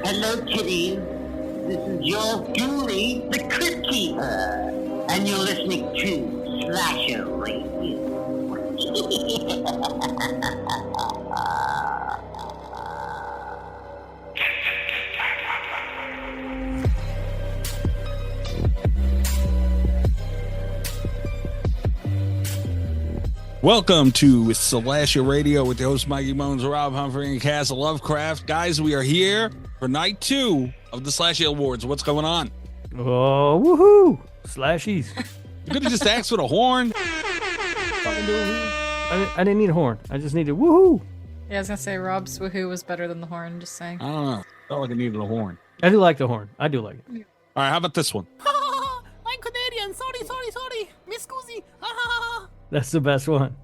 Hello, kitties. This is your Julie, the Crypt Keeper, and you're listening to Slasher Radio. Welcome to Slasher Radio with the host Mikey Bones, Rob Humphrey, and Cass Lovecraft. Guys, we are here for night 2 of the Slashie Awards. What's going on? Oh, woohoo! Slashies. You could have just asked for the horn. I didn't need a horn. I just needed woohoo. Yeah, I was gonna say Rob's woohoo was better than the horn. Just saying. I don't know. Felt like I needed a horn. I do like the horn. I do like it. All right, how about this one? I'm Canadian. Sorry. Miss Scusi. That's the best one.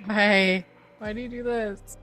Hey, why do you do this?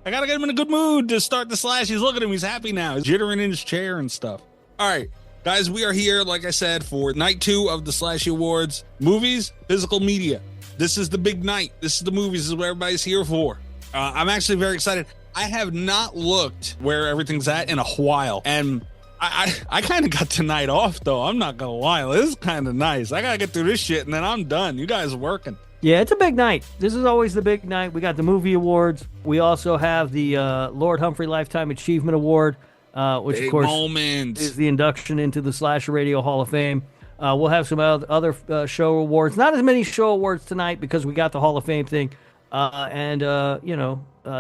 I gotta get him in a good mood to start the Slashies. Look at him. He's happy now. He's jittering in his chair and stuff. All right, guys, we are here, like I said, for night 2 of the Slashie Awards. Movies, physical media. This is the big night. This is the movies. This is what everybody's here for. I'm actually very excited. I have not looked where everything's at in a while. And I kind of got tonight off, though. I'm not going to lie. This is kind of nice. I got to get through this shit, and then I'm done. You guys are working. Yeah, it's a big night. This is always the big night. We got the movie awards. We also have the Lord Humphrey Lifetime Achievement Award, which, big of course, moment. is the induction into the Slasher Radio Hall of Fame. We'll have some other show awards. Not as many show awards tonight because we got the Hall of Fame thing.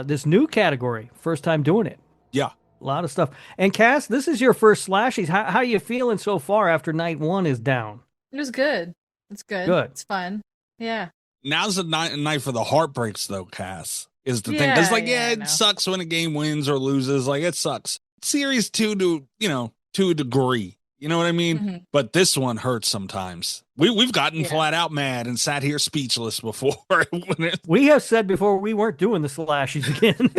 This new category. First time doing it. Yeah. A lot of stuff. And Cass, this is your first Slashies. How are you feeling so far after night 1 is down? It was good. It's good. Good. It's fun. Yeah. Now's the night for the heartbreaks, though, Cass, is the thing. Because, it sucks when a game wins or loses. Like, it sucks. Series 2 to a degree. You know what I mean? Mm-hmm. But this one hurts sometimes. We've gotten flat out mad and sat here speechless before. We have said before we weren't doing the Slashies again.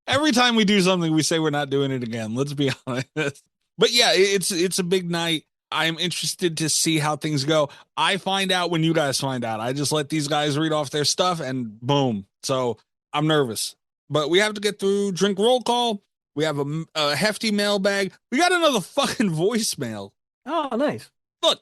Every time we do something, we say we're not doing it again. Let's be honest. But yeah, it's a big night. I'm interested to see how things go. I find out when you guys find out. I just let these guys read off their stuff and boom. So I'm nervous. But we have to get through drink roll call. We have a hefty mailbag. We got another fucking voicemail. Oh, nice. Look,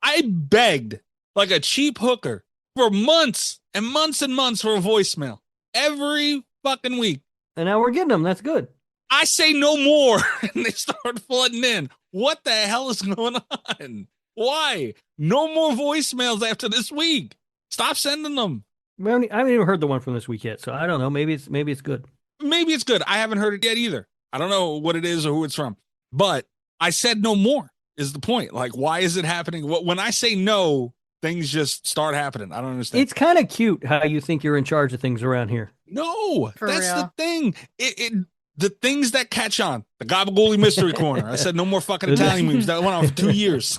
I begged like a cheap hooker for months and months and months for a voicemail every fucking week. And now we're getting them. That's good. I say no more, and they start flooding in. What the hell is going on? Why? No more voicemails after this week. Stop sending them. I haven't even heard the one from this week yet, so I don't know. Maybe it's good. Maybe it's good. I haven't heard it yet either. I don't know what it is or who it's from. But I said no more is the point. Like, why is it happening? When I say no, things just start happening. I don't understand. It's kind of cute how you think you're in charge of things around here. No, For that's real. the thing. The things that catch on. The Gabagooli Mystery Corner. I said no more fucking Italian memes. That went on for 2 years.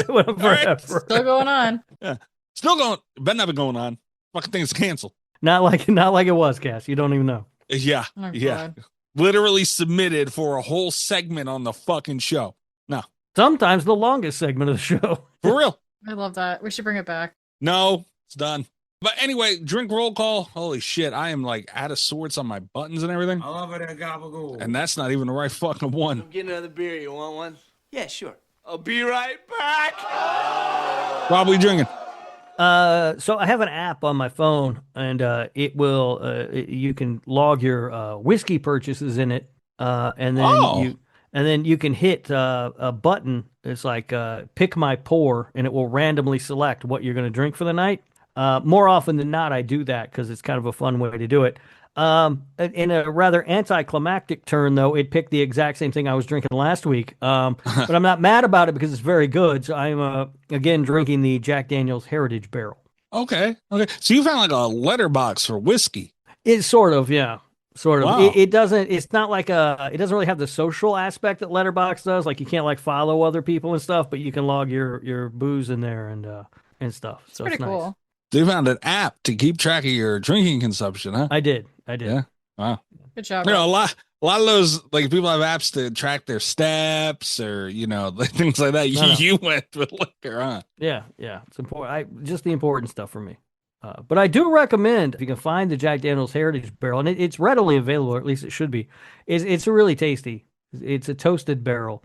Forever. Still going on. Yeah. Still going. Better not be going on. Fucking thing is canceled. Not like it was, Cass. You don't even know. Yeah. Oh, Yeah. God. Literally submitted for a whole segment on the fucking show. No. Sometimes the longest segment of the show. For real. I love that. We should bring it back. No. It's done. But anyway, drink roll call. Holy shit. I am like out of sorts on my buttons and everything. I love it at Gabagool. And that's not even the right fucking one. I'm getting another beer. You want one? Yeah, sure. I'll be right back. Rob, what are you drinking? So I have an app on my phone, and it will. You can log your whiskey purchases in it, and then you can hit a button. It's like pick my pour, and it will randomly select what you're going to drink for the night. More often than not, I do that because it's kind of a fun way to do it. In a rather anticlimactic turn, though, it picked the exact same thing I was drinking last week. But I'm not mad about it because it's very good. So I'm again drinking the Jack Daniel's Heritage Barrel. Okay. So you found like a letterbox for whiskey. It's sort of, yeah. Sort of. Wow. It doesn't. It's not like it doesn't really have the social aspect that Letterboxd does. Like you can't like follow other people and stuff, but you can log your booze in there and stuff. So Pretty it's nice. cool. They found an app to keep track of your drinking consumption, huh? I did. Yeah. Wow. Good job. You know, a lot of those, like, people have apps to track their steps or, things like that. No. You went with liquor, huh? Yeah. It's important. Just the important stuff for me. But I do recommend, if you can find the Jack Daniel's Heritage Barrel, and it's readily available, or at least it should be. It's really tasty. It's a toasted barrel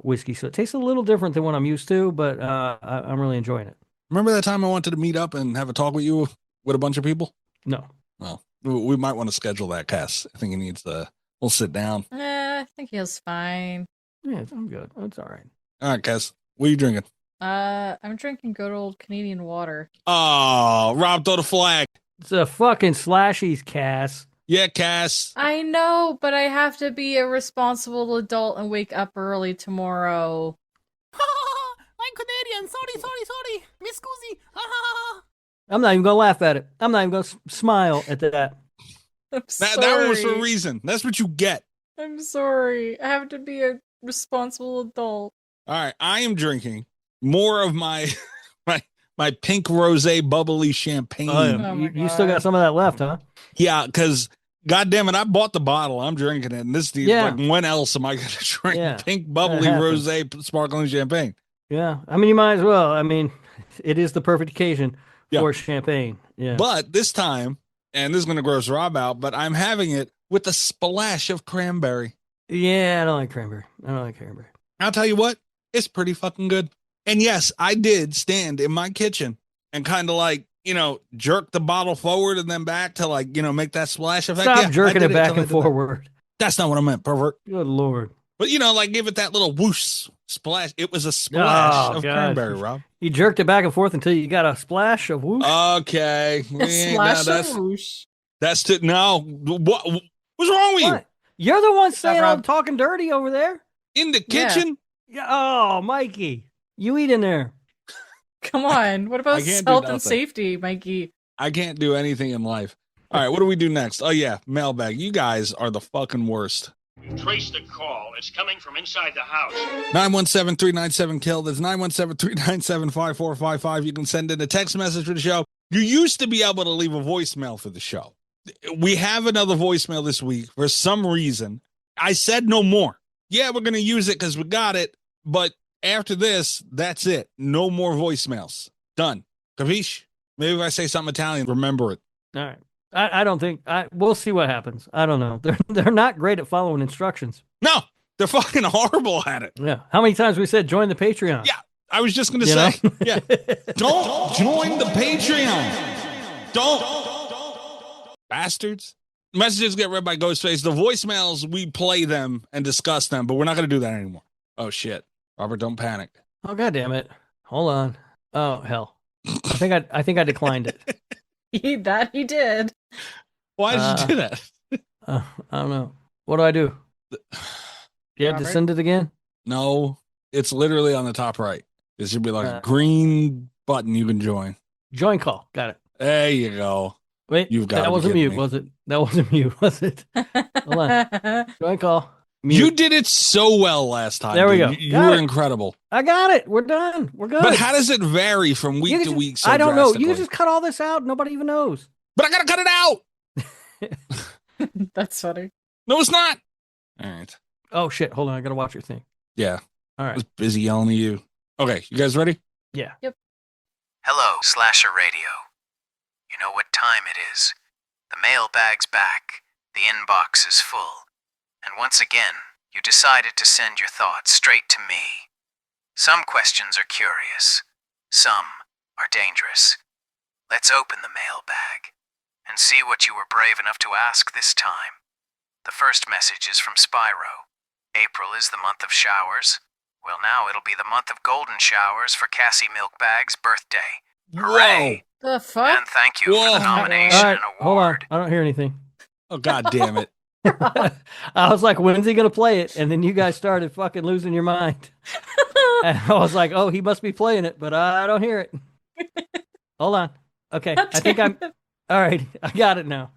whiskey, so it tastes a little different than what I'm used to, but I'm really enjoying it. Remember that time I wanted to meet up and have a talk with you with a bunch of people? No. Well, we might want to schedule that, Cass. I think he needs to. We'll sit down. I think he was fine. Yeah, I'm good. It's all right. All right, Cass. What are you drinking? I'm drinking good old Canadian water. Oh, Rob, throw the flag. It's a fucking Slashies, Cass. Yeah, Cass. I know, but I have to be a responsible adult and wake up early tomorrow. I'm Canadian. Sorry. Miss Scusi. I'm not even going to laugh at it. I'm not even going to smile at that. I'm That one was for a sorry. reason. That's what you get. I'm sorry. I have to be a responsible adult. All right, I am drinking more of my my pink rosé bubbly champagne. Oh, my you still got some of that left, huh? Yeah, because God damn it, I bought the bottle. I'm drinking it, and this dude, like, when else am I going to drink pink bubbly rosé sparkling champagne? Yeah, I mean, you might as well. I mean, it is the perfect occasion for champagne. Yeah, but this time, and this is going to gross Rob out, but I'm having it with a splash of cranberry. Yeah, I don't like cranberry. I'll tell you what, it's pretty fucking good. And yes, I did stand in my kitchen and kind of like, jerk the bottle forward and then back to like, make that splash effect. Stop jerking it back and forward. That's not what I meant, pervert. Good Lord. But, like, give it that little whoosh splash. It was a splash of cranberry, Rob. You jerked it back and forth until you got a splash of whoosh. Okay. Splash of whoosh. What's wrong with you? You're the one saying I'm talking dirty over there. In the kitchen? Yeah. Oh, Mikey. You eat in there. Come on. What about health and safety, Mikey? I can't do anything in life. All right, what do we do next? Oh, yeah, mailbag. You guys are the fucking worst. Trace the call. It's coming from inside the house. 917-397-KILL. That's 917-397-5455. You can send in a text message for the show. You used to be able to leave a voicemail for the show. We have another voicemail this week. For some reason, I said no more. Yeah, we're going to use it because we got it. But after this, that's it. No more voicemails. Done. Capiche? Maybe if I say something Italian, remember it. All right. I don't think we'll see what happens. I don't know. They're not great at following instructions. No, they're fucking horrible at it. Yeah. How many times we said join the Patreon? Yeah. I was just going to say, yeah. Don't join the Patreon. Don't. Bastards. Messages get read by Ghostface. The voicemails, we play them and discuss them, but we're not going to do that anymore. Oh, shit. Robert, don't panic. Oh, God damn it. Hold on. Oh, hell. I think I declined it. He did. Why did you do that? I don't know. What do I do? You have to send it again? No, it's literally on the top right. It should be like a green button you can join. Join call. Got it. There you go. Wait, that wasn't mute, was it? That wasn't mute, was it? Hold on. Join call. Mute. You did it so well last time. There we go. You were incredible. I got it. We're done. We're good. But how does it vary from week to week? So I don't know. You can just cut all this out. Nobody even knows. But I got to cut it out. That's funny. No, it's not. All right. Oh, shit. Hold on. I got to watch your thing. Yeah. All right. I was busy yelling at you. Okay. You guys ready? Yeah. Yep. Hello, Slasher Radio. You know what time it is. The mailbag's back. The inbox is full. And once again, you decided to send your thoughts straight to me. Some questions are curious. Some are dangerous. Let's open the mailbag and see what you were brave enough to ask this time. The first message is from Spyro. April is the month of showers. Well, now it'll be the month of golden showers for Cassie Milkbag's birthday. Hooray! Whoa. The fuck? And thank you for the nomination All right, and hold on. award. I don't hear anything. Oh, God damn it. I was like, when's he going to play it? And then you guys started fucking losing your mind. And I was like, oh, he must be playing it, but I don't hear it. Hold on. Okay. I think I'm all right. I got it now.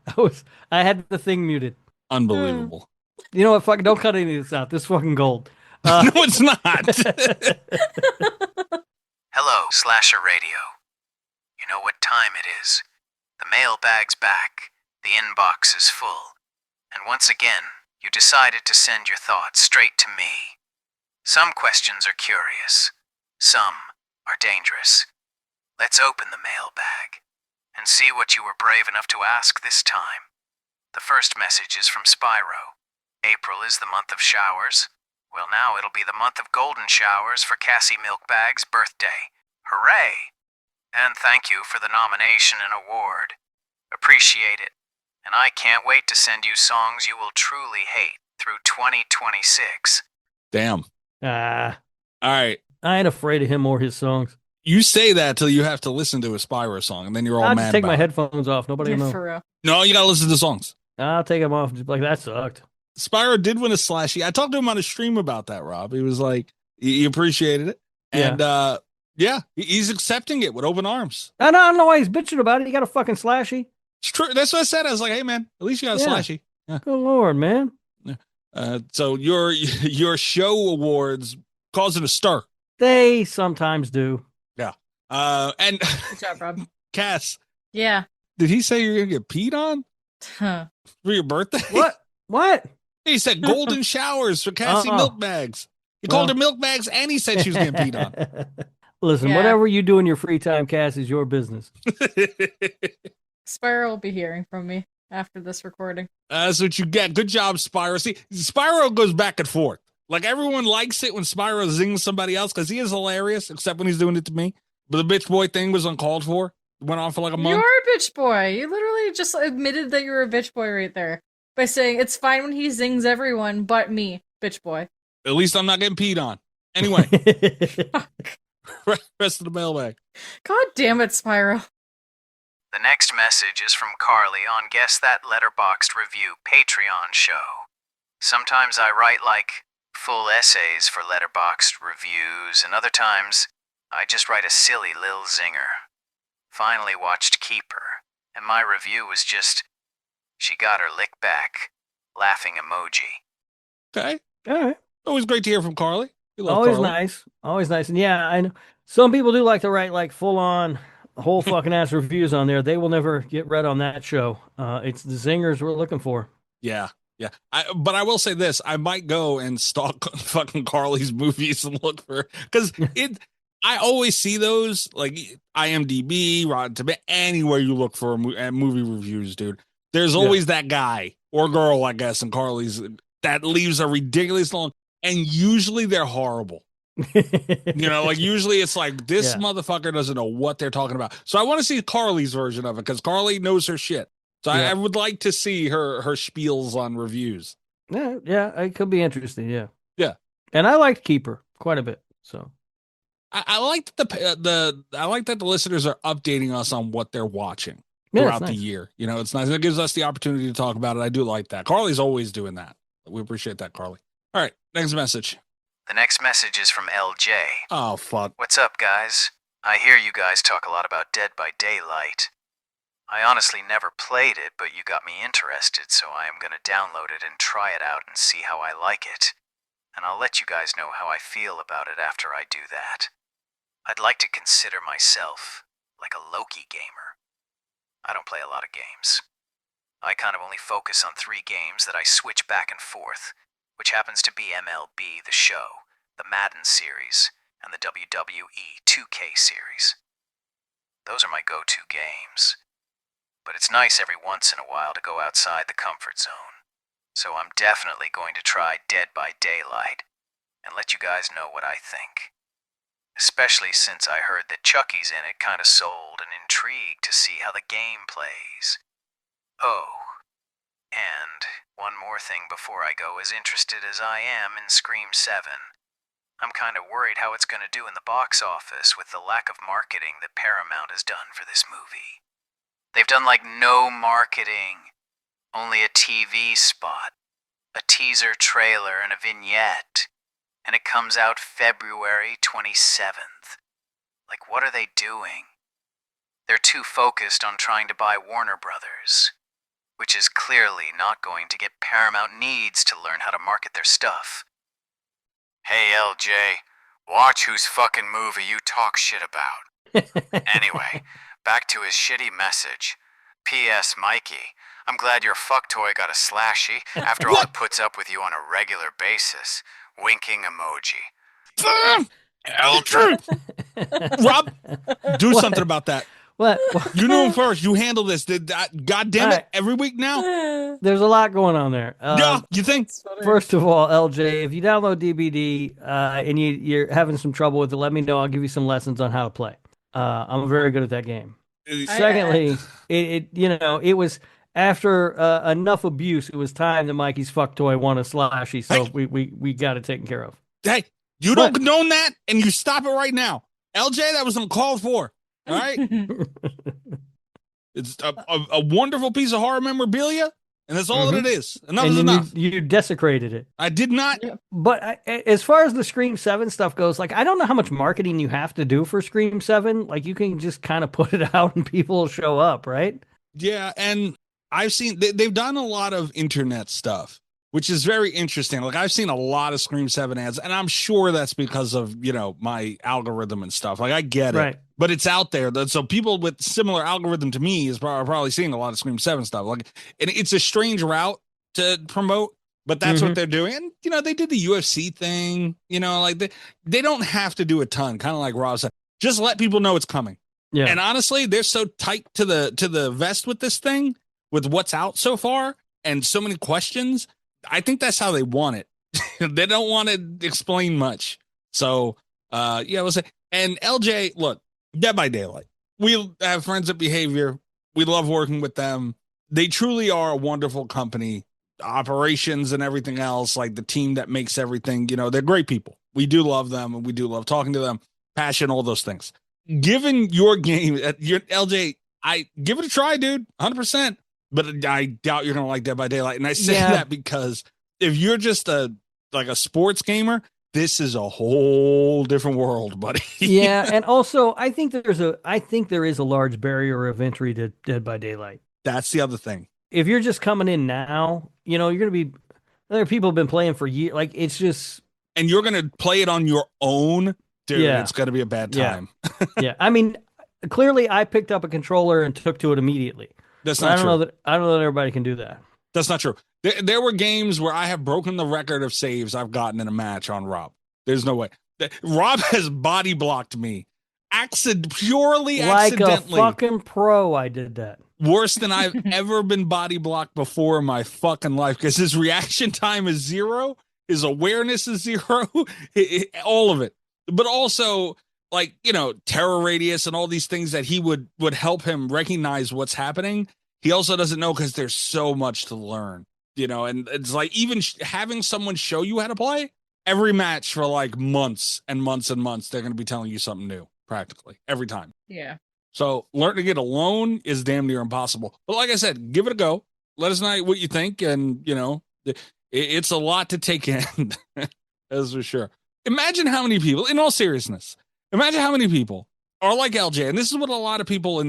I had the thing muted. Unbelievable. You know what? Fucking don't cut any of this out. This is fucking gold. No, it's not. Hello, Slasher Radio. You know what time it is. The mailbag's back. The inbox is full. And once again, you decided to send your thoughts straight to me. Some questions are curious. Some are dangerous. Let's open the mailbag and see what you were brave enough to ask this time. The first message is from Spyro. April is the month of showers. Well, now it'll be the month of golden showers for Cassie Milkbag's birthday. Hooray! And thank you for the nomination and award. Appreciate it. And I can't wait to send you songs you will truly hate through 2026. Damn. All right. I ain't afraid of him or his songs. You say that till you have to listen to a Spyro song, and then you're all I'll mad just take about my it. headphones off. Nobody will know. For real. No, you gotta listen to the songs. I'll take them off. Just like, that sucked. Spyro did win a Slashie. I talked to him on a stream about that, Rob. He was like, he appreciated it. And yeah, he's accepting it with open arms. I don't know why he's bitching about it. He got a fucking Slashie. It's true. That's what I said. I was like, hey, man, at least you got a Slashie. Yeah. Good Lord, man. So your show awards causing a stir. They sometimes do. Yeah. And Good job, Rob. Cass. Yeah. Did he say you're going to get peed on Huh. for your birthday? What? He said golden showers for Cassie Milk Bags. He called her Milk Bags, and he said she was getting peed on. Listen, whatever you do in your free time, Cass, is your business. Spyro will be hearing from me after this recording. That's what you get. Good job, Spyro. See, Spyro goes back and forth. Like, everyone likes it when Spyro zings somebody else because he is hilarious, except when he's doing it to me. But the bitch boy thing was uncalled for. It went on for like a month. You're a bitch boy. You literally just admitted that you're a bitch boy right there by saying it's fine when he zings everyone but me, bitch boy. At least I'm not getting peed on. Anyway. Rest of the mailbag. God damn it, Spyro. The next message is from Carly on Guess That Letterboxd Review Patreon show. Sometimes I write like full essays for Letterboxd reviews, and other times I just write a silly lil zinger. Finally watched Keeper, and my review was just, she got her lick back, laughing emoji. Okay. All right. Always great to hear from Carly. Always Carly. nice. Always nice. And yeah, I know some people do like to write like full on whole fucking ass reviews on there. They will never get read on that show. It's the zingers we're looking for. Yeah. Yeah. But I will say this. I might go and stalk fucking Carly's movies and look for, because I always see those like IMDb, Rotten Tomatoes, anywhere you look for movie reviews, dude. There's always that guy or girl, I guess, in Carly's that leaves a ridiculous long, and usually they're horrible. Like usually it's like this motherfucker doesn't know what they're talking about. So I want to see Carly's version of it because Carly knows her shit. So I would like to see her spiels on reviews. Yeah, it could be interesting. Yeah. And I liked Keeper quite a bit. So I like I like that the listeners are updating us on what they're watching throughout the year. It's nice. It gives us the opportunity to talk about it. I do like that. Carly's always doing that. We appreciate that, Carly. All right, next message. The next message is from LJ. Oh, fuck. What's up, guys? I hear you guys talk a lot about Dead by Daylight. I honestly never played it, but you got me interested, so I am going to download it and try it out and see how I like it. And I'll let you guys know how I feel about it after I do that. I'd like to consider myself like a Loki gamer. I don't play a lot of games. I kind of only focus on 3 games that I switch back and forth, which happens to be MLB The Show, the Madden series, and the WWE 2K series. Those are my go-to games. But it's nice every once in a while to go outside the comfort zone. So I'm definitely going to try Dead by Daylight and let you guys know what I think. Especially since I heard that Chucky's in it kind of sold and intrigued to see how the game plays. Oh, and one more thing before I go, as interested as I am in Scream 7, I'm kind of worried how it's going to do in the box office with the lack of marketing that Paramount has done for this movie. They've done like no marketing, only a TV spot, a teaser trailer, and a vignette, and it comes out February 27th. Like, what are they doing? They're too focused on trying to buy Warner Brothers, which is clearly not going to get Paramount needs to learn how to market their stuff. Hey, LJ, watch whose fucking movie you talk shit about. Anyway, back to his shitty message. P.S. Mikey, I'm glad your fuck toy got a slashie after all it puts up with you on a regular basis. Winking emoji. LJ! Rob, do something about that. What? You knew him first. You handle this. God damn it! Right. Every week now. There's a lot going on there. Yeah, you think? First of all, LJ, if you download DBD and you're having some trouble with it, let me know. I'll give you some lessons on how to play. I'm very good at that game. Secondly, it was after enough abuse. It was time that Mikey's fuck toy won a slashie, so we got it taken care of. Hey, you don't condone that, and you stop it right now, LJ. That was uncalled for. All right. It's a wonderful piece of horror memorabilia, and that's all that it is. Enough is enough. You desecrated it. I did not. But as far as the Scream 7 stuff goes, like, I don't know how much marketing you have to do for Scream 7. Like, you can just kind of put it out and people will show up, right? Yeah, and I've seen they've done a lot of internet stuff, which is very interesting. Like, I've seen a lot of Scream 7 ads, and I'm sure that's because of, my algorithm and stuff. Like, I get it. Right. But it's out there. So people with similar algorithm to me are probably seeing a lot of Scream 7 stuff. Like, and it's a strange route to promote, but that's what they're doing. And, they did the UFC thing, like they don't have to do a ton, kind of like Rob said. Just let people know it's coming. Yeah. And honestly, they're so tight to the vest with this thing, with what's out so far, and so many questions. I think that's how they want it. They don't want to explain much. So, we'll say. And LJ, look, Dead by Daylight. We have friends at Behavior. We love working with them. They truly are a wonderful company. Operations and everything else, like the team that makes everything, they're great people. We do love them, and we do love talking to them. Passion, all those things. Given your game, your LJ, I give it a try, dude, 100%. But I doubt you're gonna like Dead by Daylight. And I say that because if you're just a sports gamer, this is a whole different world, buddy. Yeah, and also I think there is a large barrier of entry to Dead by Daylight. That's the other thing. If you're just coming in now, you're gonna be. Other people have been playing for years. Like, it's just. And you're gonna play it on your own, dude. Yeah. It's gonna be a bad time. Yeah. I mean, clearly, I picked up a controller and took to it immediately. That's not true. I don't know that everybody can do that. That's not true. There were games where I have broken the record of saves I've gotten in a match on Rob. There's no way. Rob has body blocked me. Purely accidentally. Like a fucking pro, I did that. Worse than I've ever been body blocked before in my fucking life, because his reaction time is 0. His awareness is 0. All of it. But also, like, terror radius and all these things that he would help him recognize what's happening. He also doesn't know, because there's so much to learn, and it's like, even having someone show you how to play every match for like months and months and months, they're going to be telling you something new practically every time. Yeah. So learning it alone is damn near impossible. But like I said, give it a go. Let us know what you think. And, it's a lot to take in. That's for sure. Imagine how many people, in all seriousness, are like LJ. And this is what a lot of people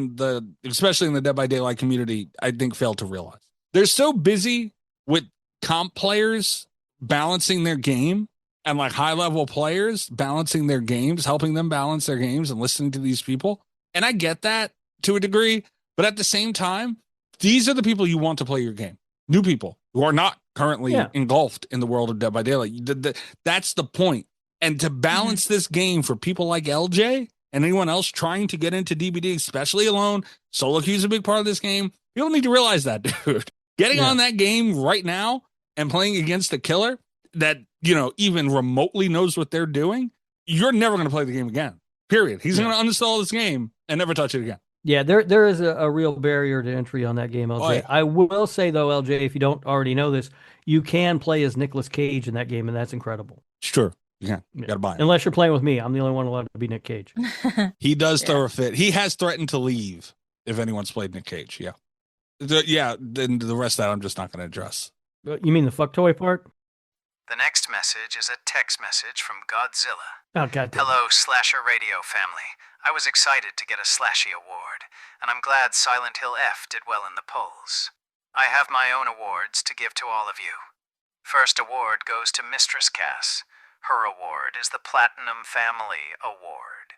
especially in the Dead by Daylight community, I think, fail to realize. They're so busy with comp players balancing their game, and like high level players balancing their games, helping them balance their games and listening to these people. And I get that to a degree, but at the same time, these are the people you want to play your game. New people who are not currently engulfed in the world of Dead by Daylight. That's the point. And to balance this game for people like LJ and anyone else trying to get into DBD, especially alone, solo queue is a big part of this game. People need to realize that, dude. Getting on that game right now and playing against a killer that, even remotely knows what they're doing, you're never going to play the game again. Period. He's going to uninstall this game and never touch it again. Yeah, there is a real barrier to entry on that game, LJ. Oh, yeah. I will say, though, LJ, if you don't already know this, you can play as Nicolas Cage in that game, and that's incredible. It's true. You got to buy it. Unless you're playing with me. I'm the only one allowed to be Nick Cage. He does throw a fit. He has threatened to leave if anyone's played Nick Cage, yeah. Then the rest of that I'm just not going to address. You mean the fuck toy part? The next message is a text message from Godzilla. Oh, God. Hello, Slasher Radio family. I was excited to get a Slashie Award, and I'm glad Silent Hill F did well in the polls. I have my own awards to give to all of you. First award goes to Mistress Cass. Her award is the Platinum Family Award.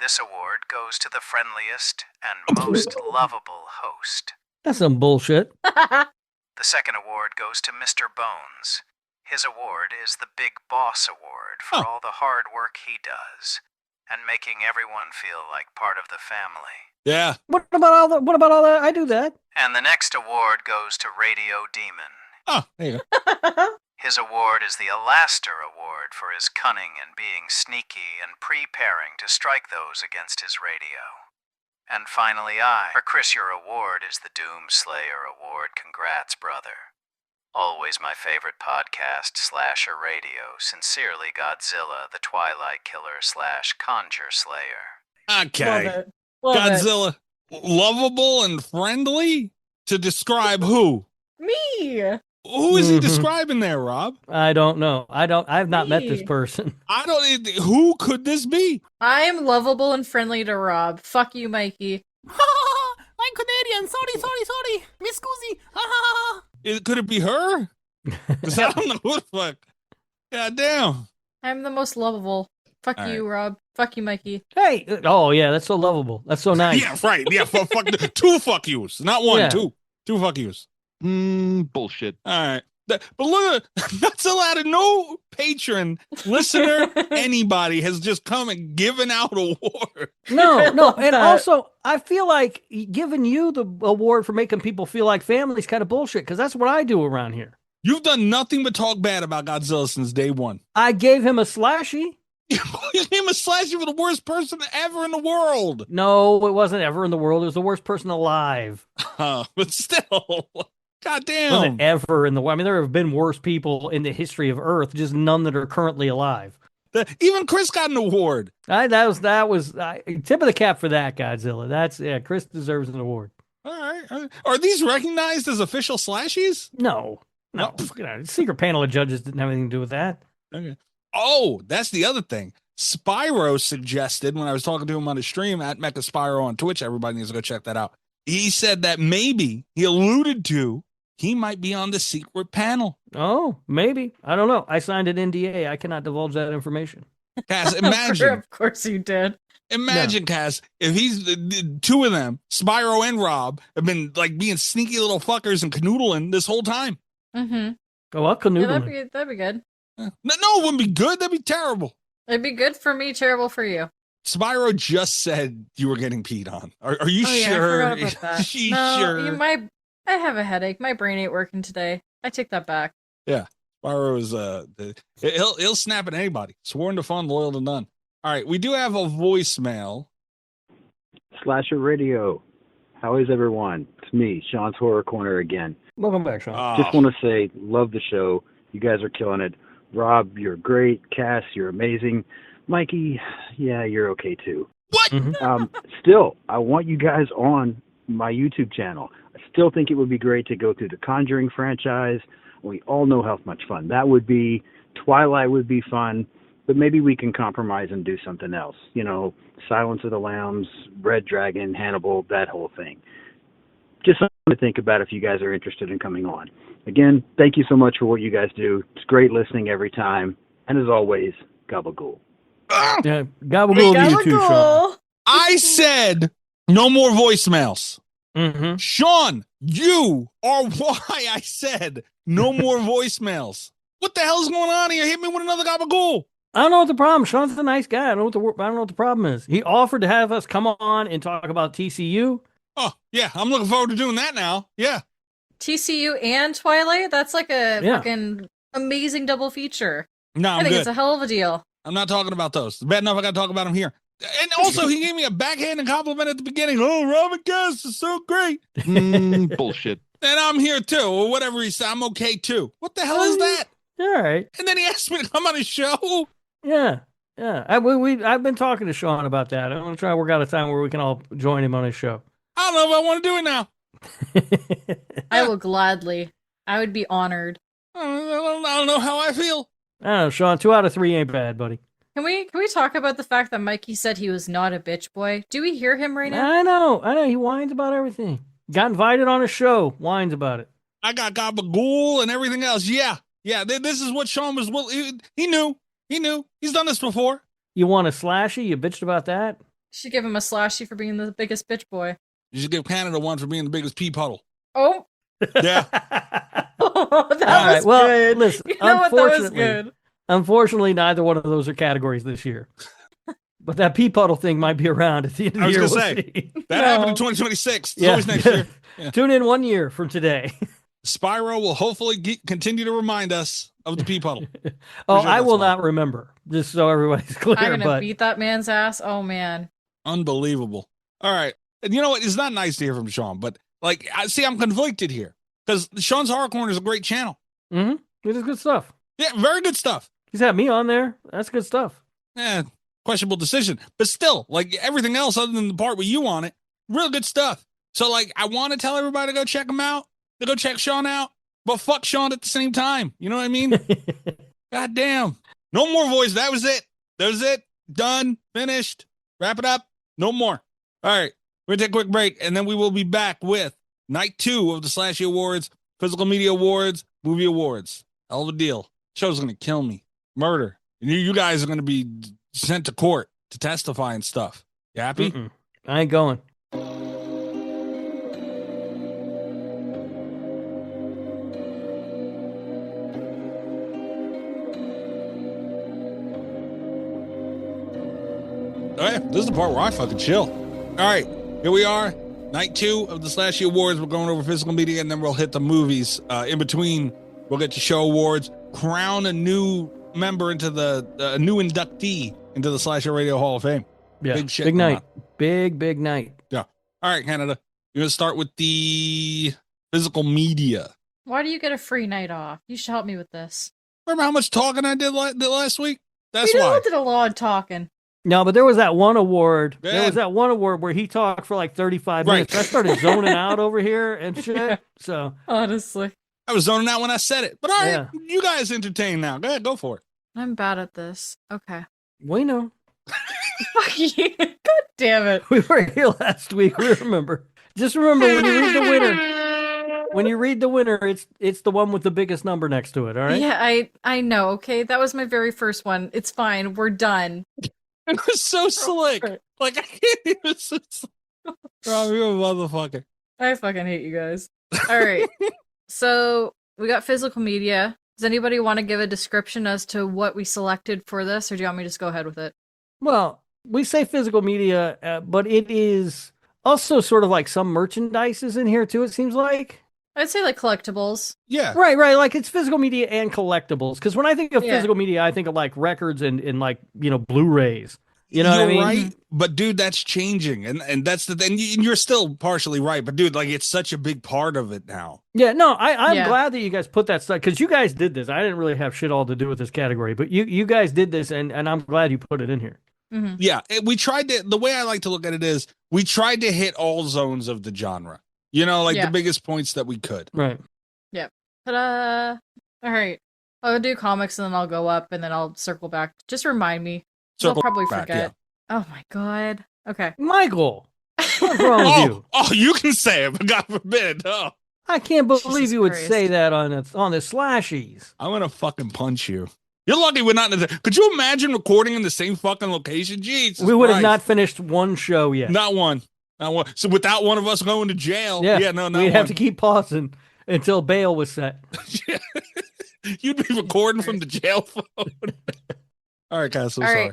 This award goes to the friendliest and most lovable host. That's some bullshit. The second award goes to Mr. Bones. His award is the Big Boss Award for all the hard work he does, and making everyone feel like part of the family. Yeah. What about all that? I do that. And the next award goes to Radio Demon. Oh, there you go. His award is the Alaster Award for his cunning and being sneaky and preparing to strike those against his radio. And finally for Chris, your award is the Doom Slayer Award. Congrats, brother. Always my favorite podcast, Slasher Radio. Sincerely, Godzilla, the Twilight Killer / Conjure Slayer. Okay. Love it. Godzilla, lovable and friendly? To describe who? Me. Who is he describing there, Rob? I don't know. I've not met this person. Who could this be? I'm lovable and friendly to Rob. Fuck you, Mikey. I'm Canadian. Sorry. Miss Scusi. Could it be her? 'Cause I don't know who the fuck. God damn. I'm the most lovable. Fuck All you, Rob. Fuck you, Mikey. Hey, oh yeah, that's so lovable. That's so nice. Yeah, right. Yeah, fuck, two fuck yous. Not one, Yeah. two. Two fuck yous. Bullshit. All right. But look, that's allowed. No patron, listener, anybody has just come and given out awards. No, love and that. also I feel like giving you the award for making people feel like family is kind of bullshit because that's what I do around here. You've done nothing but talk bad about Godzilla since day one. I gave him a slashie. You gave him a slashie for the worst person ever in the world. No, it wasn't ever in the world. It was the worst person alive. But still, goddamn. It wasn't ever in the world. I mean, there have been worse people in the history of Earth, just none that are currently alive. Even Chris got an award. That was tip of the cap for that, Godzilla. Chris deserves an award. All right. Are these recognized as official slashies? No. Secret panel of judges didn't have anything to do with that. Okay. Oh, that's the other thing. Spyro suggested when I was talking to him on his stream at Mecha Spyro on Twitch. Everybody needs to go check that out. He said that maybe he alluded to he might be on the secret panel. Oh, maybe. I don't know. I signed an NDA. I cannot divulge that information. Cass, imagine. Of course you did. Imagine, Cass, if he's the two of them, Spyro and Rob, have been like being sneaky little fuckers and canoodling this whole time. Mm-hmm. Oh, I'll canoodle. Yeah, that'd be good. No, it wouldn't be good. That'd be terrible. It'd be good for me, terrible for you. Spyro just said you were getting peed on. Are you sure? Yeah, I forgot about that. Sure? I have a headache. My brain ain't working today. I take that back. Yeah, Spyro is he'll snap at anybody. Sworn to fun, loyal to none. All right, we do have a voicemail. Slasher Radio. How is everyone? It's me, Sean's Horror Corner again. Welcome back, Sean. Just want to say, love the show. You guys are killing it. Rob, you're great. Cass, you're amazing. Mikey, yeah, you're okay too. What? Mm-hmm. Still, I want you guys on my YouTube channel. I still think it would be great to go through the Conjuring franchise. We all know how much fun that would be. Twilight would be fun, but maybe we can compromise and do something else. You know, Silence of the Lambs, Red Dragon, Hannibal, that whole thing. Just something to think about if you guys are interested in coming on. Again, thank you so much for what you guys do. It's great listening every time. And as always, gabagool. Yeah, gabagool to you too, Sean. I said no more voicemails. Mm-hmm. Sean, you are why I said no more voicemails. What the hell's going on here? Hit me with another gabagool. I don't know what the problem. Sean's a nice guy. I don't know what the problem is. He offered to have us come on and talk about TCU. Oh yeah, I'm looking forward to doing that now. Yeah. TCU and Twilight? That's like a fucking amazing double feature. No, I think good. It's a hell of a deal. I'm not talking about those. Bad enough I got to talk about them here. And also, he gave me a backhanded compliment at the beginning. Oh, Robin Cass is so great. Bullshit. And I'm here too, or whatever he said. I'm okay too. What the hell is that? All right. And then he asked me to come on his show. Yeah. I've been talking to Sean about that. I'm gonna try to work out a time where we can all join him on his show. I don't know if I want to do it now. I will gladly. I would be honored. I don't know how I feel. I don't know, Sean. 2 out of 3 ain't bad, buddy. Can we talk about the fact that Mikey said he was not a bitch boy? Do we hear him right now? I know. He whines about everything. Got invited on a show. Whines about it. I got gabagool and everything else. Yeah. This is what Sean was. He knew. He's done this before. You want a slashie? You bitched about that? Should give him a slashie for being the biggest bitch boy. You should give Canada one for being the biggest pea puddle. Oh. Yeah. That was good. Listen, you know what? That was good. Unfortunately, neither one of those are categories this year. But that pea puddle thing might be around at the end of the year. I was going to say, that happened in 2026. It's always next year. Yeah. Tune in 1 year from today. Spyro will hopefully continue to remind us of the pea puddle. I will not remember, just so everybody's clear. I'm going to beat that man's ass. Oh, man. Unbelievable. All right. And you know what? It's not nice to hear from Sean, but like, I'm conflicted here because Sean's Horror Corner is a great channel. Mm-hmm. It is good stuff. Yeah, very good stuff. He's had me on there. That's good stuff. Yeah, questionable decision. But still, like everything else other than the part with you on it, real good stuff. So, like, I want to tell everybody to go check him out, to go check Sean out, but fuck Sean at the same time. You know what I mean? God damn. No more voice. That was it. That was it. Done. Finished. Wrap it up. No more. All right. We're going to take a quick break, and then we will be back with night 2 of the Slashie Awards, Physical Media Awards, Movie Awards. Hell of a deal. Show's going to kill me. Murder. And you guys are going to be sent to court to testify and stuff. You happy? I ain't going. Okay, this is the part where I fucking chill. All right, here we are. Night 2 of the Slashie Awards. We're going over physical media, and then we'll hit the movies. In between, we'll get to show awards, crown a new member into a new inductee into the Slashie Radio Hall of Fame. Yeah, big shit. Big night. Big night. Yeah. All right, Canada. You're going to start with the physical media. Why do you get a free night off? You should help me with this. Remember how much talking I did last week? That's we why. did a lot of talking. No, but there was that one award. Yeah. There was that one award where he talked for like 35 minutes. I started zoning out over here and shit. So honestly, I was zoning out when I said it. But all right, you guys entertain now. Go ahead, go for it. I'm bad at this. Okay. We know. Fuck you. God damn it. We were here last week. We remember. Just remember when you read the winner. When you read the winner, it's the one with the biggest number next to it. All right. Yeah, I know. Okay, that was my very first one. It's fine. We're done. It was so slick. Like, I can't even. Rob, you're a motherfucker. I fucking hate you guys. All right. So we got physical media. Does anybody want to give a description as to what we selected for this, or do you want me to just go ahead with it? Well, we say physical media, but it is also sort of like some merchandise is in here too, it seems like. I'd say like collectibles. Yeah. Right. Like it's physical media and collectibles. Because when I think of physical media, I think of like records and like, Blu-rays. You know what I mean? Right. But dude, that's changing. And that's the thing. You're still partially right. But dude, like it's such a big part of it now. Yeah, no, I'm glad that you guys put that stuff because you guys did this. I didn't really have shit all to do with this category, but you guys did this and I'm glad you put it in here. Mm-hmm. Yeah. We tried to, the way I like to look at it is we tried to hit all zones of the genre. The biggest points that we could. Right. Yep. Ta-da! All right. I'll do comics and then I'll go up and then I'll circle back. Just remind me. I'll probably forget. Yeah. Oh my god. Okay. Michael, what's wrong with you? Oh, you can say it, but God forbid. Oh. I can't believe Jesus you would Christ. say that on the Slashies. I'm going to fucking punch you. You're lucky we're not in the... Could you imagine recording in the same fucking location? Jesus We would have Christ. not finished one show yet. Not one. So without one of us going to jail, we'd have to keep pausing until bail was set. You'd be recording from the jail phone. All right, guys. So sorry.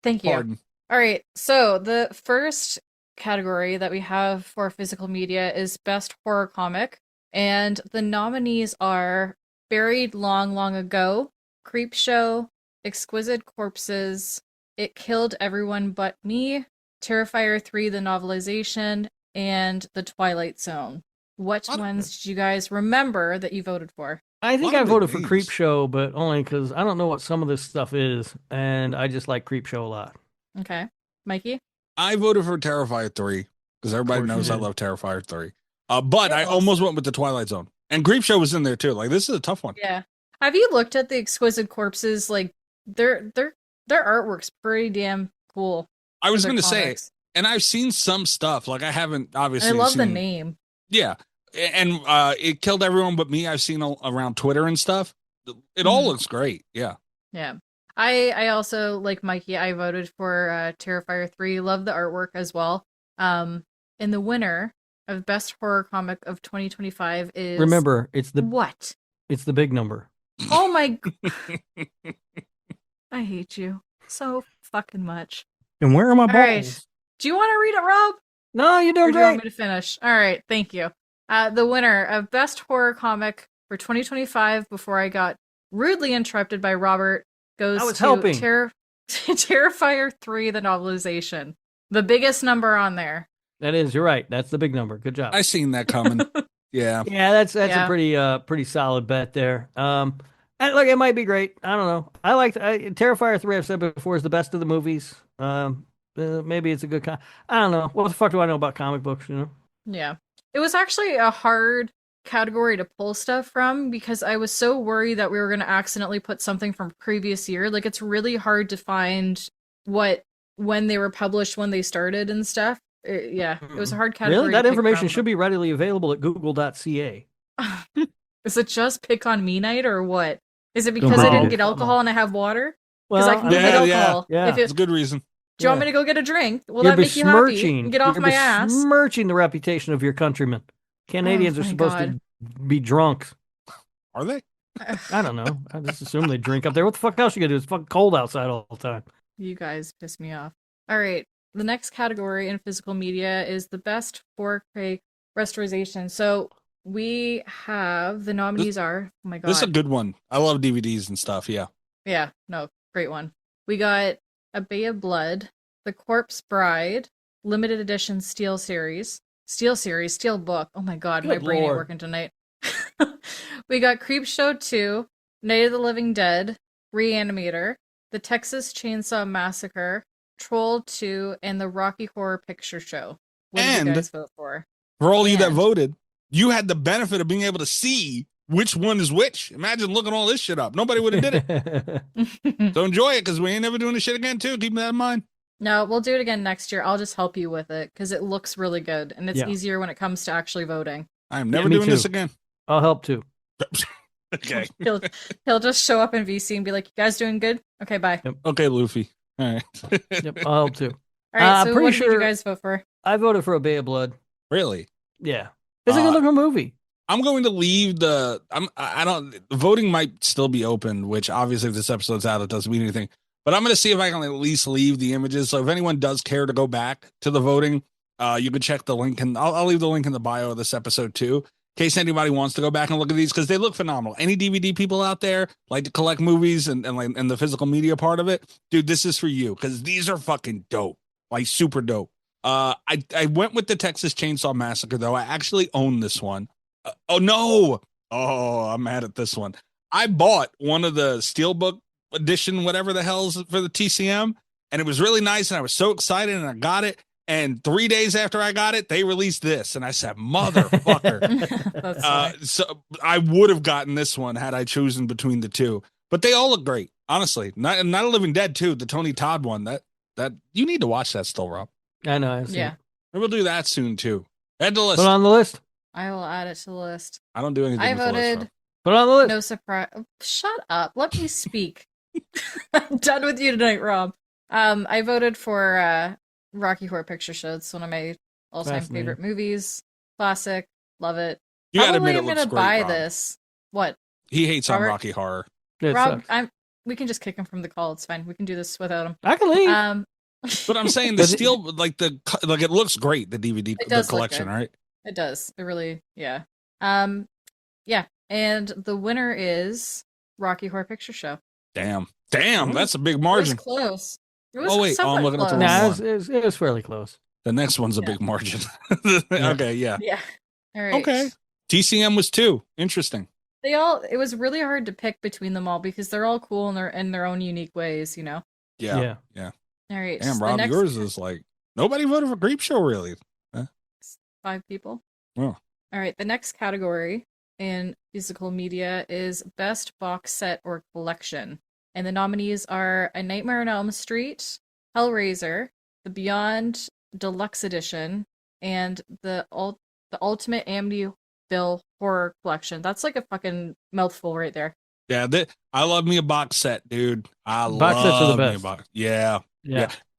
Thank you. Pardon. All right. So the first category that we have for physical media is Best Horror Comic, and the nominees are Buried Long, Long Ago, Creepshow, Exquisite Corpses, It Killed Everyone But Me, Terrifier 3, the novelization, and The Twilight Zone. What ones did you guys remember that you voted for? I think I voted for Creepshow, but only because I don't know what some of this stuff is, and I just like Creepshow a lot. Okay. Mikey? I voted for Terrifier 3, because everybody knows I love Terrifier 3. But I almost went with The Twilight Zone. And Creepshow was in there, too. Like, this is a tough one. Yeah. Have you looked at the Exquisite Corpses? Like, their artwork's pretty damn cool. I was going to say, and I've seen some stuff. Like, I haven't, obviously. I love the name. Yeah. And It Killed Everyone But Me, I've seen around Twitter and stuff. It all looks great. Yeah. Yeah. I also, like Mikey, I voted for Terrifier 3. Love the artwork as well. And the winner of Best Horror Comic of 2025 is... Remember, it's the... What? It's the big number. Oh my... I hate you so fucking much. And where are my All balls? right. Do you want to read it, Rob? No, you're doing Or do you want great. me to finish? All right, thank you. The winner of Best Horror Comic for 2025, before I got rudely interrupted by Robert, goes I was to helping. Terrifier 3, the novelization. The biggest number on there. That is, you're right. That's the big number. Good job. I seen that coming. Yeah. Yeah, that's a pretty solid bet there. And look, it might be great. I don't know. I liked Terrifier 3. I've said before is the best of the movies. Maybe it's a good. I don't know. What the fuck do I know about comic books? You know. Yeah, it was actually a hard category to pull stuff from because I was so worried that we were going to accidentally put something from previous year. Like, it's really hard to find when they were published, when they started and stuff. It was a hard category. Really, that information should be readily available at google.ca. Is it just pick on me night or what? Is it because I didn't get alcohol and I have water? Because I can go get alcohol. Yeah, it's a good reason. Do you want me to go get a drink? Will that make you happy? And get off my ass? Besmirching the reputation of your countrymen. Canadians are supposed to be drunk. Are they? I don't know. I just assume they drink up there. What the fuck else you gonna do? It's fucking cold outside all the time. You guys piss me off. All right. The next category in physical media is the best 4K restoration. So we have the nominees are. Oh my god. This is a good one. I love DVDs and stuff. Yeah. Yeah. No. Great one. We got A Bay of Blood, The Corpse Bride, limited edition Steel Book. Oh my god, Good my brain ain't Lord. working tonight. We got Creepshow 2, Night of the Living Dead, Reanimator, The Texas Chainsaw Massacre, Troll 2, and The Rocky Horror Picture Show. What did you guys vote for? For all you that voted, you had the benefit of being able to see which one is which. Imagine looking all this shit up. Nobody would have did it. So enjoy it, because we ain't never doing this shit again too. Keep that in mind. No, we'll do it again next year. I'll just help you with it because it looks really good and it's easier when it comes to actually voting. I am never doing this again. I'll help too. Okay. He'll just show up in VC and be like, "You guys doing good? Okay, bye." Yep. Okay, Luffy. All right. Yep, I'll help too. All right, so I'm pretty what sure did you guys vote for? I voted for A Bay of Blood. Really? Yeah. It's a good looking movie. I'm going to leave the. Voting might still be open, which obviously if this episode's out, it doesn't mean anything. But I'm going to see if I can at least leave the images. So if anyone does care to go back to the voting, you can check the link, and I'll leave the link in the bio of this episode too, in case anybody wants to go back and look at these, because they look phenomenal. Any DVD people out there like to collect movies and the physical media part of it, dude, this is for you, because these are fucking dope, like super dope. I went with the Texas Chainsaw Massacre though. I actually own this one. Oh no! Oh, I'm mad at this one. I bought one of the Steelbook edition, whatever the hell's for the TCM, and it was really nice, and I was so excited, and I got it. And 3 days after I got it, they released this, and I said, "Motherfucker!" So I would have gotten this one had I chosen between the two. But they all look great, honestly. Not a Living Dead too, the Tony Todd one. That you need to watch that still, Rob. I know. Yeah, and we'll do that soon too. Add the list. Put on the list. I will add it to the list. I don't do anything. I with the list, voted. Put on the list. No surprise. Shut up. Let me speak. I'm done with you tonight, Rob. I voted for Rocky Horror Picture Show. It's one of my all-time favorite movies. Classic. Love it. You gotta Probably admit, I'm it looks gonna great, buy Rob. this. What? He hates Robert? on Rocky Horror. Rob, we can just kick him from the call. It's fine. We can do this without him. I can leave. But I'm saying the steel, like it looks great. The DVD, the collection, right? It does. It really, yeah. Yeah. And the winner is Rocky Horror Picture Show. Damn, that's a big margin. It was close. It was I'm looking at the close. wrong one. It was fairly close. The next one's a big margin. Okay, yeah. Yeah. All right. Okay. TCM was 2. Interesting. It was really hard to pick between them all because they're all cool in their own unique ways, you know? Yeah. All right. Damn, Rob, yours is like, nobody voted for Creepshow, really. Huh? 5 people. Oh. All right. The next category in physical media is Best Box Set or Collection. And the nominees are A Nightmare on Elm Street, Hellraiser, The Beyond Deluxe Edition, and the Ultimate Amityville Horror Collection. That's like a fucking mouthful right there. Yeah, I love me a box set, dude. Box sets are the best. Yeah.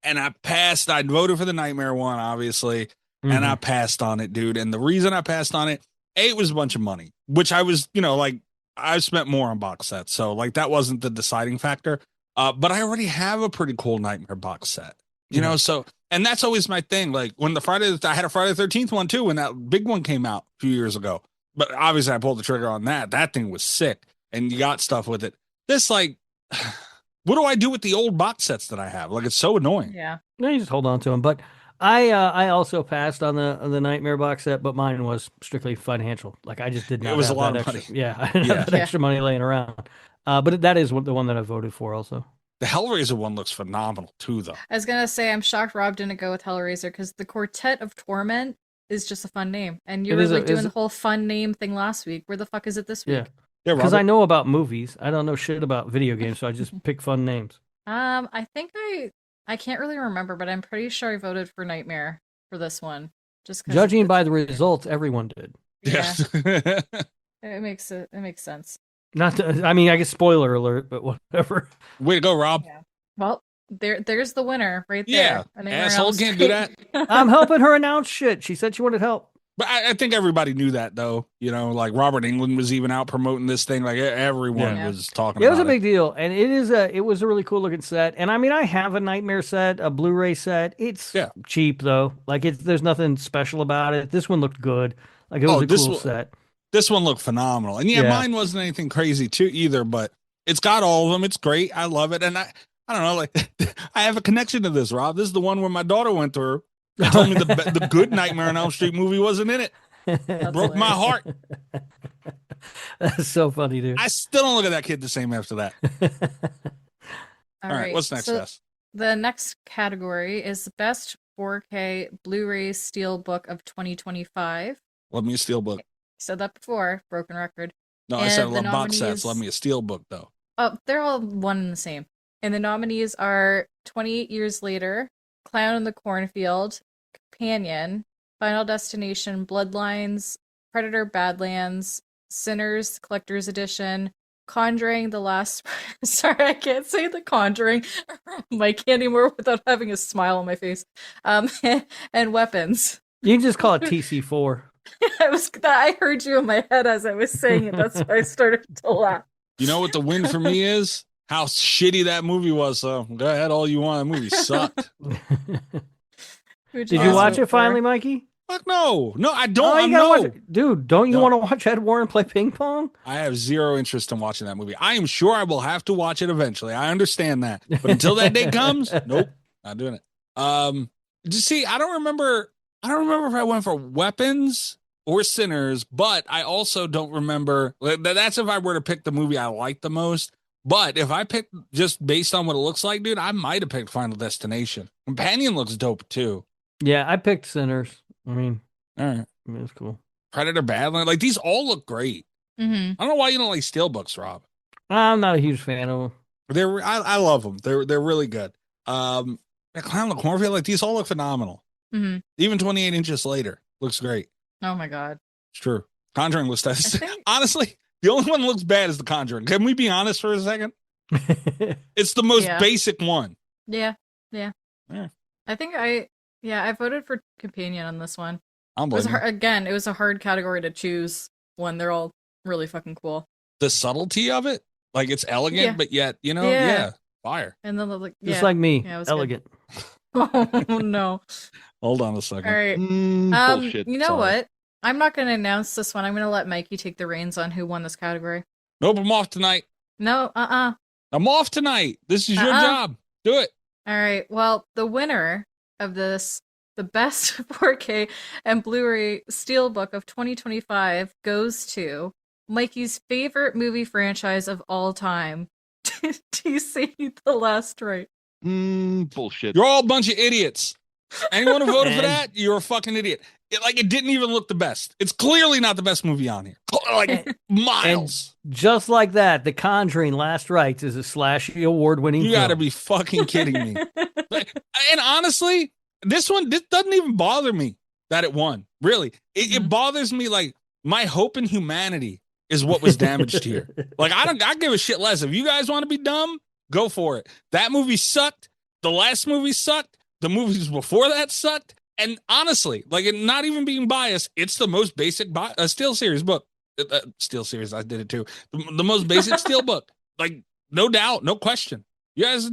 And I passed. I voted for the Nightmare one, obviously, and I passed on it, dude. And the reason I passed on it, it was a bunch of money, which I was, like, I spent more on box sets, so like that wasn't the deciding factor. But I already have a pretty cool Nightmare box set. You know, so, and that's always my thing. Like when I had a Friday the 13th one too, when that big one came out a few years ago. But obviously I pulled the trigger on that. That thing was sick and you got stuff with it. This, like, what do I do with the old box sets that I have? Like, it's so annoying. Yeah. No, you just hold on to them. But I also passed on the Nightmare box set, but mine was strictly financial. Like I just did not. It was have a lot that of extra, money. Yeah, I didn't have that extra money laying around. But that is the one that I voted for also. The Hellraiser one looks phenomenal too, though. I was gonna say I'm shocked Rob didn't go with Hellraiser because the Quartet of Torment is just a fun name, and you were like doing the whole fun name thing last week. Where the fuck is it this week? Yeah, because I know about movies. I don't know shit about video games, so I just pick fun names. I think I can't really remember, but I'm pretty sure I voted for Nightmare for this one. Just judging by the results, everyone did. Yeah, it makes sense. Not to, I mean, I guess spoiler alert, but whatever. Way to go, Rob. Yeah. Well, there's the winner right there. Yeah, asshole can't do that. I'm helping her announce shit. She said she wanted help. But I think everybody knew that, though. You know, like Robert Englund was even out promoting this thing. Like everyone was talking about it. It was a big deal, and it was a really cool looking set. And I mean, I have a Nightmare set, a Blu-ray set. It's cheap though. Like there's nothing special about it. This one looked good. Like it was a cool set. This one looked phenomenal, and mine wasn't anything crazy too either. But it's got all of them. It's great. I love it, and I don't know, like I have a connection to this, Rob. This is the one where my daughter went through. They told me the good Nightmare on Elm Street movie wasn't in it. Broke my heart. That's so funny, dude. I still don't look at that kid the same after that. All right, what's next, Jess? The next category is Best 4K Blu-ray Steelbook of 2025. Love me a Steelbook. Said that before, broken record. No, I said I love box sets. Love me a Steelbook, though. Oh, they're all one and the same. And the nominees are 28 Years Later, Clown in the Cornfield, Companion, Final Destination, Bloodlines, Predator Badlands, Sinners Collector's Edition, Conjuring the Last... Sorry, I can't say The Conjuring Mike anymore without having a smile on my face. And Weapons. You can just call it TC4. I heard you in my head as I was saying it. That's why I started to laugh. You know what the win for me is? How shitty that movie was. So go ahead, all you want. That movie sucked. Did you watch it finally, Mikey? Fuck no. No, I don't. Dude, don't you want to watch Ed Warren play ping pong? I have zero interest in watching that movie. I am sure I will have to watch it eventually. I understand that. But until that day comes, nope, not doing it. Just see, I don't remember if I went for Weapons or Sinners, but I also don't remember. That's if I were to pick the movie I like the most. But if I picked just based on what it looks like, dude, I might have picked Final Destination. Companion looks dope too. Yeah, I picked Sinners. I mean, all right, it's cool. Predator Badlands, like these all look great. Mm-hmm. I don't know why you don't like Steelbooks, Rob. I'm not a huge fan of them. I love them. They're really good. Clown in the Cornfield, like these all look phenomenal. Mm-hmm. Even 28 inches later looks great. Oh my god, it's true. Conjuring looks honestly. The only one that looks bad is The Conjuring. Can we be honest for a second? It's the most basic one. Yeah. I think I voted for Companion on this one. It was a hard category to choose when they're all really fucking cool. The subtlety of it, like it's elegant, but yet, fire. And then like just like me, elegant. Oh no. Hold on a second. All right. Bullshit. You know what? I'm not going to announce this one. I'm going to let Mikey take the reins on who won this category. Nope, I'm off tonight. No, I'm off tonight. This is your job. Do it. All right. Well, the winner of this, the best 4K and Blu-ray Steelbook of 2025 goes to Mikey's favorite movie franchise of all time, DC The Last Rite. Bullshit. You're all a bunch of idiots. Anyone who voted for that, you're a fucking idiot. It didn't even look the best. It's clearly not the best movie on here. Like miles. And just like that, The Conjuring Last Rites is a Slashie Award-winning film. You got to be fucking kidding me. And honestly, this doesn't even bother me that it won. Really, it bothers me. Like my hope in humanity is what was damaged here. Like I give a shit less. If you guys want to be dumb, go for it. That movie sucked. The last movie sucked. The movies before that sucked. And honestly, like not even being biased, it's the most basic Steel Series book. Steel Series, I did it too. The most basic Steel book. Like, no doubt, no question. You guys, a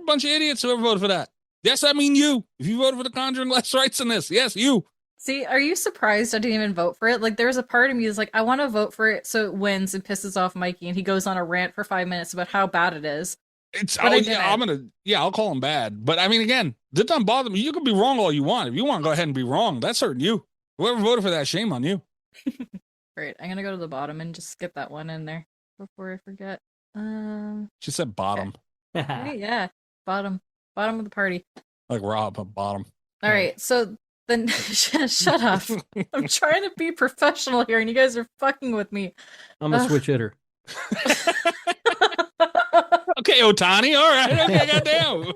bunch of idiots whoever voted for that. Yes, I mean you. If you voted for The Conjuring less rights than this, yes, you. See, are you surprised I didn't even vote for it? Like, there's a part of me that's like, I want to vote for it so it wins and pisses off Mikey, and he goes on a rant for 5 minutes about how bad it is. I'll call him bad. But I mean, again, that doesn't bother me. You can be wrong all you want. If you want to go ahead and be wrong, that's hurting you. Whoever voted for that, shame on you. Great. I'm gonna go to the bottom and just skip that one in there before I forget. She said bottom. Okay. Yeah, bottom of the party. Like Rob, a bottom. All right, so then shut up. I'm trying to be professional here, and you guys are fucking with me. I'm a switch hitter. Okay, Otani. All right. Okay, goddamn.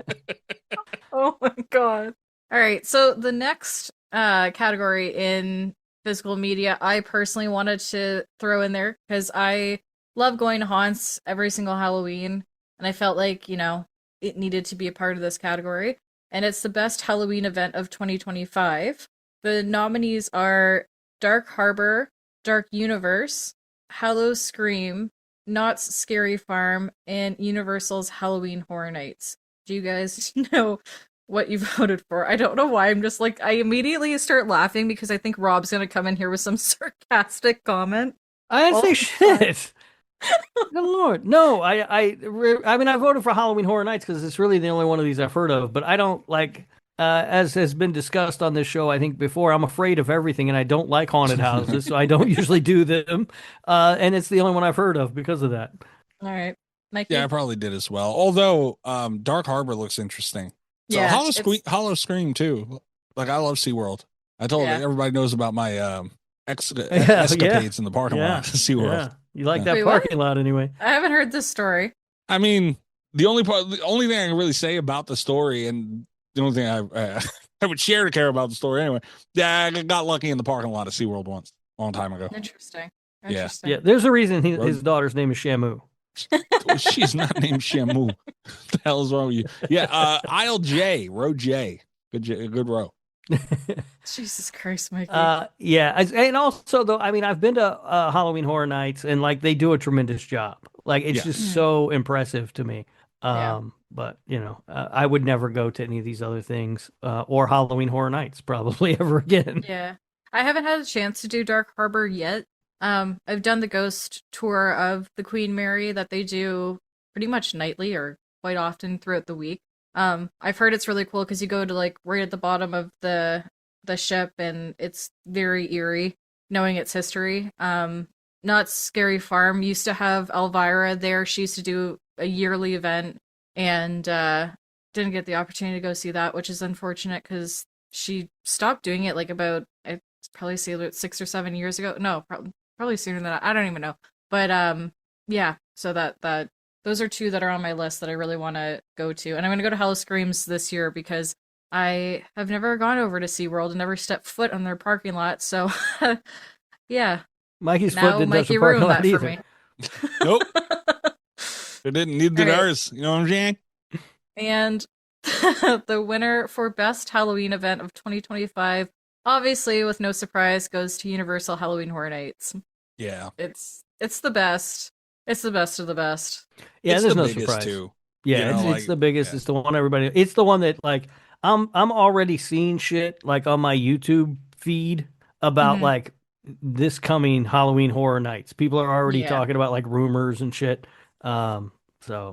Oh my god. All right, so the next category in physical media, I personally wanted to throw in there because I love going to haunts every single Halloween, and I felt like, it needed to be a part of this category. And it's the best Halloween event of 2025. The nominees are Dark Harbor, Dark Universe, Hallows Scream, Knott's Scary Farm, and Universal's Halloween Horror Nights. Do you guys know what you voted for? I don't know why. I'm just like, I immediately start laughing because I think Rob's going to come in here with some sarcastic comment. I didn't say shit. Good Lord. No, I mean, I voted for Halloween Horror Nights because it's really the only one of these I've heard of, but I don't like, as has been discussed on this show, I think before, I'm afraid of everything and I don't like haunted houses, so I don't usually do them. And it's the only one I've heard of because of that. All right. Mikey? Yeah, I probably did as well. Although, Dark Harbor looks interesting. So yeah, Hollow Scream too. Like, I love SeaWorld. I told everybody knows about my escapades in the parking lot at SeaWorld. Yeah. You like that parking lot anyway. I haven't heard this story. I mean, the only thing I can really say about the story, and the only thing I would share to care about the story anyway, I got lucky in the parking lot of SeaWorld once, a long time ago. Interesting. Yeah. There's a reason his daughter's name is Shamu. She's not named Shamu. What the hell is wrong with you? Yeah, aisle J, row J. Good row. Jesus Christ, Mikey. And also though, I mean, I've been to Halloween Horror Nights, and like they do a tremendous job. Like it's just so impressive to me. But I would never go to any of these other things or Halloween Horror Nights probably ever again. Yeah, I haven't had a chance to do Dark Harbor yet. I've done the ghost tour of the Queen Mary that they do pretty much nightly or quite often throughout the week. I've heard it's really cool because you go to like right at the bottom of the ship, and it's very eerie knowing its history. Knott's Scary Farm used to have Elvira there. She used to do a yearly event, and didn't get the opportunity to go see that, which is unfortunate because she stopped doing it like about, I'd probably say about 6 or 7 years ago. No, probably sooner than that. I don't even know. But yeah, so that those are two that are on my list that I really want to go to. And I'm going to go to Hallow Screams this year because I have never gone over to SeaWorld and never stepped foot on their parking lot. So, yeah. Mikey's foot didn't touch the parking lot either. For me. Nope. It didn't need the ours. You know what I'm saying? And the winner for Best Halloween Event of 2025, obviously, with no surprise, goes to Universal Halloween Horror Nights. Yeah. It's the best. It's the best of the best. Yeah, it's there's the no biggest surprise. Too. Yeah, it's the biggest. Yeah. It's the one everybody. It's the one that like I'm already seeing shit like on my YouTube feed about like this coming Halloween Horror Nights. People are already talking about like rumors and shit. So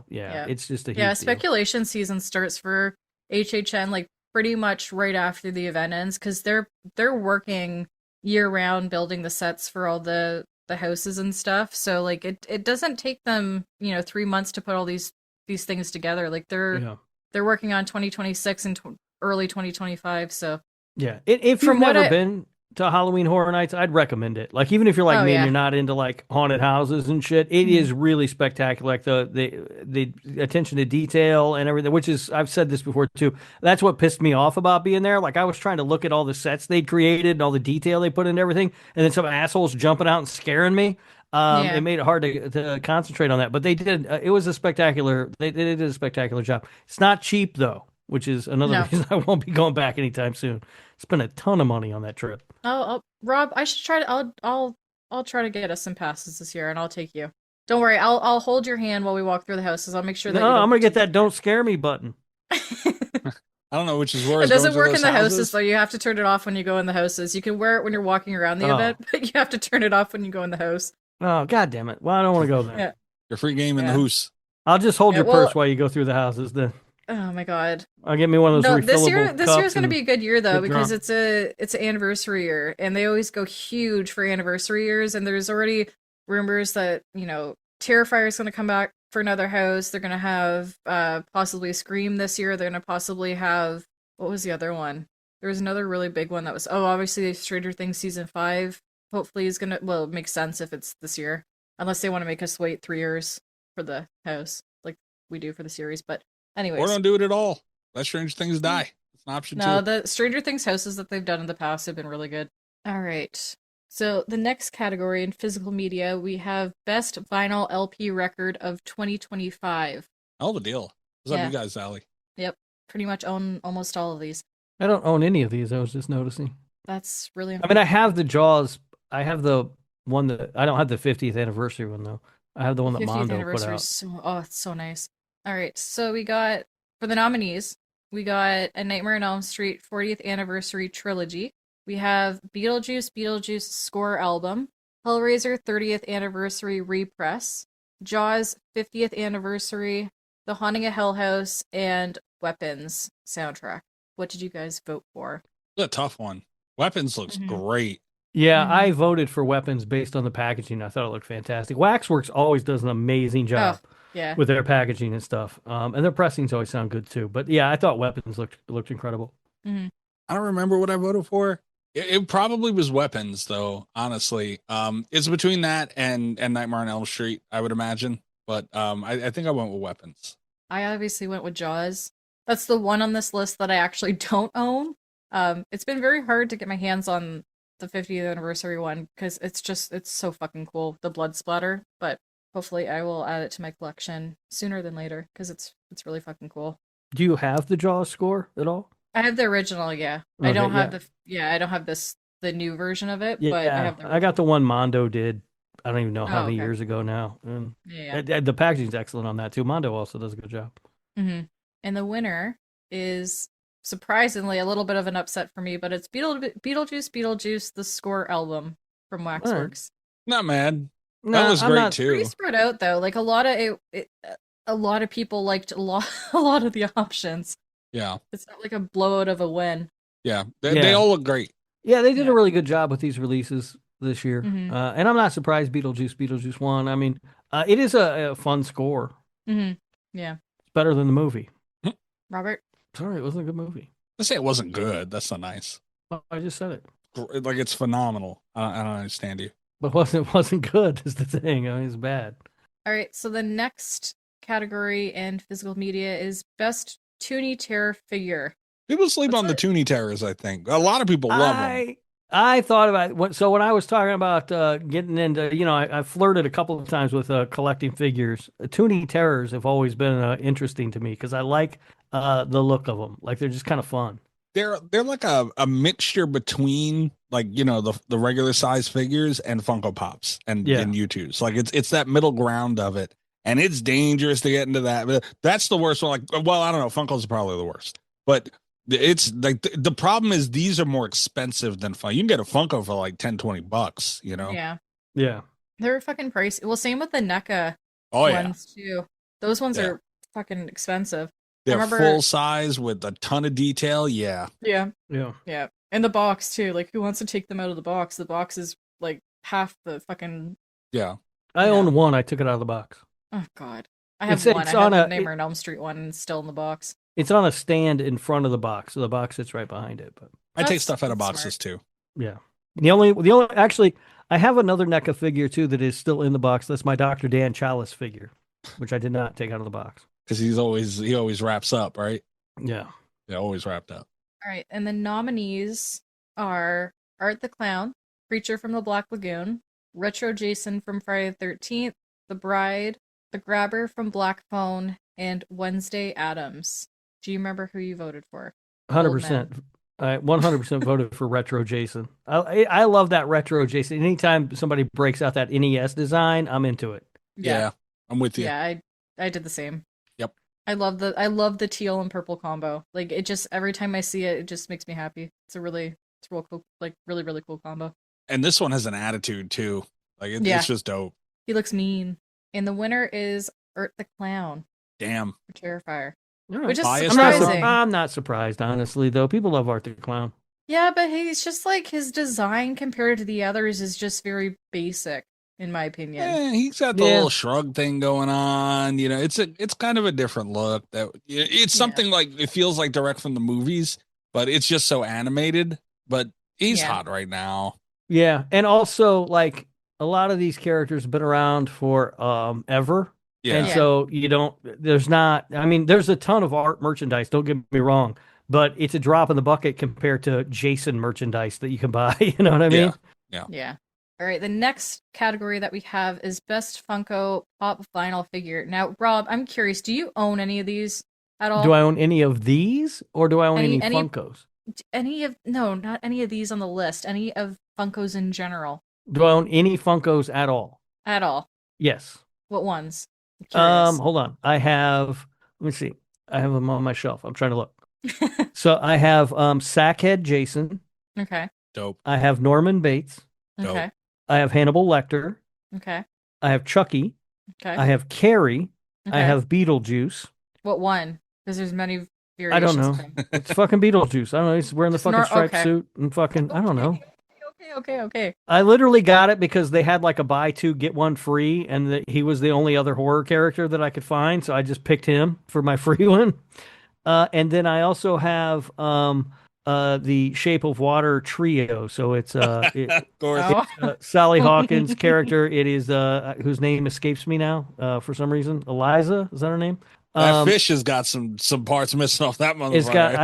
it's just a huge deal. Speculation season starts for HHN like pretty much right after the event ends because they're working year round building the sets for all the houses and stuff. So like it doesn't take them 3 months to put all these things together. Like they're working on 2026 and early 2025 . So yeah, if you've never been to Halloween Horror Nights, I'd recommend it. Like even if you're like me and you're not into like haunted houses and shit, it is really spectacular. Like the attention to detail and everything, which is, I've said this before too, that's what pissed me off about being there. Like I was trying to look at all the sets they'd created and all the detail they put into everything, and then some assholes jumping out and scaring me. It made it hard to concentrate on that, but they did. It was a spectacular. They did a spectacular job. It's not cheap though, which is another reason I won't be going back anytime soon. Spent a ton of money on that trip. Oh, Rob, I should try to. I'll try to get us some passes this year, and I'll take you. Don't worry, I'll hold your hand while we walk through the houses. I'll make sure that. No, I'm gonna get that "Don't Scare Me" button. I don't know which is worse. It doesn't going to work those in the houses, houses though. You have to turn it off when you go in the houses. You can wear it when you're walking around the event, but you have to turn it off when you go in the house. Oh, God damn it. Well, I don't want to go there. Yeah. Your free game in the hoose. I'll just hold your purse while you go through the houses then. Oh my God. I'll get me one of those refillable this year is going to be a good year though, because drunk. it's an anniversary year, and they always go huge for anniversary years. And there's already rumors that Terrifier is going to come back for another house. They're going to have possibly Scream this year. They're going to possibly have, what was the other one? There was another really big one that was obviously Stranger Things season 5. Hopefully is gonna it makes sense if it's this year, unless they want to make us wait 3 years for the house like we do for the series. But anyways, or don't do it at all. Let Stranger Things die. It's an option too. No, the Stranger Things houses that they've done in the past have been really good. All right. So the next category in physical media, we have Best Vinyl LP Record of 2025. Hell of a deal. What's up, you guys, Allie? Yep. Pretty much own almost all of these. I don't own any of these. I was just noticing. That's really I mean, I have the Jaws. I have the one that I don't have the 50th anniversary one though. I have the one that 50th Mondo put anniversary. out. It's so nice. All right. So we got, for the nominees, we got A Nightmare on Elm Street 40th Anniversary Trilogy. We have Beetlejuice Score Album, Hellraiser 30th Anniversary Repress, Jaws 50th Anniversary, The Haunting of Hell House, and Weapons soundtrack. What did you guys vote for? It's a tough one. Weapons looks great. Yeah, I voted for Weapons based on the packaging. I thought it looked fantastic. Waxworks always does an amazing job with their packaging and stuff. And their pressings always sound good too. But yeah, I thought Weapons looked incredible. Mm-hmm. I don't remember what I voted for. It probably was Weapons, though, honestly. It's between that and Nightmare on Elm Street, I would imagine. But I think I went with Weapons. I obviously went with Jaws. That's the one on this list that I actually don't own. It's been very hard to get my hands on the 50th anniversary one because it's so fucking cool, the blood splatter. But hopefully I will add it to my collection sooner than later because it's really fucking cool. Do you have the Jaws score at all? I have the original, yeah. Okay, I don't have I don't have the new version of it, but I have I got the one Mondo did. I don't even know how many years ago now. And the packaging's excellent on that too. Mondo also does a good job. Mm-hmm. And the winner is surprisingly a little bit of an upset for me, but it's Beetlejuice the Score album from Waxworks. Not mad. That was great too. Pretty spread out though. Like a lot of people liked a lot of the options. Yeah. It's not like a blowout of a win. Yeah. They all look great. Yeah, they did a really good job with these releases this year. Mm-hmm. And I'm not surprised Beetlejuice won. I mean, it is a fun score. Mm-hmm. Yeah. It's better than the movie. Robert? Sorry, it wasn't a good movie. Let's say it wasn't good. That's not nice. Oh, I just said it. Like, it's phenomenal. I don't understand you. But it wasn't good is the thing. I mean, it's bad. All right, so the next category in physical media is Best Toonie Terror Figure. People sleep on the Toonie Terrors, I think. A lot of people love them. I thought about it. So when I was talking about getting into, I flirted a couple of times with collecting figures. Toonie Terrors have always been interesting to me because I like the look of them. Like, they're just kind of fun. They're like a mixture between, like, the regular size figures and Funko Pops and U2s. Like, it's that middle ground of it. And it's dangerous to get into that. But that's the worst one. Like, well, I don't know. Funko's are probably the worst. But it's like the problem is these are more expensive than Funko. You can get a Funko for like $10-$20, Yeah. Yeah. They're fucking pricey. Well, same with the NECA ones too. Those ones are fucking expensive. They're full size with a ton of detail. Yeah. Yeah. Yeah. Yeah. And the box too. Like, who wants to take them out of the box? The box is like half the fucking. Yeah. I own one. I took it out of the box. Oh God. I have one. I have the Nightmare on Elm Street one, and it's still in the box. It's on a stand in front of the box, so the box sits right behind it. But I take stuff out of boxes too. Yeah. The only actually, I have another NECA figure too that is still in the box. That's my Dr. Dan Chalice figure, which I did not take out of the box because he always wraps up, right? Yeah. Yeah, always wrapped up. All right, and the nominees are Art the Clown, Creature from the Black Lagoon, Retro Jason from Friday the 13th, The Bride, The Grabber from Black Phone, and Wednesday Addams. Do you remember who you voted for? 100%. I 100% voted for Retro Jason. I love that Retro Jason. Anytime somebody breaks out that NES design, I'm into it. Yeah, I'm with you. Yeah, I did the same. Yep. I love the teal and purple combo. Like it just every time I see it, it just makes me happy. It's real cool, like really really cool combo. And this one has an attitude too. Like it's just dope. He looks mean. And the winner is Ert the Clown. Damn. For Terrifier. Right. Which is Biased surprising. I'm not surprised, honestly, though. People love Art the Clown. Yeah, but he's just like his design compared to the others is just very basic, in my opinion. Yeah, he's got the little shrug thing going on. You know, it's kind of a different look. It's something like it feels like direct from the movies, but it's just so animated. But he's hot right now. Yeah, and also like a lot of these characters have been around for ever. Yeah. And so there's a ton of art merchandise, don't get me wrong, but it's a drop in the bucket compared to Jason merchandise that you can buy. You know what I mean? Yeah. All right. The next category that we have is Best Funko Pop Vinyl Figure. Now, Rob, I'm curious, do you own any of these at all? Do I own any of these or do I own any Funkos? No, not any of these on the list. Any of Funkos in general. Do I own any Funkos at all? At all? Yes. What ones? I'm curious. Hold on. Let me see. I have them on my shelf. I'm trying to look. So I have Sackhead Jason. Okay. Dope. I have Norman Bates. Okay. I have Hannibal Lecter. Okay. I have Chucky. Okay. I have Carrie. Okay. I have Beetlejuice. What one? Because there's many variations. I don't know. of him. It's fucking Beetlejuice. I don't know. He's wearing the fucking striped okay. suit and fucking, I don't know. Okay. I literally got it because they had like a buy two, get one free, and he was the only other horror character that I could find, so I just picked him for my free one. And then I also have the Shape of Water trio. So it's Sally Hawkins' character. It is whose name escapes me now for some reason. Eliza, is that her name? That fish has got some parts missing off that motherfucker. It's got.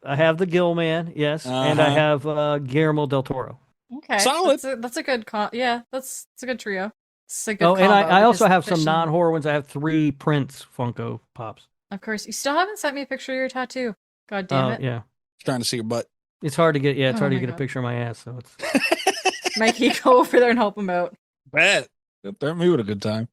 I have the Gill Man, yes, and I have Guillermo del Toro. Okay, solid. That's a good. That's a good trio. It's a good and combo I also have some fish non-horror ones. I have 3 Prince Funko Pops. Of course, you still haven't sent me a picture of your tattoo. God damn it! Yeah, trying to see your butt. It's hard to get. Yeah, it's hard to get God. a picture of my ass. So it's. Mikey, go over there and help him out. Bet. They're me with a good time.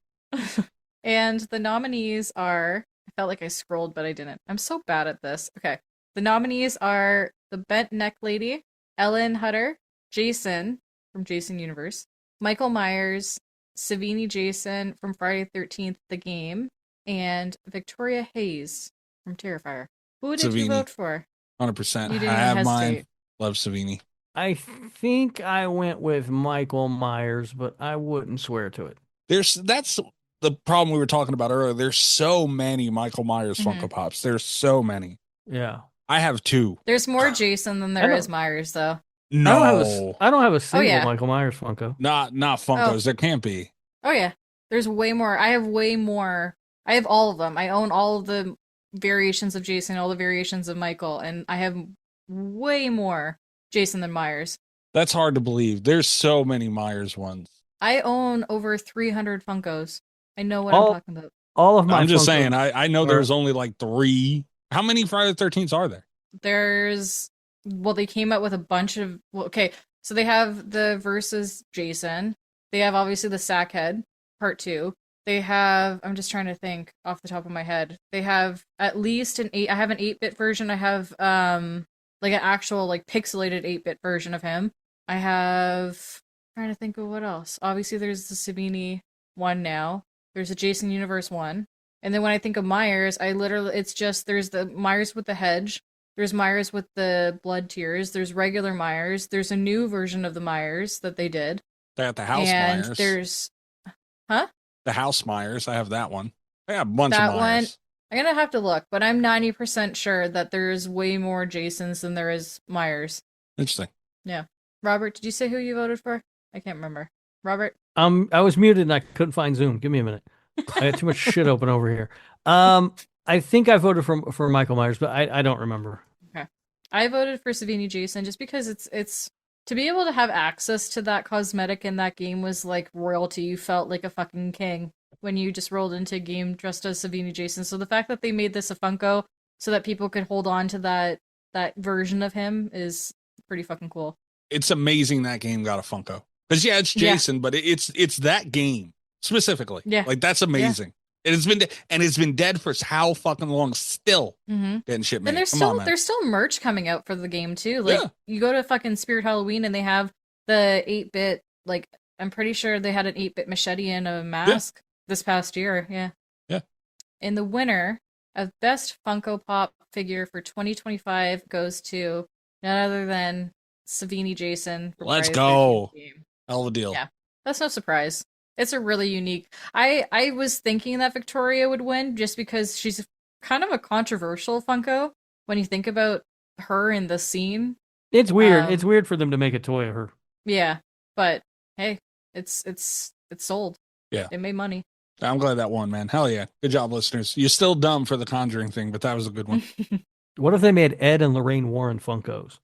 And the nominees are. I felt like I scrolled, but I didn't. I'm so bad at this. Okay. The nominees are the Bent Neck Lady, Ellen Hutter, Jason from Jason Universe, Michael Myers, Savini Jason from Friday the 13th, The Game, and Victoria Hayes from Terrifier. Who did you vote for? 100%. You didn't I have hesitate. mine. Love Savini. I think I went with Michael Myers, but I wouldn't swear to it. That's the problem we were talking about earlier. There's so many Michael Myers Funko Pops. There's so many. Yeah. I have 2. There's more Jason than there is Myers, though. No. I don't have a single yeah. Michael Myers Funko. Not Funkos. There can't be. Oh, yeah. There's way more. I have way more. I have all of them. I own all of the variations of Jason, all the variations of Michael, and I have way more Jason than Myers. That's hard to believe. There's so many Myers ones. I own over 300 Funkos. I know what I'm talking about. All of my I'm just Funkos saying, I know there's only like 3. How many Friday the 13th are there? They came out with a bunch of, so they have the Versus Jason. They have obviously the Sackhead, part 2. They have, I'm just trying to think off the top of my head. They have at least I have an 8-bit version. I have, like an actual, like, pixelated 8-bit version of him. I have, trying to think of what else. Obviously there's the Savini one now. There's a Jason Universe one. And then when I think of Myers, there's the Myers with the hedge. There's Myers with the blood tears. There's regular Myers. There's a new version of the Myers that they did. They got the House and Myers. There's, the House Myers. I have that one. I got a bunch that of Myers. one. I'm going to have to look, but I'm 90% sure that there's way more Jasons than there is Myers. Interesting. Yeah. Robert, did you say who you voted for? I can't remember. Robert? I was muted and I couldn't find Zoom. Give me a minute. I had too much shit open over here. I think I voted for Michael Myers, but I don't remember. Okay. I voted for Savini Jason just because it's to be able to have access to that cosmetic in that game was like royalty. You felt like a fucking king when you just rolled into a game dressed as Savini Jason. So the fact that they made this a Funko so that people could hold on to that version of him is pretty fucking cool. It's amazing that game got a Funko. Because it's Jason, but it's that game specifically. Yeah. Like that's amazing. It's been dead for how fucking long? Still getting shit made. And there's still merch coming out for the game too. Like you go to fucking Spirit Halloween and they have the 8-bit. Like I'm pretty sure they had an 8-bit machete and a mask this past year. Yeah. Yeah. And the winner of best Funko Pop figure for 2025 goes to none other than Savini Jason. Let's go. Hell of a deal. Yeah. That's no surprise. It's a really unique. I was thinking that Victoria would win just because she's kind of a controversial Funko when you think about her in the scene. It's weird. It's weird for them to make a toy of her. Yeah, but hey, it's sold. Yeah, it made money. I'm glad that won, man. Hell yeah, good job, listeners. You're still dumb for the Conjuring thing, but that was a good one. What if they made Ed and Lorraine Warren Funkos?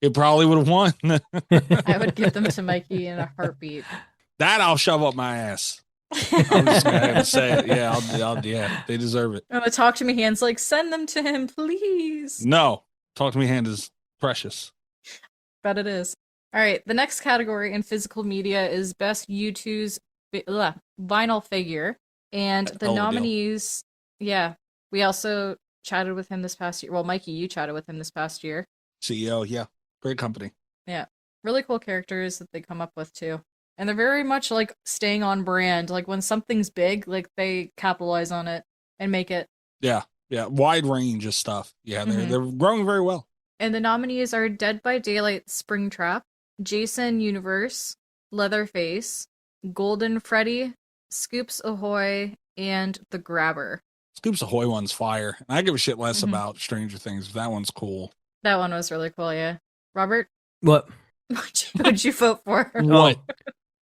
It probably would have won. I would give them to Mikey in a heartbeat. That I'll shove up my ass. I'm just gonna have to say it. Yeah, yeah, they deserve it. Oh, Talk to Me Hand's like, send them to him, please. No, Talk to Me Hand is precious. Bet it is. All right, the next category in physical media is Best U2's Vinyl Figure. And the nominees, we also chatted with him this past year. Well, Mikey, you chatted with him this past year. CEO, yeah. Great company. Yeah. Really cool characters that they come up with, too. And they're very much, like, staying on brand. Like, when something's big, like, they capitalize on it and make it. Yeah, wide range of stuff. Yeah, they're growing very well. And the nominees are Dead by Daylight Springtrap, Jason Universe, Leatherface, Golden Freddy, Scoops Ahoy, and The Grabber. Scoops Ahoy one's fire. And I give a shit less about Stranger Things, but that one's cool. That one was really cool, yeah. Robert? What? What'd you vote for? What?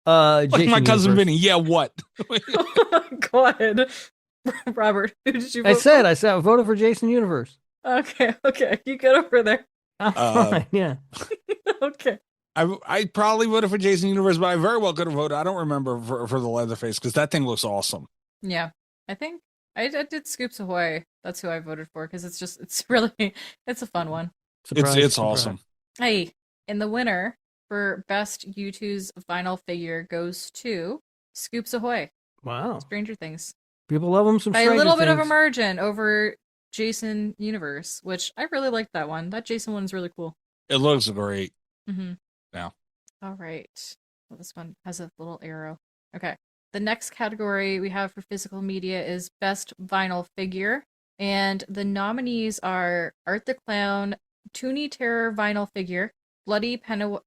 Jason my cousin Universe. Vinny. Yeah, what? Go ahead. Robert, who did you vote I said I voted for Jason Universe. Okay, you get over there. I'm fine, yeah. Okay. I probably voted for Jason Universe, but I very well could have voted. I don't remember for the Leatherface because that thing looks awesome. Yeah, I think I did Scoops Ahoy. That's who I voted for because it's a fun one. It's awesome. Hey, and the winner for Best U2's Vinyl Figure goes to Scoops Ahoy. Wow. Stranger Things. People love them some By Stranger a little bit of Things. a margin over Jason Universe, which I really liked that one. That Jason one's really cool. It looks great. Mm-hmm. Yeah. All right. Well, this one has a little arrow. Okay. The next category we have for physical media is Best Vinyl Figure. And the nominees are Art the Clown, Toonie Terror Vinyl Figure, Bloody Pennywise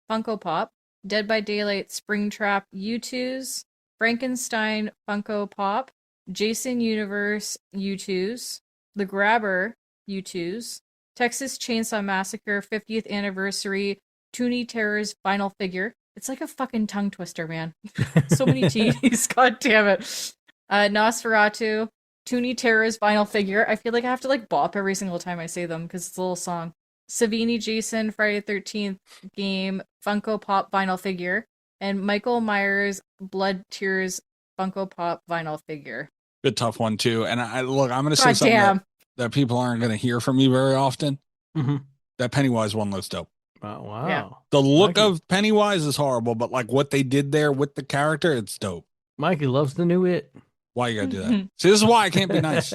Funko Pop, Dead by Daylight Springtrap U2s, Frankenstein Funko Pop, Jason Universe U2s, The Grabber U2s, Texas Chainsaw Massacre 50th Anniversary Toonie Terror's Vinyl Figure. It's like a fucking tongue twister, man. So many T's. God damn it. Nosferatu, Toonie Terror's Vinyl Figure. I feel like I have to like bop every single time I say them because it's a little song. Savini Jason Friday the 13th game Funko Pop Vinyl Figure. And Michael Myers Blood Tears Funko Pop Vinyl Figure. Good tough one too. And I'm going to say something that people aren't going to hear from me very often. Mm-hmm. That Pennywise one looks dope. Oh, wow. Yeah. The look of Pennywise is horrible, but like what they did there with the character, it's dope. Mikey loves the new It. Why you gotta do that? See, this is why I can't be nice.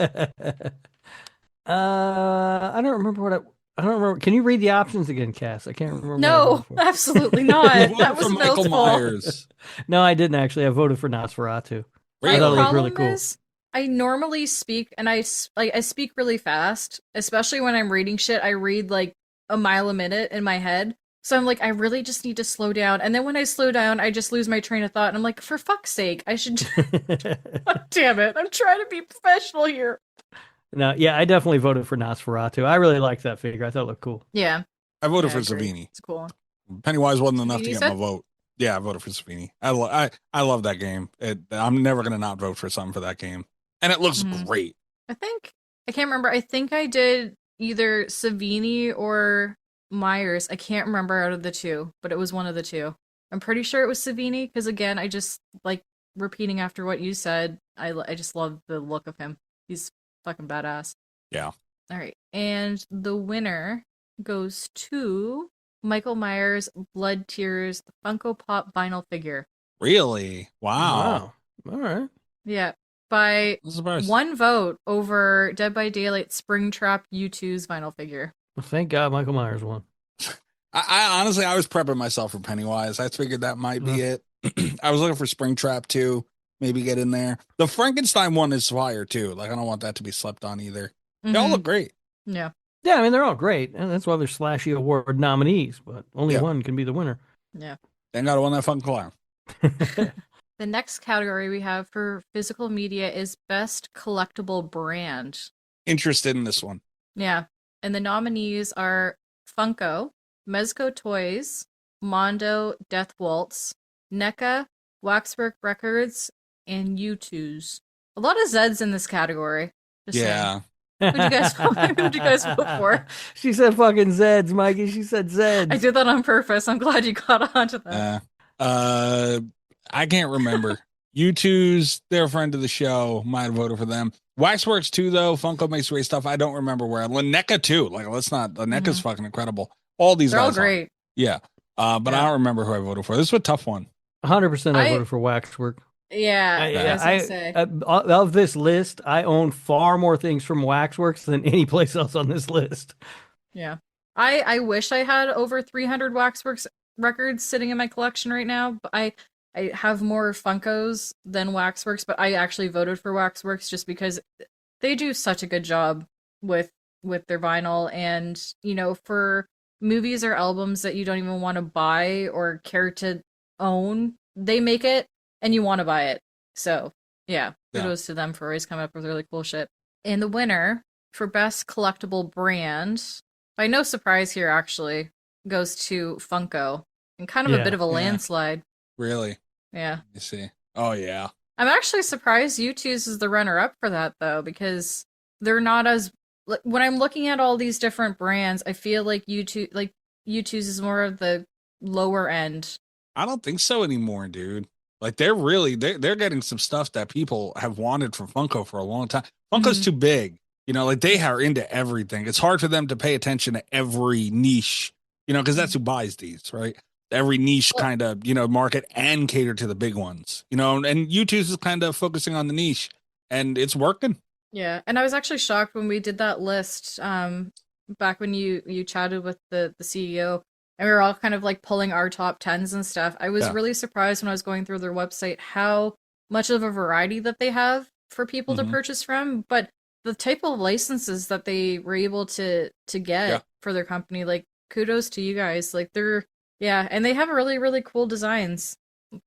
I don't remember I don't remember. Can you read the options again, Cass? I can't remember. No, absolutely not. That was Michael Mill's fault. Myers. No, I didn't actually. I voted for Nosferatu. My I thought it was problem really cool. is I normally speak, and I speak really fast, especially when I'm reading shit. I read like a mile a minute in my head. So I'm like, I really just need to slow down. And then when I slow down, I just lose my train of thought. And I'm like, for fuck's sake, I should. God damn it. I'm trying to be professional here. No, yeah, I definitely voted for Nosferatu. I really liked that figure. I thought it looked cool. Yeah. I voted for Savini. It's cool. Pennywise wasn't enough to Savini get said? my vote. Yeah, I voted for Savini. I love that game. I'm never going to not vote for something for that game. And it looks great. I can't remember. I think I did either Savini or Myers. I can't remember out of the two, but it was one of the two. I'm pretty sure it was Savini because, again, I just like repeating after what you said. I just love the look of him. He's fucking badass. Yeah. All right. And the winner goes to Michael Myers Blood Tears Funko Pop Vinyl Figure. Really? Wow. All right. Yeah. By I'm surprised. one vote over Dead by Daylight Springtrap U2's vinyl figure. Well, thank God Michael Myers won. I honestly, I was prepping myself for Pennywise. I figured that might be it. I was looking for Springtrap too. Maybe get in there. The Frankenstein one is fire too. Like I don't want that to be slept on either. They all look great. Yeah. Yeah, I mean they're all great, and that's why they're Slashie Award nominees. But only one can be the winner. Yeah. They got to win that fucking clown. The next category we have for physical media is Best Collectible Brand. Interested in this one. Yeah. And the nominees are Funko, Mezco Toys, Mondo Death Waltz, NECA, Waxwork Records, and U2's. A lot of Zeds in this category. Just saying. Who'd you guys vote for? She said fucking Zeds, Mikey. She said Zeds. I did that on purpose. I'm glad you caught on to that. I can't remember. U2's, they're a friend of the show. Might have voted for them. Waxworks too, though. Funko makes great stuff. I don't remember where. NECA too. Like, let's not. NECA's fucking incredible. All these They're all guys great. Are. Yeah. But I don't remember who I voted for. This was a tough one. 100% I voted for Waxwork. Yeah. Of this list, I own far more things from Waxworks than any place else on this list. Yeah. I wish I had over 300 Waxworks records sitting in my collection right now, but I have more Funkos than Waxworks, but I actually voted for Waxworks just because they do such a good job with their vinyl, and for movies or albums that you don't even want to buy or care to own, they make it and you want to buy it. So yeah, kudos to them for always coming up with really cool shit. And the winner for Best Collectible Brand, by no surprise here actually, goes to Funko, and kind of a bit of a landslide. Really? Yeah. You see. Oh yeah. I'm actually surprised U2's is the runner-up for that though, because they're not as, when I'm looking at all these different brands, I feel like U2's is more of the lower end. I don't think so anymore, dude. Like they're getting some stuff that people have wanted from Funko for a long time. Funko's too big. Like they are into everything. It's hard for them to pay attention to every niche, because that's who buys these, right? Every niche kind of, market and cater to the big ones, and U2's is kind of focusing on the niche, and it's working. Yeah. And I was actually shocked when we did that list, back when you chatted with the CEO, and we were all kind of like pulling our top 10s and stuff. I was really surprised when I was going through their website how much of a variety that they have for people to purchase from, but the type of licenses that they were able to get for their company, like kudos to you guys. Like and they have really, really cool designs.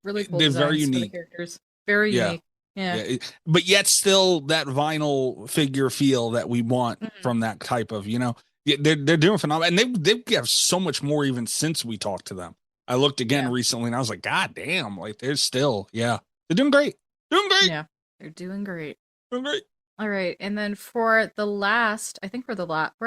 Really cool. They're designs very unique. For the characters. Very unique. Yeah. But yet still that vinyl figure feel that we want from that type of, they're doing phenomenal, and they have so much more even since we talked to them. I looked again recently and I was like, God damn, like they're still, they're doing great. Yeah, they're doing great. All right. And then for the last, I think we're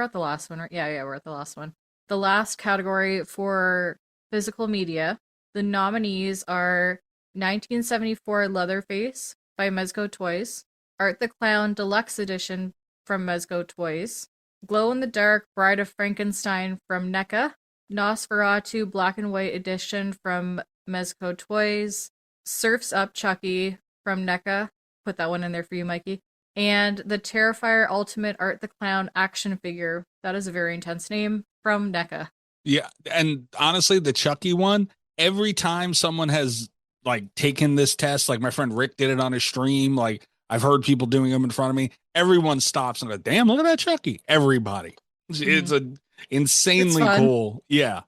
at the last one, right? Yeah, we're at the last one. The last category for physical media, the nominees are 1974 Leatherface by Mezco Toys, Art the Clown Deluxe Edition from Mezco Toys, Glow in the Dark Bride of Frankenstein from NECA, Nosferatu Black and White Edition from Mezco Toys, Surf's Up Chucky from NECA, put that one in there for you, Mikey, and the Terrifier Ultimate Art the Clown action figure, that is a very intense name, from NECA. Yeah, and honestly, the Chucky one, every time someone has like taken this test, like my friend Rick did it on his stream, like I've heard people doing them in front of me, everyone stops and goes, damn, look at that Chucky. Everybody. It's a insanely cool. Yeah.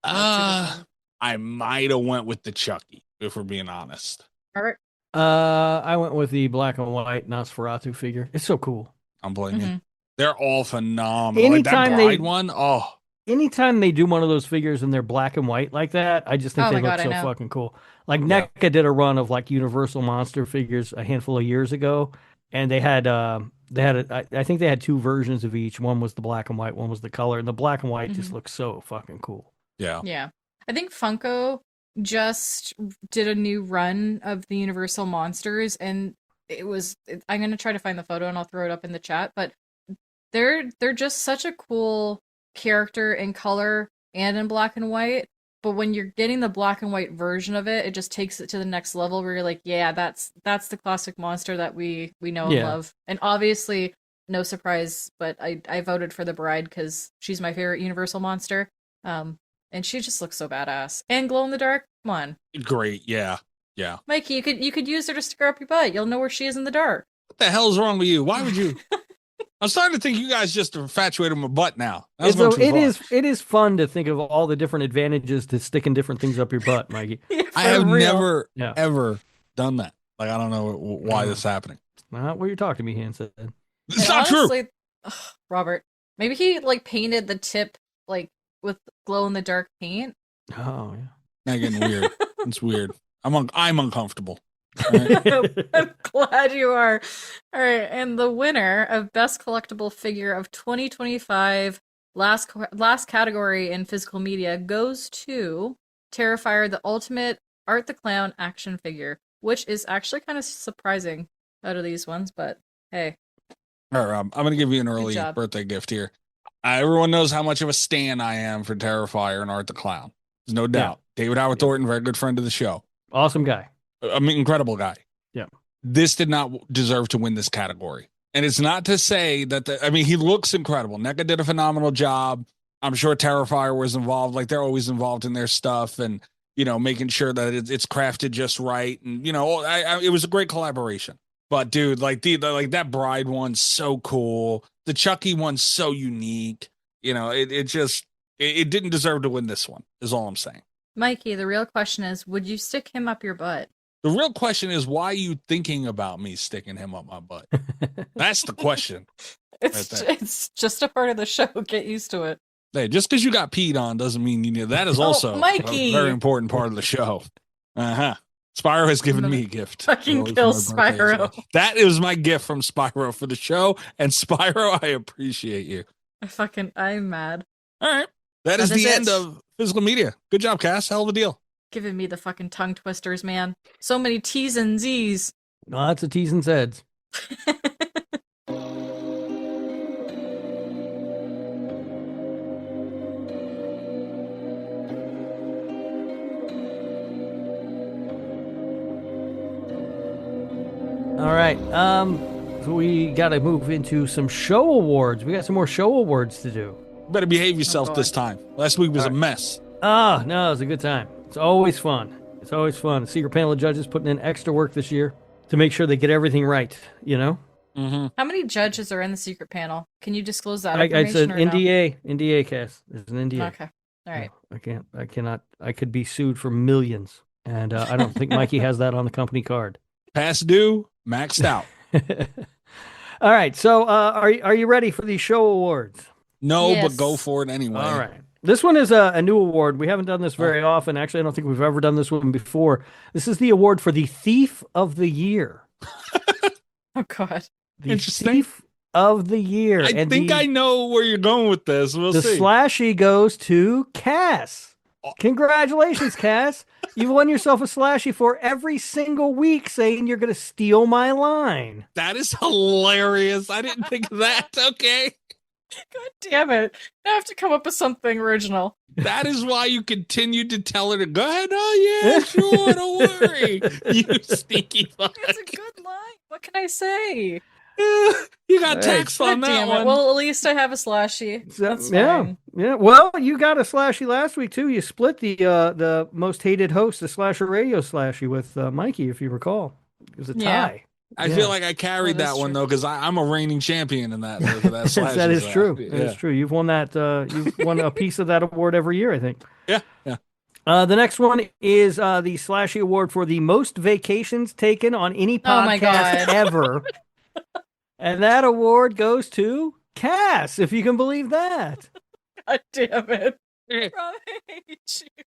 I might have went with the Chucky, if we're being honest. All right. I went with the black and white Nosferatu figure. It's so cool. I'm blaming you. They're all phenomenal. Anytime like that Bride one, anytime they do one of those figures and they're black and white like that, I just think they look so fucking cool. Like NECA did a run of like Universal Monster figures a handful of years ago, and they had I think they had two versions of each. One was the black and white, one was the color, and the black and white just looks so fucking cool. Yeah. I think Funko just did a new run of the Universal Monsters, and I'm going to try to find the photo and I'll throw it up in the chat, but they're just such a cool character in color and in black and white. But when you're getting the black and white version of it, it just takes it to the next level where you're like, yeah, that's the classic monster that we know and love. And obviously, no surprise, but I voted for the Bride because she's my favorite Universal monster. And she just looks so badass. And glow in the dark, come on. Great, yeah. Mikey, you could use her to stick her up your butt. You'll know where she is in the dark. What the hell's wrong with you? Why would you? I'm starting to think you guys just infatuated with my butt now. It is fun to think of all the different advantages to sticking different things up your butt, Mikey. I have never, ever done that. Like, I don't know why this is happening. Not what you're talking to me, Hanson. It's not true. Robert, maybe he like painted the tip like with glow in the dark paint. Oh, yeah. Now getting weird. It's weird. I'm uncomfortable. Right. I'm glad you are. All right, and the winner of Best Collectible Figure of 2025, last category in physical media, goes to Terrifier, the Ultimate Art the Clown action figure, which is actually kind of surprising out of these ones, but hey. All right, Rob, I'm going to give you an early birthday gift here. Everyone knows how much of a stan I am for Terrifier and Art the Clown. There's no doubt. Yeah. David Howard Thornton, very good friend of the show. Awesome guy. I mean, incredible guy. Yeah. This did not deserve to win this category. And it's not to say that he looks incredible. NECA did a phenomenal job. I'm sure Terrifier was involved. Like, they're always involved in their stuff and, making sure that it's crafted just right. And, it was a great collaboration. But dude, like that Bride one's so cool. The Chucky one's so unique. It didn't deserve to win this one, is all I'm saying. Mikey, the real question is, would you stick him up your butt? The real question is, why are you thinking about me sticking him up my butt? That's the question. It's just a part of the show. Get used to it. Hey, just because you got peed on doesn't mean you need. That is also Mikey. a very important part of the show. Spyro has given me a gift. Fucking kill Spyro. So that is my gift from Spyro for the show. And Spyro, I appreciate you. I'm mad. All right. That is the end of physical media. Good job, Cass. Hell of a deal. Giving me the fucking tongue twisters, man. So many T's and Z's. Lots of T's and Z's. All right. So we got to move into some show awards. We got some more show awards to do. Better behave yourself this time. Last week was a mess. Oh, no, it was a good time. It's always fun. It's always fun. Secret panel of judges putting in extra work this year to make sure they get everything right, Mm-hmm. How many judges are in the secret panel? Can you disclose that It's an NDA. No? NDA, Cass. It's an NDA. Okay. All right. No, I cannot. I could be sued for millions. And I don't think Mikey has that on the company card. Past due, maxed out. All right. So are you ready for these show awards? No, yes. But go for it anyway. All right. This one is a new award. We haven't done this very often. Actually, I don't think we've ever done this one before. This is the award for the Thief of the Year. Oh, God. The Thief of the Year. I think I know where you're going with this. We'll see. The Slashie goes to Cass. Congratulations, Cass. You've won yourself a Slashie for every single week saying you're going to steal my line. That is hilarious. I didn't think of that. Okay. God damn it. I have to come up with something original. That is why you continued to tell her to go ahead. Oh, yeah, sure. Don't worry. You sneaky fuck. It's a good line. What can I say? You got text on that one. Well, at least I have a Slashie. That's fine. Yeah. Well, you got a Slashie last week, too. You split the most hated host, the Slasher Radio Slashie, with Mikey, if you recall. It was a tie. Yeah. I feel like I carried that one, though, because I'm a reigning champion in that. That is true. That is true. You've won that. You've won a piece of that award every year, I think. Yeah. The next one is the Slashie Award for the most vacations taken on any podcast ever. And that award goes to Cass, if you can believe that. God damn it. I hate you.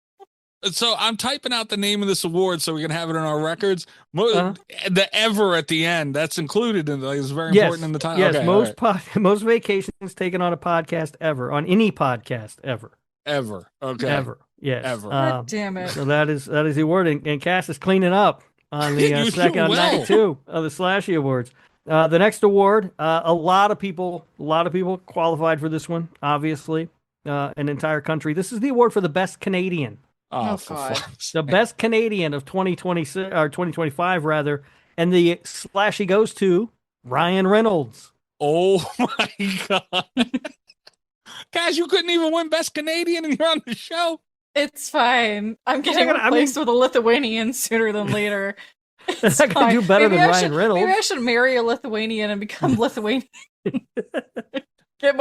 So I'm typing out the name of this award so we can have it in our records. The ever at the end, that's included in it's very important in the title. Yes, okay, most vacations taken on a podcast ever, on any podcast ever. Ever. Okay. Ever. Yes. Ever. God damn it. So that is the award, and Cass is cleaning up on the second on 92 of the Slashie Awards. The next award, a lot of people qualified for this one, obviously, an entire country. This is the award for the best Canadian. Oh, Oh, God. The best Canadian of 2026 or 2025 rather, and the Slashie goes to Ryan Reynolds. Oh my God. Cash, you couldn't even win Best Canadian and you're on the show. It's fine. I'm getting replaced with a Lithuanian sooner than later. It's I can do better than Ryan Reynolds. Maybe I should marry a Lithuanian and become Lithuanian. Get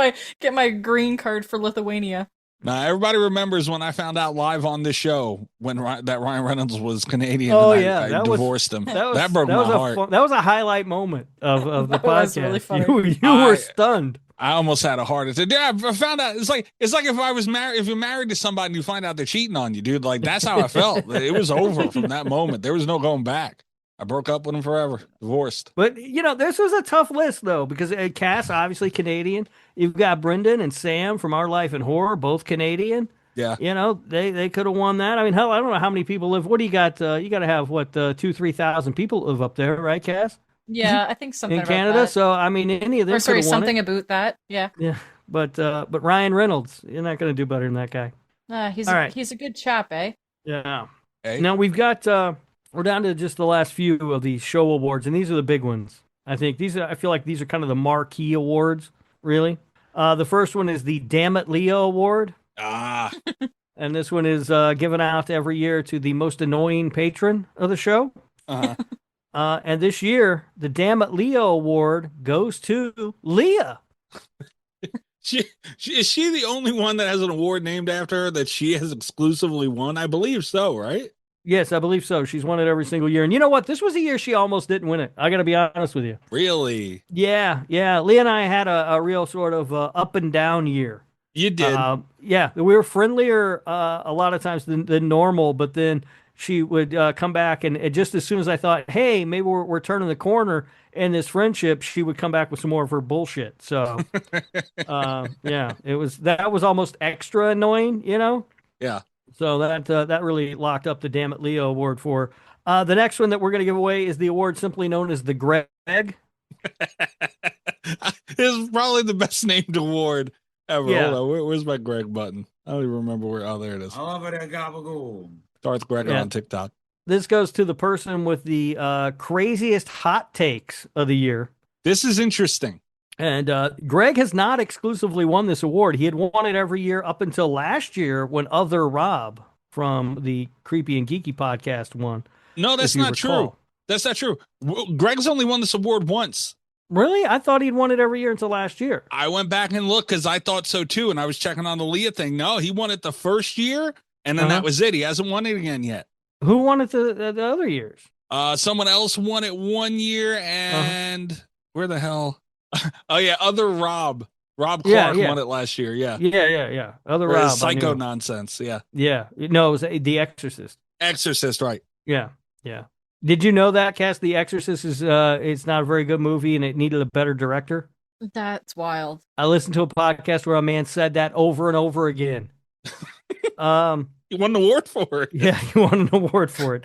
my green card for Lithuania. Now, everybody remembers when I found out live on this show that Ryan Reynolds was Canadian. Oh, and yeah. I That divorced him. That broke my heart. That was a highlight moment of the That podcast. was really funny. You were stunned. I almost had a heart attack. Yeah, I found out it's like if I was married, if you're married to somebody and you find out they're cheating on you, dude. Like that's how I felt. It was over from that moment. There was no going back. I broke up with him forever, divorced. But this was a tough list though, because Cass obviously Canadian. You've got Brendan and Sam from Our Life in Horror, both Canadian. Yeah, they could have won that. I mean, hell, I don't know how many people live. What do you got? You got to have 2,000-3,000 people live up there, right, Cass? Yeah, I think something in about Canada. that. So I mean, any of them. Or sorry, won something it. about that. Yeah. Yeah, but Ryan Reynolds, you're not going to do better than that guy. He's a good chap, eh? Yeah. Hey. Now we've got we're down to just the last few of these show awards, and these are the big ones. I think I feel like these are kind of the marquee awards, really. The first one is the Damn It Leo Award. Ah. And this one is given out every year to the most annoying patron of the show. Uh-huh. And this year, the Damn It Leo Award goes to Leah. Is she the only one that has an award named after her that she has exclusively won? I believe so, right? Yes, I believe so. She's won it every single year. And you know what? This was a year she almost didn't win it. I got to be honest with you. Really? Yeah. Leah and I had a real sort of up and down year. You did. Yeah, we were friendlier a lot of times than normal, but then she would come back, and just as soon as I thought, hey, maybe we're turning the corner in this friendship, she would come back with some more of her bullshit. So, yeah, that was almost extra annoying, Yeah. So that really locked up the Damn It Leo Award for her. The next one that we're going to give away is the award simply known as the Greg. It's probably the best named award ever. Yeah. Hold on. Where's my Greg button? I don't even remember where. Oh, there it is. Darth Gregor on TikTok. This goes to the person with the craziest hot takes of the year. This is interesting. And Greg has not exclusively won this award. He had won it every year up until last year when Other Rob from the Creepy and Geeky podcast won. No, that's not true. That's not true. Greg's only won this award once. Really? I thought he'd won it every year until last year. I went back and looked because I thought so too, and I was checking on the Leah thing. No, he won it the first year, and then that was it. He hasn't won it again yet. Who won it the other years? Someone else won it one year, and where the hell? Oh yeah, Other Rob. Rob Clark won it last year. Yeah. Yeah. Other Rob. Psycho nonsense. Yeah. Yeah. No, it was The Exorcist. Exorcist, right? Yeah. Did you know that, Cass? The Exorcist is it's not a very good movie and it needed a better director? That's wild. I listened to a podcast where a man said that over and over again. He won an award for it. Yeah, he won an award for it.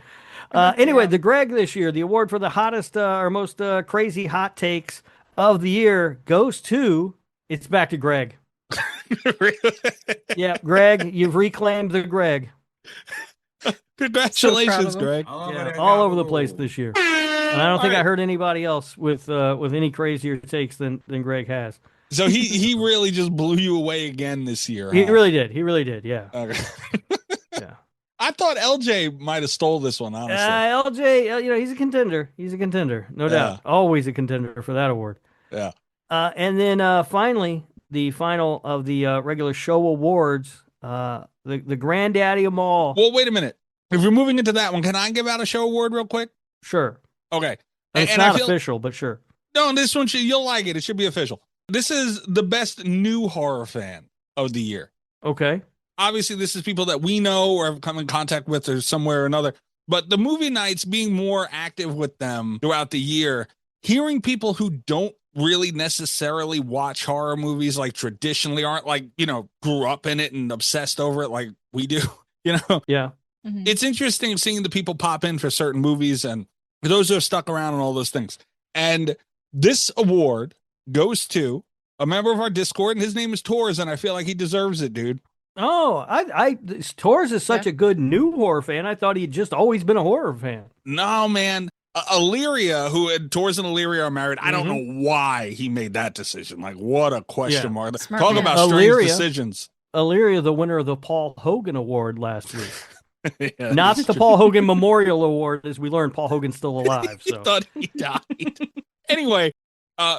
Anyway, the Greg this year, the award for the hottest or most crazy hot takes of the year goes to, it's back to Greg. Yeah, Greg, you've reclaimed the Greg. Congratulations, Greg. Yeah, all over the place this year. And I don't think I heard anybody else with any crazier takes than Greg has. So he really just blew you away again this year. He really did. Yeah. Okay. Yeah. I thought LJ might have stole this one, honestly. LJ, he's a contender. No doubt. Always a contender for that award. Yeah. And then finally, the final of the regular show awards, the granddaddy of them all. Well, wait a minute. If you're moving into that one, can I give out a show award real quick? Sure. Okay. It's not official, but sure. No, this one, you'll like it. It should be official. This is the best new horror fan of the year. Okay. Obviously, this is people that we know or have come in contact with or somewhere or another. But the movie nights, being more active with them throughout the year, hearing people who don't really necessarily watch horror movies, like traditionally aren't like, grew up in it and obsessed over it like we do, Yeah. Mm-hmm. It's interesting seeing the people pop in for certain movies and those who have stuck around and all those things. And this award goes to a member of our Discord, and his name is Torres, and I feel like he deserves it, dude. Oh, Torres is such a good new horror fan. I thought he'd just always been a horror fan. No, man. Illyria, who had Torres and Illyria are married. I don't know why he made that decision. Like, what a question mark. Smart Talk man. about strange decisions. Illyria, the winner of the Paul Hogan Award last week. Not the Paul Hogan Memorial Award, as we learned Paul Hogan's still alive. He thought he died. Anyway,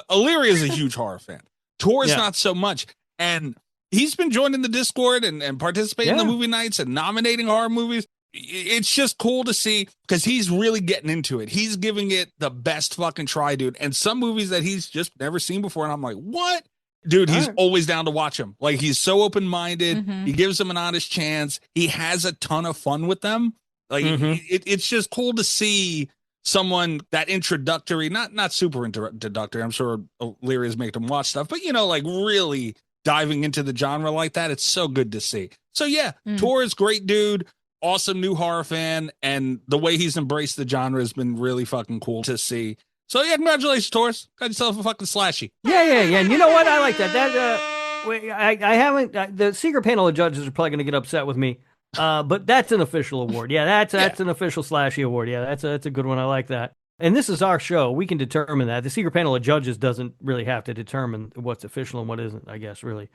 Illyria is a huge horror fan. Torres not so much. And he's been joining the Discord and participating in the movie nights and nominating horror movies. It's just cool to see because he's really getting into it. He's giving it the best fucking try, dude. And some movies that he's just never seen before. And I'm like, what? Dude, he's always down to watch them. Like, he's so open-minded. He gives them an honest chance. He has a ton of fun with them. Like, it's just cool to see someone that introductory, not super introductory. I'm sure Illyria's making him watch stuff, but, you know, like really diving into the genre like that. It's so good to see. So, yeah, Torres, great dude. Awesome new horror fan, and the way he's embraced the genre has been really fucking cool to see. So yeah, congratulations, Torres. Got yourself a fucking slashie. Yeah. And you know what? I like that. I haven't. The secret panel of judges are probably going to get upset with me, but that's an official award. Yeah, that's an official slashie award. Yeah, that's a good one. I like that. And this is our show. We can determine that. The secret panel of judges doesn't really have to determine what's official and what isn't. I guess really.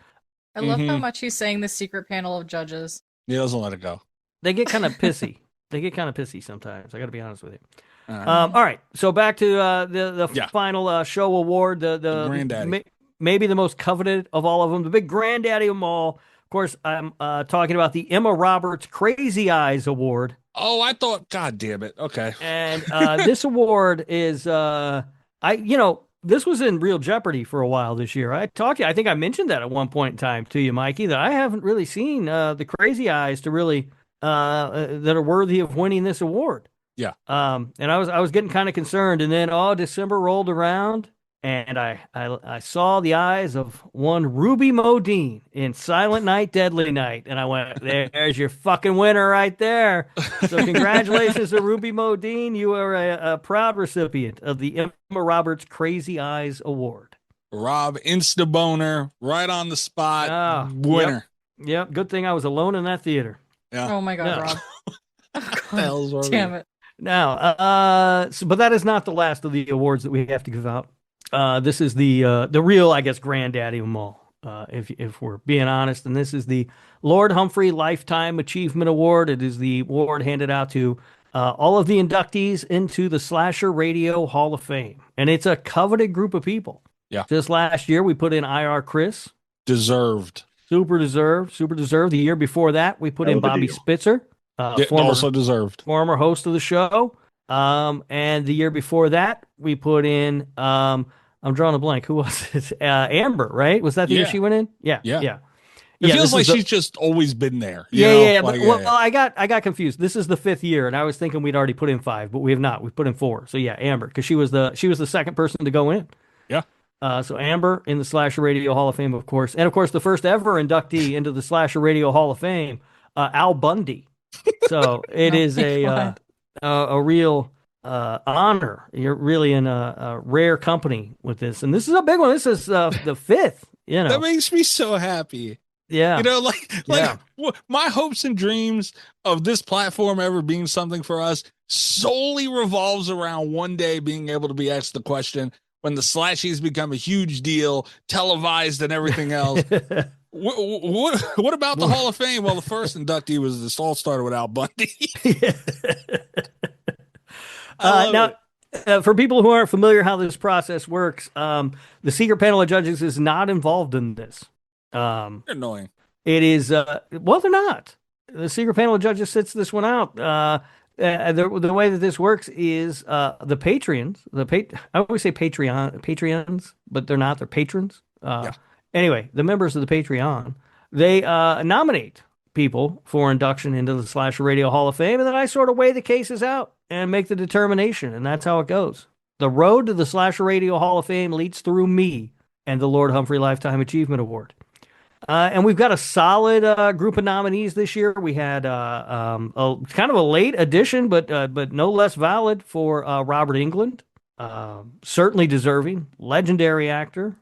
I love how much he's saying the secret panel of judges. He doesn't let it go. They get kind of pissy. Sometimes. I got to be honest with you. All right. So back to the final show award, the Granddaddy. Maybe the most coveted of all of them, the big granddaddy of them all. Of course, I'm talking about the Emma Roberts Crazy Eyes Award. Oh, I thought, God damn it. Okay. And this award is, this was in real jeopardy for a while this year. I think I mentioned that at one point in time to you, Mikey, that I haven't really seen the Crazy Eyes to really that are worthy of winning this award. Yeah. And I was getting kind of concerned, and then December rolled around, and I saw the eyes of one Ruby Modine in Silent Night, Deadly Night, and I went, there's your fucking winner right there. So congratulations to Ruby Modine. You are a proud recipient of the Emma Roberts Crazy Eyes Award. Rob Instaboner, right on the spot, winner. Yep. Good thing I was alone in that theater. Yeah. Oh my God, Rob. Oh, God. Damn it. Now, but that is not the last of the awards that we have to give out. This is the real, I guess, granddaddy of them all, if we're being honest. And this is the Lord Humphrey Lifetime Achievement Award. It is the award handed out to all of the inductees into the Slasher Radio Hall of Fame. And it's a coveted group of people. Yeah. Just last year, we put in IR Chris. Deserved. Super deserved. The year before that, we put in Bobby Spitzer. Also deserved. Former host of the show. And the year before that, we put in, I'm drawing a blank. Who was it? Amber, right? Was that the year she went in? Yeah. It feels like she's just always been there. I got confused. This is the 5th year, and I was thinking we'd already put in 5, but we have not. We put in 4. So yeah, Amber, because she was the second person to go in. Yeah. So Amber in the Slasher Radio Hall of Fame, of course, and of course the first ever inductee into the Slasher Radio Hall of Fame, Al Bundy. So it is a real honor. You're really in a rare company with this, and this is a big one. This is the 5th. You know, that makes me so happy. Yeah, you know, my hopes and dreams of this platform ever being something for us solely revolves around one day being able to be asked the question when the Slashies become a huge deal, televised and everything else. What about the Hall of Fame? Well, the first inductee was this all started with Al Bundy. Now, for people who aren't familiar how this process works, the secret panel of judges is not involved in this. They're annoying. It is, well, they're not. The secret panel of judges sits this one out. The way that this works is the Patreons, I always say Patreons, but they're not, they're patrons. Anyway, the members of the Patreon, they nominate people for induction into the Slasher Radio Hall of Fame, and then I sort of weigh the cases out and make the determination, and that's how it goes. The road to the Slasher Radio Hall of Fame leads through me and the Lord Humphrey Lifetime Achievement Award. And we've got a solid group of nominees this year. We had kind of a late addition, but no less valid for Robert Englund. Certainly deserving. Legendary actor.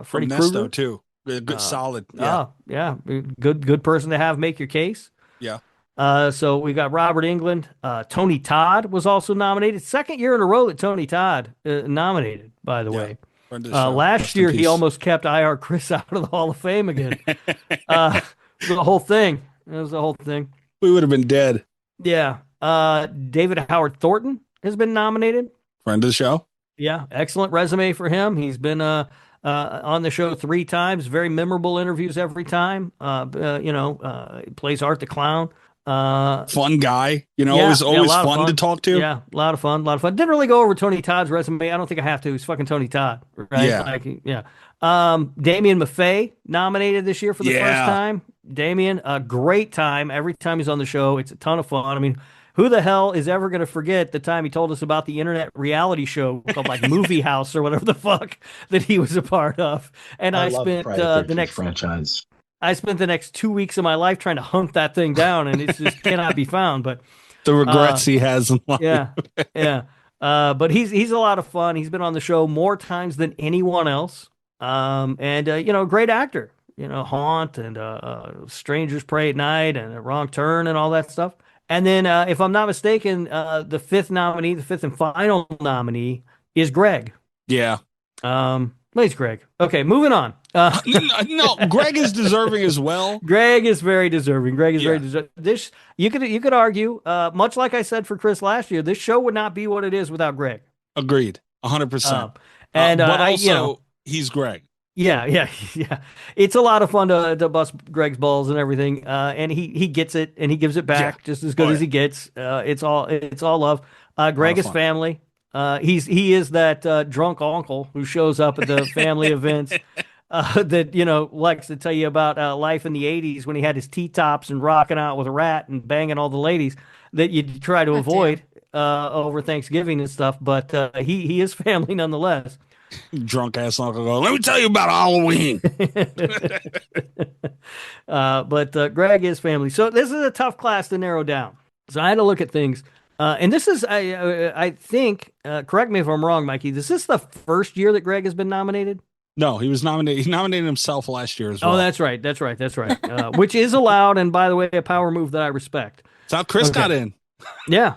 Freddy From Nesto, Krueger. too. Good, solid. Yeah. Yeah. Good person to have make your case. Yeah. So we got Robert Englund. Tony Todd was also nominated. Second year in a row that Tony Todd nominated, by the way. Last year, he almost kept IR Chris out of the Hall of Fame again. The whole thing. It was the whole thing. We would have been dead. Yeah. David Howard Thornton has been nominated. Friend of the show. Yeah. Excellent resume for him. He's been on the show 3 times. Very memorable interviews every time. He plays Art the Clown. Fun guy, always fun to talk to. Yeah, a lot of fun. Didn't really go over Tony Todd's resume. I don't think I have to. He's fucking Tony Todd, right? Yeah. Damien Maffei nominated this year for the first time. Damien, a great time every time he's on the show. It's a ton of fun. I mean, who the hell is ever going to forget the time he told us about the internet reality show called like Movie House or whatever the fuck that he was a part of? And I spent the next franchise. I spent the next 2 weeks of my life trying to hunt that thing down, and it just cannot be found. But the regrets he has in life. Yeah. But he's a lot of fun. He's been on the show more times than anyone else. Great actor. Haunt and Strangers Pray at Night and A Wrong Turn and all that stuff. And then, if I'm not mistaken, the fifth and final nominee is Greg. Yeah. Please, Greg. Okay, moving on. No, Greg is deserving as well. Greg is very deserving. Very deserving. This you could argue, much like I said for Chris last year, this show would not be what it is without Greg. Agreed, 100%. But also, he's Greg. Yeah. It's a lot of fun to bust Greg's balls and everything, and he gets it and he gives it back just as good as he gets. It's all love. Greg is family. He is that drunk uncle who shows up at the family events that likes to tell you about life in the 80s when he had his T-tops and rocking out with a rat and banging all the ladies that you try to avoid over Thanksgiving and stuff. But he is family nonetheless. Drunk ass uncle go, let me tell you about Halloween. But Greg is family. So this is a tough class to narrow down. So I had to look at things. And this is, I think, correct me if I'm wrong, Mikey, is this the first year that Greg has been nominated? No, he was nominated. He nominated himself last year as well. Oh, that's right. Which is allowed. And by the way, a power move that I respect. That's how Chris got in. Yeah.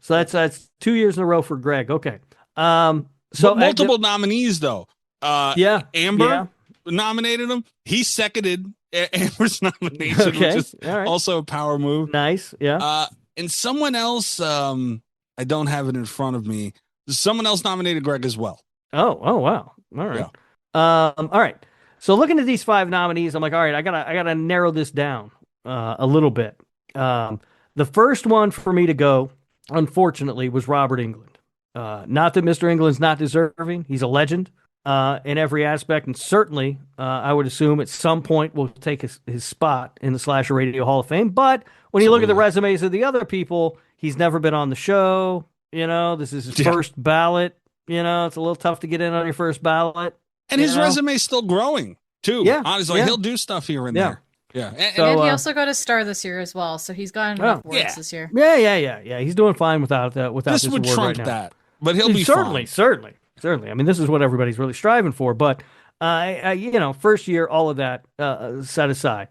So that's 2 years in a row for Greg. Okay. So multiple nominees though. Amber nominated him. He seconded Amber's nomination, which is also a power move. Nice. Yeah. And someone else, I don't have it in front of me. Someone else nominated Greg as well. Oh, wow. All right. All right. So looking at these 5 nominees, I'm like, all right, I gotta narrow this down a little bit. The first one for me to go, unfortunately, was Robert Englund. Not that Mr. England's not deserving. He's a legend in every aspect, and certainly I would assume at some point will take his spot in the Slasher Radio Hall of Fame. But when you look at the resumes of the other people, he's never been on the show. This is his first ballot. It's a little tough to get in on your first ballot. And his resume is still growing, too. Yeah. Honestly, he'll do stuff here and there. Yeah. And he also got a star this year as well, so he's gotten enough awards this year. Yeah. He's doing fine without this would award trump right that, but he'll be certainly. I mean, this is what everybody's really striving for. But first year, all of that set aside.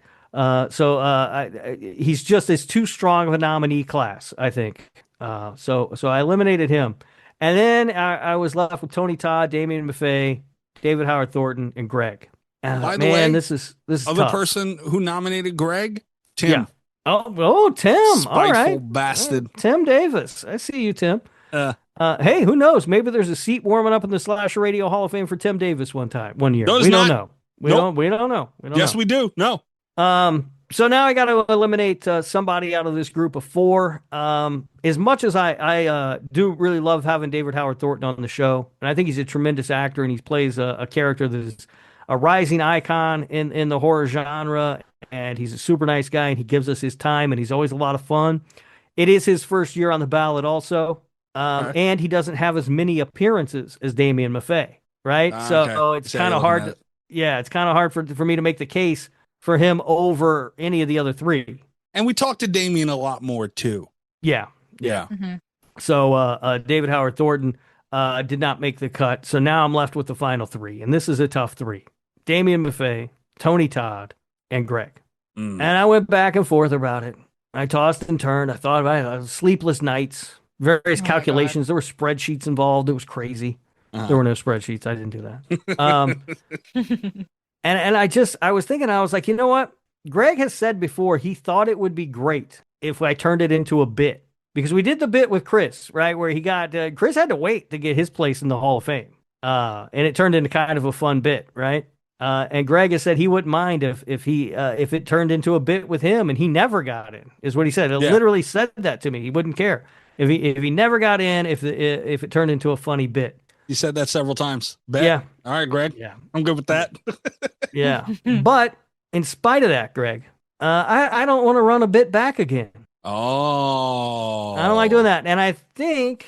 He's just as too strong of a nominee class, I think. So I eliminated him, and then I was left with Tony Todd, Damien Maffei, David Howard Thornton, and Greg. By the way, this is other tough. person who nominated Greg, Tim. Yeah. Oh, Tim. Spiteful all right, bastard. Tim Davis. I see you, Tim. Hey, who knows? Maybe there's a seat warming up in the Slasher Radio Hall of Fame for Tim Davis one year. No, we don't know. We don't know. Yes, we do. No. So now I got to eliminate somebody out of this group of 4. As much as I do really love having David Howard Thornton on the show, and I think he's a tremendous actor, and he plays a character that is a rising icon in the horror genre, and he's a super nice guy, and he gives us his time, and he's always a lot of fun. It is his first year on the ballot also, and he doesn't have as many appearances as Damien Maffei, right? So it's kind of hard. It's kind of hard for me to make the case for him over any of the other 3. And we talked to Damien a lot more too. Yeah. Mm-hmm. So David Howard Thornton did not make the cut. So now I'm left with the final 3. And this is a tough 3. Damien Maffei, Tony Todd, and Greg. Mm. And I went back and forth about it. I tossed and turned. I thought about it. Sleepless nights, various calculations. There were spreadsheets involved. It was crazy. There were no spreadsheets. I didn't do that. And I was thinking, I was like, you know what? Greg has said before he thought it would be great if I turned it into a bit. Because we did the bit with Chris, right? Where he got, Chris had to wait to get his place in the Hall of Fame. And it turned into kind of a fun bit, right? And Greg has said he wouldn't mind if it turned into a bit with him, and he never got in, is what he said. It literally said that to me. He wouldn't care if he never got in, if it turned into a funny bit. He said that several times. Bet. Yeah. All right, Greg. Yeah. I'm good with that. Yeah. But in spite of that, Greg, I don't want to run a bit back again. Oh. I don't like doing that. And I think,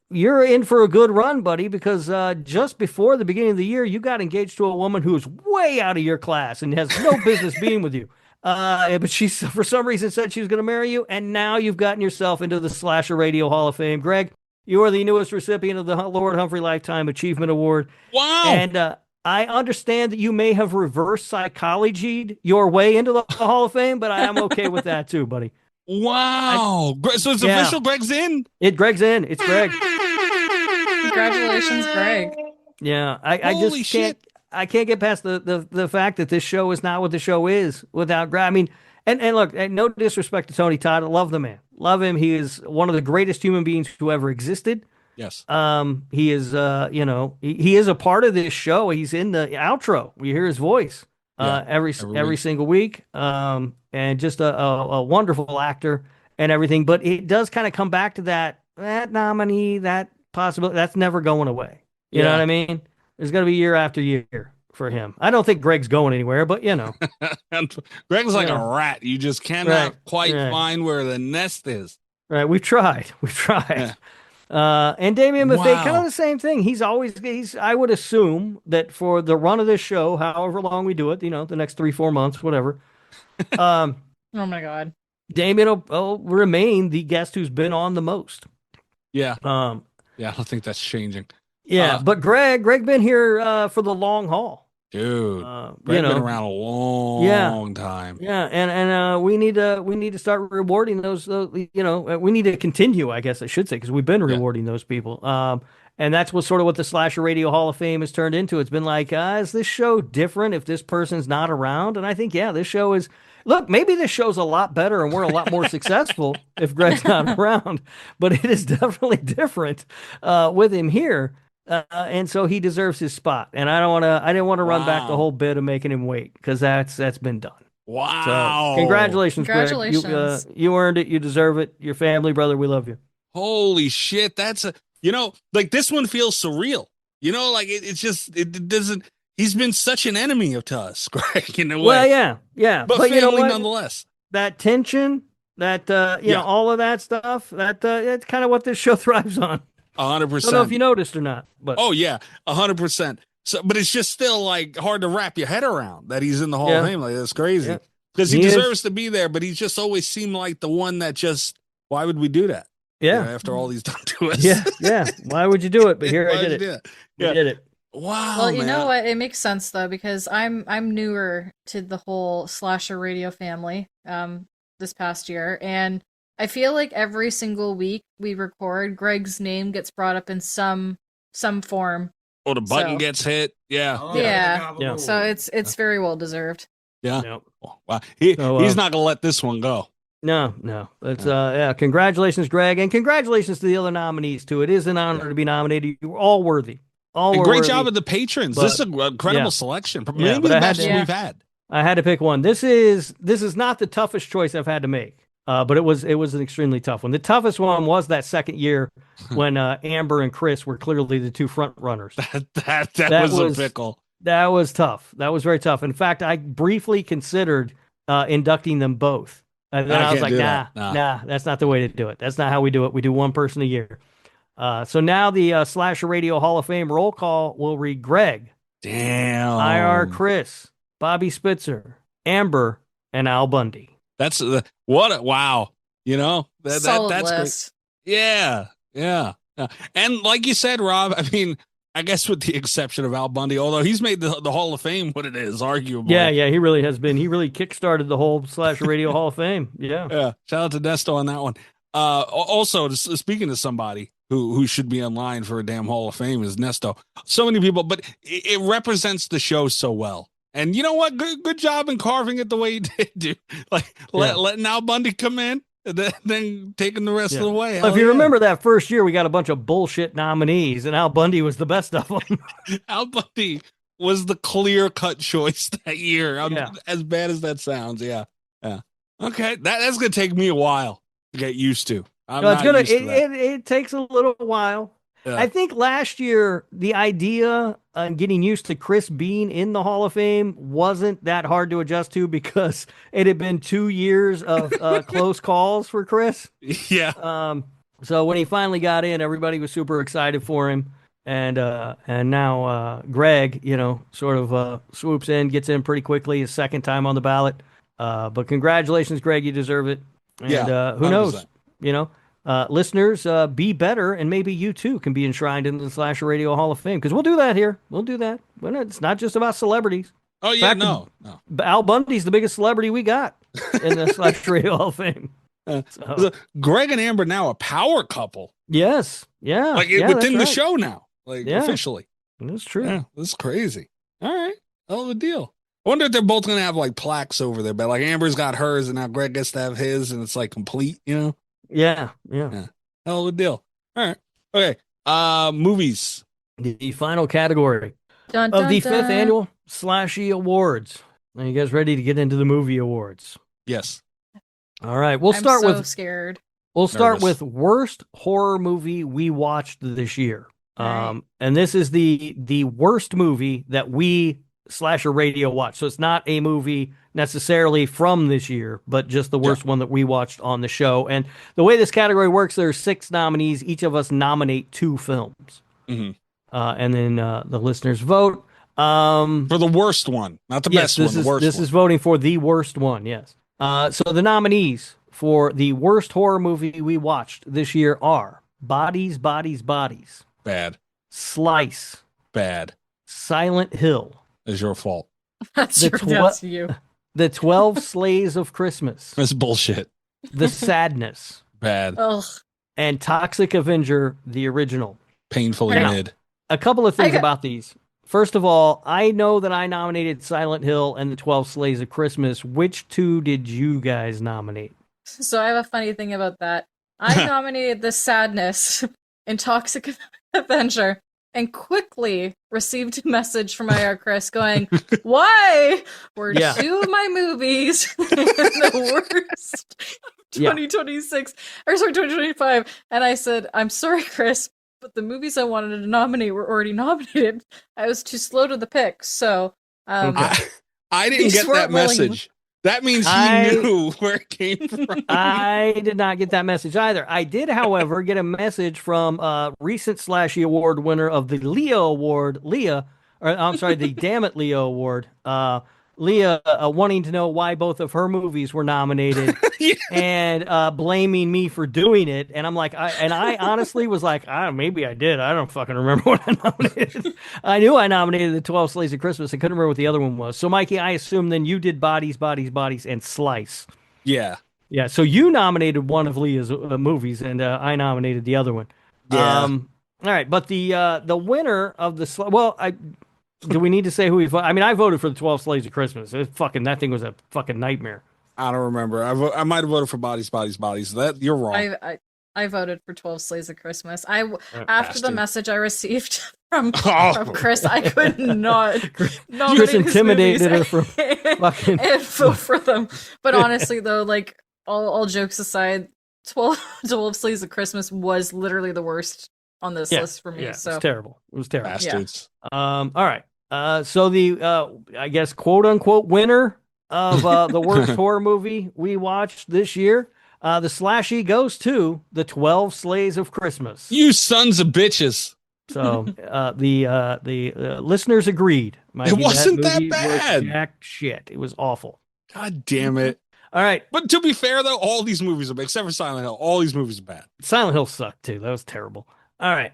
you're in for a good run, buddy, because just before the beginning of the year, you got engaged to a woman who's way out of your class and has no business being with you. But she, for some reason, said she was going to marry you, and now you've gotten yourself into the Slasher Radio Hall of Fame. Greg, you are the newest recipient of the Lord Humphrey Lifetime Achievement Award. Wow. And I understand that you may have reverse psychologied your way into the Hall of Fame, but I am okay with that too, buddy. Wow. So it's official? Greg's in? Greg's in. It's Greg. Congratulations, Greg. Yeah. I just can't get past the fact that this show is not what the show is without Greg. I mean, and look, no disrespect to Tony Todd. I love the man. Love him. He is one of the greatest human beings who ever existed. Yes. He is, he is a part of this show. He's in the outro. We hear his voice every single week. And just a wonderful actor and everything. But it does kind of come back to that nominee, that possibility. That's never going away. You know what I mean? There's going to be year after year for him. I don't think Greg's going anywhere, but Greg's like a rat. You just cannot quite find where the nest is. Right. We've tried. Yeah. And Damien Maffei, kind of the same thing. He's I would assume that for the run of this show, however long we do it, the next 3-4 months, whatever. Oh my God. Damien will remain the guest who's been on the most. Yeah. I don't think that's changing. Yeah. But Greg been here for the long haul. Dude, Greg been around a long time. Yeah, and we need to start rewarding those. We need to continue, I guess I should say, because we've been rewarding those people. And that's what the Slasher Radio Hall of Fame has turned into. It's been like, is this show different if this person's not around? And I think, this show is. Look, maybe this show's a lot better and we're a lot more successful if Greg's not around. But it is definitely different with him here. And so he deserves his spot, and I didn't want to run back the whole bit of making him wait, because that's been done. Wow! So, congratulations, Greg. You earned it. You deserve it. Your family, brother, we love you. Holy shit! That's this one feels surreal. It doesn't. He's been such an enemy to us, Greg. In a way. Well, yeah. But family nonetheless. That tension, all of that stuff. That's kind of what this show thrives on. 100%. I don't know if you noticed or not, but 100%. So, but it's just still like hard to wrap your head around that he's in the Hall of Fame. Like, that's crazy because he deserves to be there, but he's just always seemed like the one that just. Why would we do that? Yeah, after all he's done to us. Yeah. Why would you do it? But here I did it. We did it. Wow. Well, you know what? It makes sense though, because I'm newer to the whole Slasher Radio family. This past year, and I feel like every single week we record, Greg's name gets brought up in some form. Oh, the button gets hit. Yeah. Yeah. So it's very well deserved. Yeah. Yep. Wow. He's not gonna let this one go. No. It's congratulations, Greg, and congratulations to the other nominees too. It is an honor to be nominated. You're all worthy. Great job of the patrons. This is an incredible selection. Maybe the best we've had. I had to pick one. This is not the toughest choice I've had to make. But it was an extremely tough one. The toughest one was that second year when Amber and Chris were clearly the two front runners. that was a pickle. That was tough. That was very tough. In fact, I briefly considered inducting them both. And then I was like, nah, that's not the way to do it. That's not how we do it. We do one person a year. So now the Slasher Radio Hall of Fame roll call will read Greg. Damn. IR Chris, Bobby Spitzer, Amber, and Al Bundy. That's wow. Solid that's list. great. Yeah. And like you said, Rob, I mean, I guess with the exception of Al Bundy, although he's made the Hall of Fame what it is, arguably. Yeah, he really has been. He really kickstarted the whole Slasher Radio Hall of Fame. Yeah. Yeah. Shout out to Desto on that one. Also, speaking of somebody who should be in line for a damn Hall of Fame is Nesto. So many people, but it represents the show so well. And you know what? Good job in carving it the way he did, dude. Like letting Al Bundy come in, and then taking the rest of the way. Well, if you remember that first year, we got a bunch of bullshit nominees, and Al Bundy was the best of them. Al Bundy was the clear-cut choice that year. As bad as that sounds, yeah. Okay, that's gonna take me a while to get used to. It takes a little while. Yeah. I think last year the idea of getting used to Chris being in the Hall of Fame wasn't that hard to adjust to because it had been 2 years of close calls for Chris. Yeah. So when he finally got in, everybody was super excited for him, and now Greg, sort of swoops in, gets in pretty quickly, his second time on the ballot. But congratulations, Greg, you deserve it. And who 100%. knows, listeners, be better, and maybe you too can be enshrined into the Slasher Radio Hall of Fame, because we'll do that here. We'll do that. It's not just about celebrities. Oh yeah, fact, no. Al Bundy's the biggest celebrity we got in the Slasher Radio Hall of Fame. Greg and Amber now a power couple. Yes, yeah, within the show now, officially. That's true. Yeah, that's crazy. All right, hell of a deal. I wonder if they're both gonna have like plaques over there, but like Amber's got hers, and now Greg gets to have his, and it's like complete, Yeah. Hell of a deal. All right, okay. Movies. The final category Dun, of dun, the dun. Fifth Annual Slashie Awards. Are you guys ready to get into the movie awards? Yes. All right, we'll I'm start so with scared. We'll start Nervous. with worst horror movie we watched this year. Right. And this is the worst movie that we Slasher Radio watched. So it's not a movie necessarily from this year, but just the worst one that we watched on the show. And the way this category works, there's 6 nominees. Each of us nominate 2 films. Mm-hmm. And then the listeners vote. For the worst one, not the best one, the worst This one. is voting for the worst one, yes. So the nominees for the worst horror movie we watched this year are Bodies, Bodies, Bodies. Bad. Slice. Bad. Silent Hill. It's your fault. That's you. The 12 Slays of Christmas. That's bullshit. The Sadness. Bad. Ugh. And Toxic Avenger, the original. Painfully Now, mid. A couple of things about these. First of all, I know that I nominated Silent Hill and the 12 Slays of Christmas. Which 2 did you guys nominate? So I have a funny thing about that. I nominated The Sadness and Toxic Avenger, and quickly received a message from IR Chris going, why were 2 of my movies the worst of 2026, or sorry, 2025? And I said, I'm sorry, Chris, but the movies I wanted to nominate were already nominated. I was too slow to the pick, so I didn't get that message. That means he knew where it came from. I did not get that message either. I did, however, get a message from recent Slashie Award winner of the Leo Award, the Damn It Leo Award, Leah, wanting to know why both of her movies were nominated and blaming me for doing it. And I'm like, I honestly was like, maybe I did. I don't fucking remember what I nominated. I knew I nominated the 12 Slays of Christmas. I couldn't remember what the other one was. So, Mikey, I assume then you did Bodies, Bodies, Bodies, and Slice. Yeah. Yeah. So you nominated one of Leah's movies, and I nominated the other one. Yeah. All right. But the winner of the do we need to say who we voted? I mean, I voted for the 12 Slays of Christmas. That thing was a fucking nightmare. I don't remember. I might have voted for Bodies, Bodies, Bodies. That you're wrong. I voted for 12 Slays of Christmas. After bastard. the message I received from Chris, I could not nominate Chris intimidated her from fucking and vote for them. But honestly, though, like all jokes aside, 12 Slays of Christmas was literally the worst on this list for me. Yeah, so it was terrible. It was terrible. Bastards. All right. So the I guess quote unquote winner of the worst horror movie we watched this year, the Slashie goes to the 12 Slays of Christmas. You sons of bitches. So the listeners agreed. It wasn't that bad. Was jack shit. It was awful. God damn it. All right. But to be fair, though, all these movies are bad, except for Silent Hill. All these movies are bad. Silent Hill sucked, too. That was terrible. All right.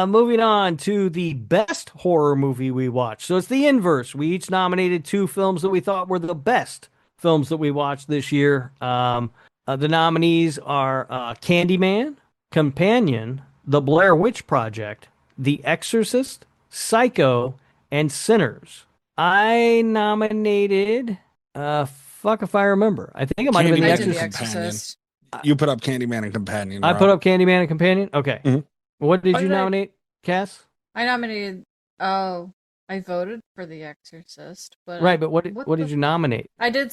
Moving on to the best horror movie we watched. So it's the inverse. We each nominated 2 films that we thought were the best films that we watched this year. The nominees are Candyman, Companion, The Blair Witch Project, The Exorcist, Psycho, and Sinners. I nominated, fuck if I remember. I think it might have been The I did The Exorcist. Exorcist. You put up Candyman and Companion. I Rob. put up Candyman and Companion. Okay. Mhm. What did What you did I- nominate, Cass? I nominated. Oh, I voted for The Exorcist, but Right, but what did the- you nominate? I did.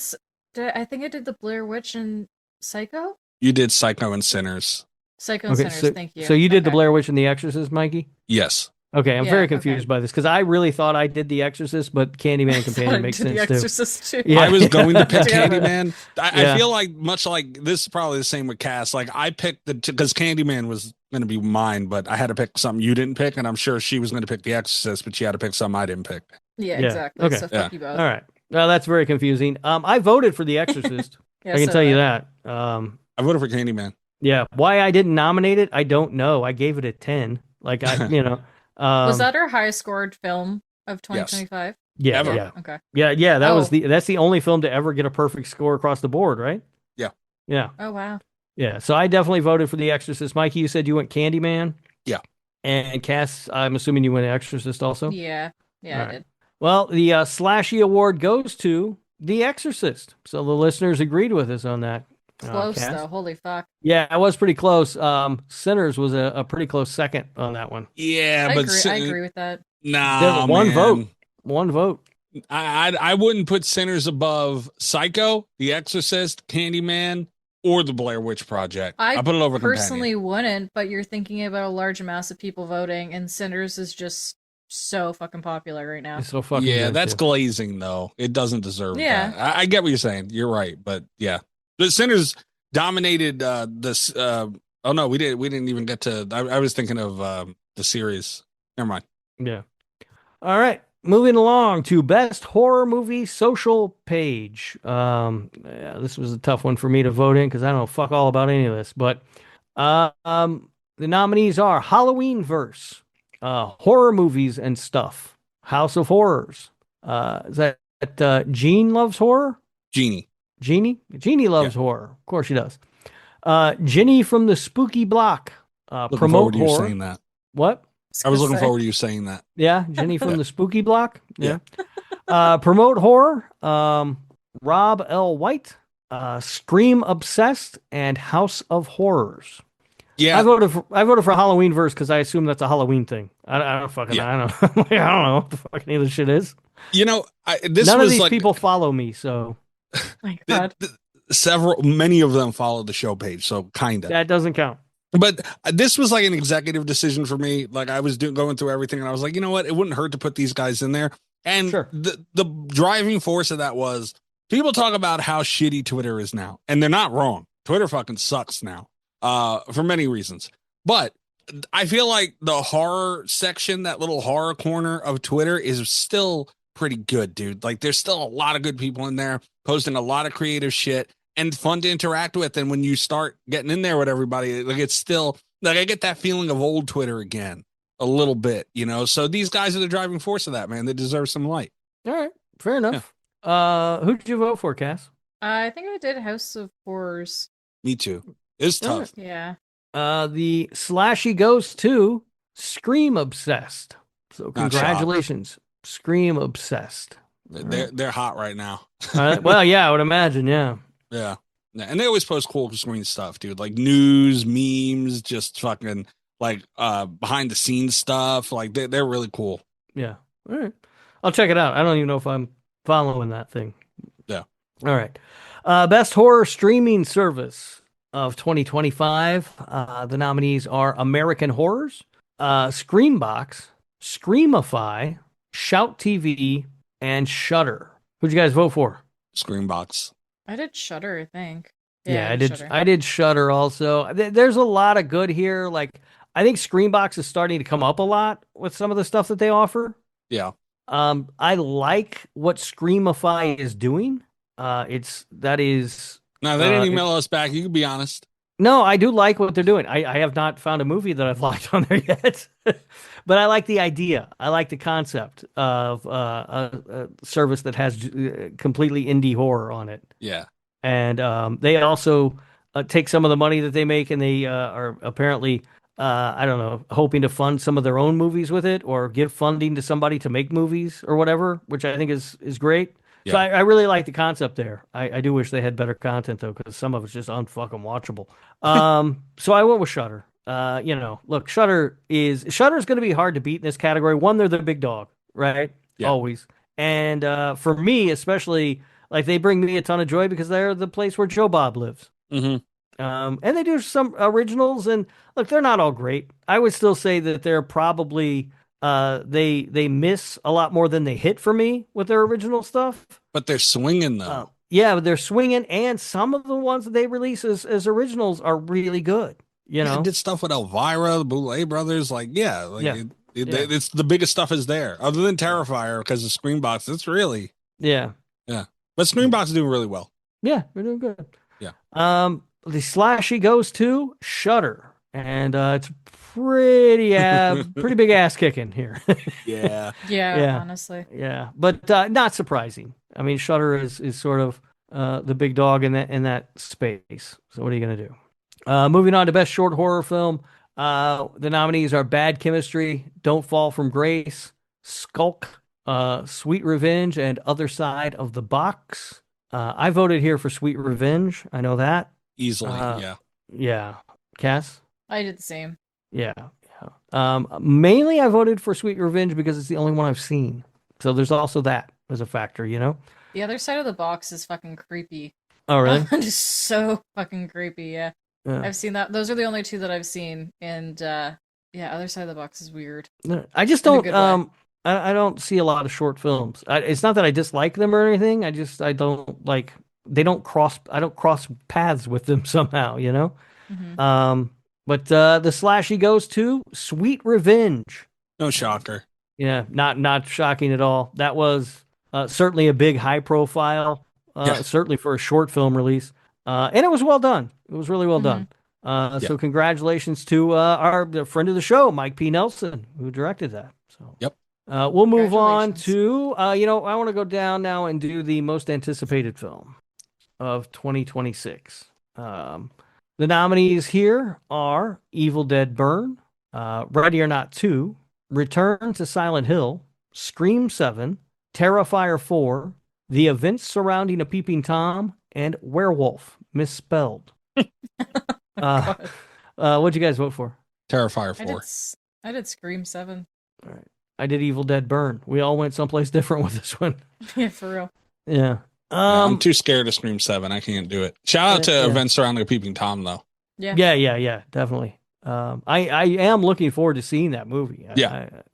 I think I did the Blair Witch and Psycho. You did Psycho and Sinners. Psycho and Sinners. so, Thank you. So you did The Okay. Blair Witch and The Exorcist, Mikey? Yes. Okay, I'm Yeah, very okay. confused by this because I really thought I did The Exorcist, but Candyman and Companion I makes did sense The too. Exorcist too. Yeah. I was going to pick Damn it. Candyman. Yeah. I feel like much like this is probably the same with Cass. Like I picked because Candyman was going to be mine, but I had to pick something you didn't pick, and I'm sure she was going to pick The Exorcist, but she had to pick something I didn't pick. Yeah, Yeah, exactly. okay. So Yeah. fuck you both. All right. Well, that's very confusing. I voted for The Exorcist. Yeah, I can so tell you did I. that. I voted for Candyman. Yeah. Why I didn't nominate it, I don't know. I gave it a 10. Like Was that our highest scored film of 2025? Yeah, Ever. yeah. Okay. Yeah, Oh. that's the only film to ever get a perfect score across the board, right? Yeah. Yeah. Oh wow. Yeah. So I definitely voted for The Exorcist. Mikey, you said you went Candyman? Yeah. And Cass, I'm assuming you went Exorcist also? Yeah. Yeah, All I right. did. Well, the Slashie Award goes to The Exorcist. So the listeners agreed with us on that. Close Cass. though. Holy fuck. Yeah, it was pretty close. Sinners was a pretty close second on that one. Yeah, I but agree. I agree with that. Nah, One man. vote. One vote. I wouldn't put Sinners above Psycho, The Exorcist, Candyman, or The Blair Witch Project. I put it over personally Companion. wouldn't, but you're thinking about a large mass of people voting, and Sinners is just so fucking popular right now. It's so fucking Yeah, good, that's too. glazing though. It doesn't deserve Yeah. that. I get what you're saying. You're right, but yeah, the Sinners dominated this. Oh no, we didn't even get to. I was thinking of the series. Never mind. Yeah. All right. Moving along to best horror movie social page. Yeah, this was a tough one for me to vote in because I don't know fuck all about any of this. But the nominees are Halloween Verse, horror movies and stuff, House of Horrors. Is that Jean loves horror? Jeannie. Jeannie loves horror. Of course she does. Jenny from the Spooky Block. Looking Promote forward to you horror. saying that. What? I was looking forward to you saying that. Yeah, Jenny from Yeah. the Spooky Block. Yeah. Promote horror. Rob L. White. Scream Obsessed and House of Horrors. Yeah, I voted for Halloween Verse because I assume that's a Halloween thing. I don't fucking Yeah. I don't I don't know what the fuck any of this shit is. you know, this None was of these like people follow me, so My God. many of them followed the show page, so kind of. that doesn't count. But this was like an executive decision for me. Like I was going through everything, and I was like, you know what? It wouldn't hurt to put these guys in there. And Sure. the driving force of that was people talk about how shitty Twitter is now, and they're not wrong. Twitter fucking sucks now, for many reasons. But I feel like the horror section, that little horror corner of Twitter, is still pretty good, dude. Like there's still a lot of good people in there posting a lot of creative shit. And fun to interact with. And when you start getting in there with everybody, like it's still like I get that feeling of old Twitter again a little bit, you know. So these guys are the driving force of that, man. They deserve some light. All right, fair enough. Who did you vote for, Cass? I think I did House of Horrors. Me too. It's All tough. Yeah. The Slashie goes to Scream Obsessed. So Not congratulations, Scream Obsessed. They're hot right now. Well, yeah, I would imagine, yeah. Yeah. And they always post cool screen stuff, dude. Like news, memes, just fucking like behind the scenes stuff. Like they're really cool. Yeah. All right. I'll check it out. I don't even know if I'm following that thing. Yeah. All right. Best horror streaming service of 2025. The nominees are American Horrors, Screambox, Screamify, Shout TV, and Shudder. Who'd you guys vote for? Screenbox. I did Shudder, I think. Yeah, I did. Shudder. I did Shudder also. There's a lot of good here. Like I think Screambox is starting to come up a lot with some of the stuff that they offer. Yeah. I like what Screamify is doing. That is. No, they didn't email us back. You can be honest. No, I do like what they're doing. I have not found a movie that I've liked on there yet, but I like the idea. I like the concept of a service that has completely indie horror on it. Yeah. And they also take some of the money that they make and they are apparently, I don't know, hoping to fund some of their own movies with it or give funding to somebody to make movies or whatever, which I think is great. Yeah. So I really like the concept there. I do wish they had better content though, because some of it's just unfucking watchable. So I went with Shudder. Look, Shudder is going to be hard to beat in this category. One, they're the big dog, right? Yeah. Always. And for me, especially, like they bring me a ton of joy because they're the place where Joe Bob lives. Mm-hmm. And they do some originals, and look, they're not all great. I would still say that they're probably they miss a lot more than they hit for me with their original stuff. But they're swinging though. Yeah, but they're swinging, and some of the ones that they release as originals are really good. You know, they did stuff with Elvira, the Boulay Brothers. It's the biggest stuff is there, other than Terrifier because of Screambox. It's really yeah. But Screambox is doing really well. Yeah, they're doing good. Yeah. The Slashie goes to Shudder, and it's pretty big ass kicking here. Yeah. Yeah, honestly. Yeah, but not surprising. I mean, Shudder is sort of the big dog in that space. So what are you gonna do? Moving on to Best Short Horror Film. The nominees are Bad Chemistry, Don't Fall from Grace, Skulk, Sweet Revenge, and Other Side of the Box. I voted here for Sweet Revenge. I know that. Easily, yeah. Yeah. Cass? I did the same. Yeah. Mainly I voted for Sweet Revenge because it's the only one I've seen. So there's also that as a factor, you know? The Other Side of the Box is fucking creepy. Oh, really? Just so fucking creepy, yeah. I've seen that. Those are the only two that I've seen. And Other Side of the Box is weird. I just don't I don't see a lot of short films. It's not that I dislike them or anything. I don't like I don't cross paths with them somehow, you know? Mm-hmm. But the Slashie goes to Sweet Revenge. No shocker. Yeah, not shocking at all. That was certainly a big high profile, certainly for a short film release. And it was well done. It was really well done. So congratulations to our friend of the show, Mike P. Nelson, who directed that. So we'll move on to I want to go down now and do the most anticipated film of 2026. The nominees here are Evil Dead Burn, Ready or Not 2, Return to Silent Hill, Scream 7, Terrifier 4, The Events Surrounding a Peeping Tom, and Werewolf, misspelled. What'd you guys vote for? Terrifier 4. I did Scream 7. All right. I did Evil Dead Burn. We all went someplace different with this one. Yeah, for real. Yeah. I'm too scared to Scream 7. I can't do it. Shout out to Events Surrounding a Peeping Tom, though. Yeah, definitely. I am looking forward to seeing that movie. But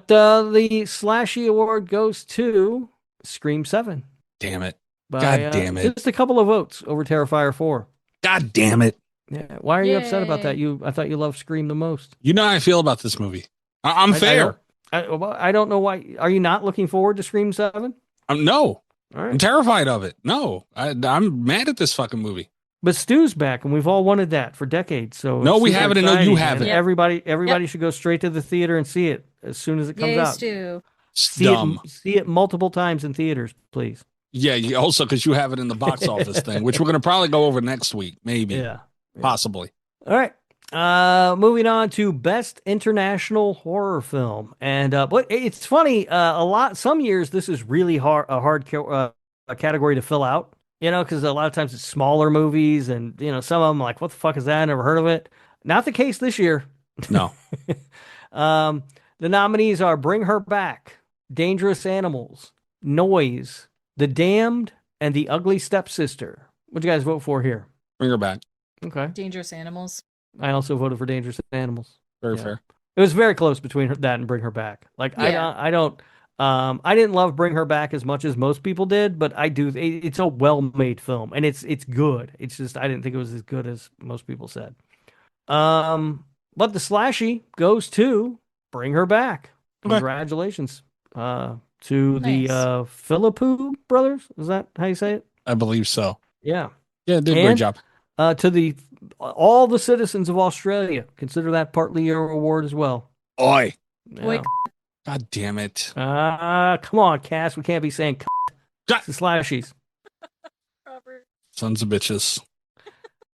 the Slashie Award goes to Scream 7. Damn it. God damn it. Just a couple of votes over Terrifier 4. God damn it. Yeah. Why are you upset about that? I thought you loved Scream the most. You know how I feel about this movie. I'm fair. I don't know why. Are you not looking forward to Scream 7? No. All right. I'm terrified of it. No. I'm mad at this fucking movie. But Stu's back, and we've all wanted that for decades. So no, we haven't, and no, you haven't. Yeah. Everybody should go straight to the theater and see it as soon as it comes out. Stu. See it multiple times in theaters, please. Yeah, also because you have it in the box office thing, which we're going to probably go over next week, maybe. Yeah. Possibly. All right. Moving on to Best International Horror Film. And but it's funny, some years this is really hard category to fill out. Because a lot of times it's smaller movies, and some of them like, what the fuck is that? I never heard of it. Not the case this year. No. The nominees are Bring Her Back, Dangerous Animals, Noise, The Damned, and The Ugly Stepsister. What'd you guys vote for here? Bring Her Back. Okay. Dangerous Animals. I also voted for Dangerous Animals. Very fair. It was very close between that and Bring Her Back. Like I didn't love Bring Her Back as much as most people did, but I do. It's a well-made film, and it's good. It's just I didn't think it was as good as most people said. But the Slashie goes to Bring Her Back. Congratulations to the Philippou brothers. Is that how you say it? I believe so. Yeah. Yeah, did a great job. to all the citizens of Australia. Consider that partly your award as well. Oi. Yeah. God damn it. Come on, Cass. We can't be saying God. the Slashies. Robert. Sons of bitches.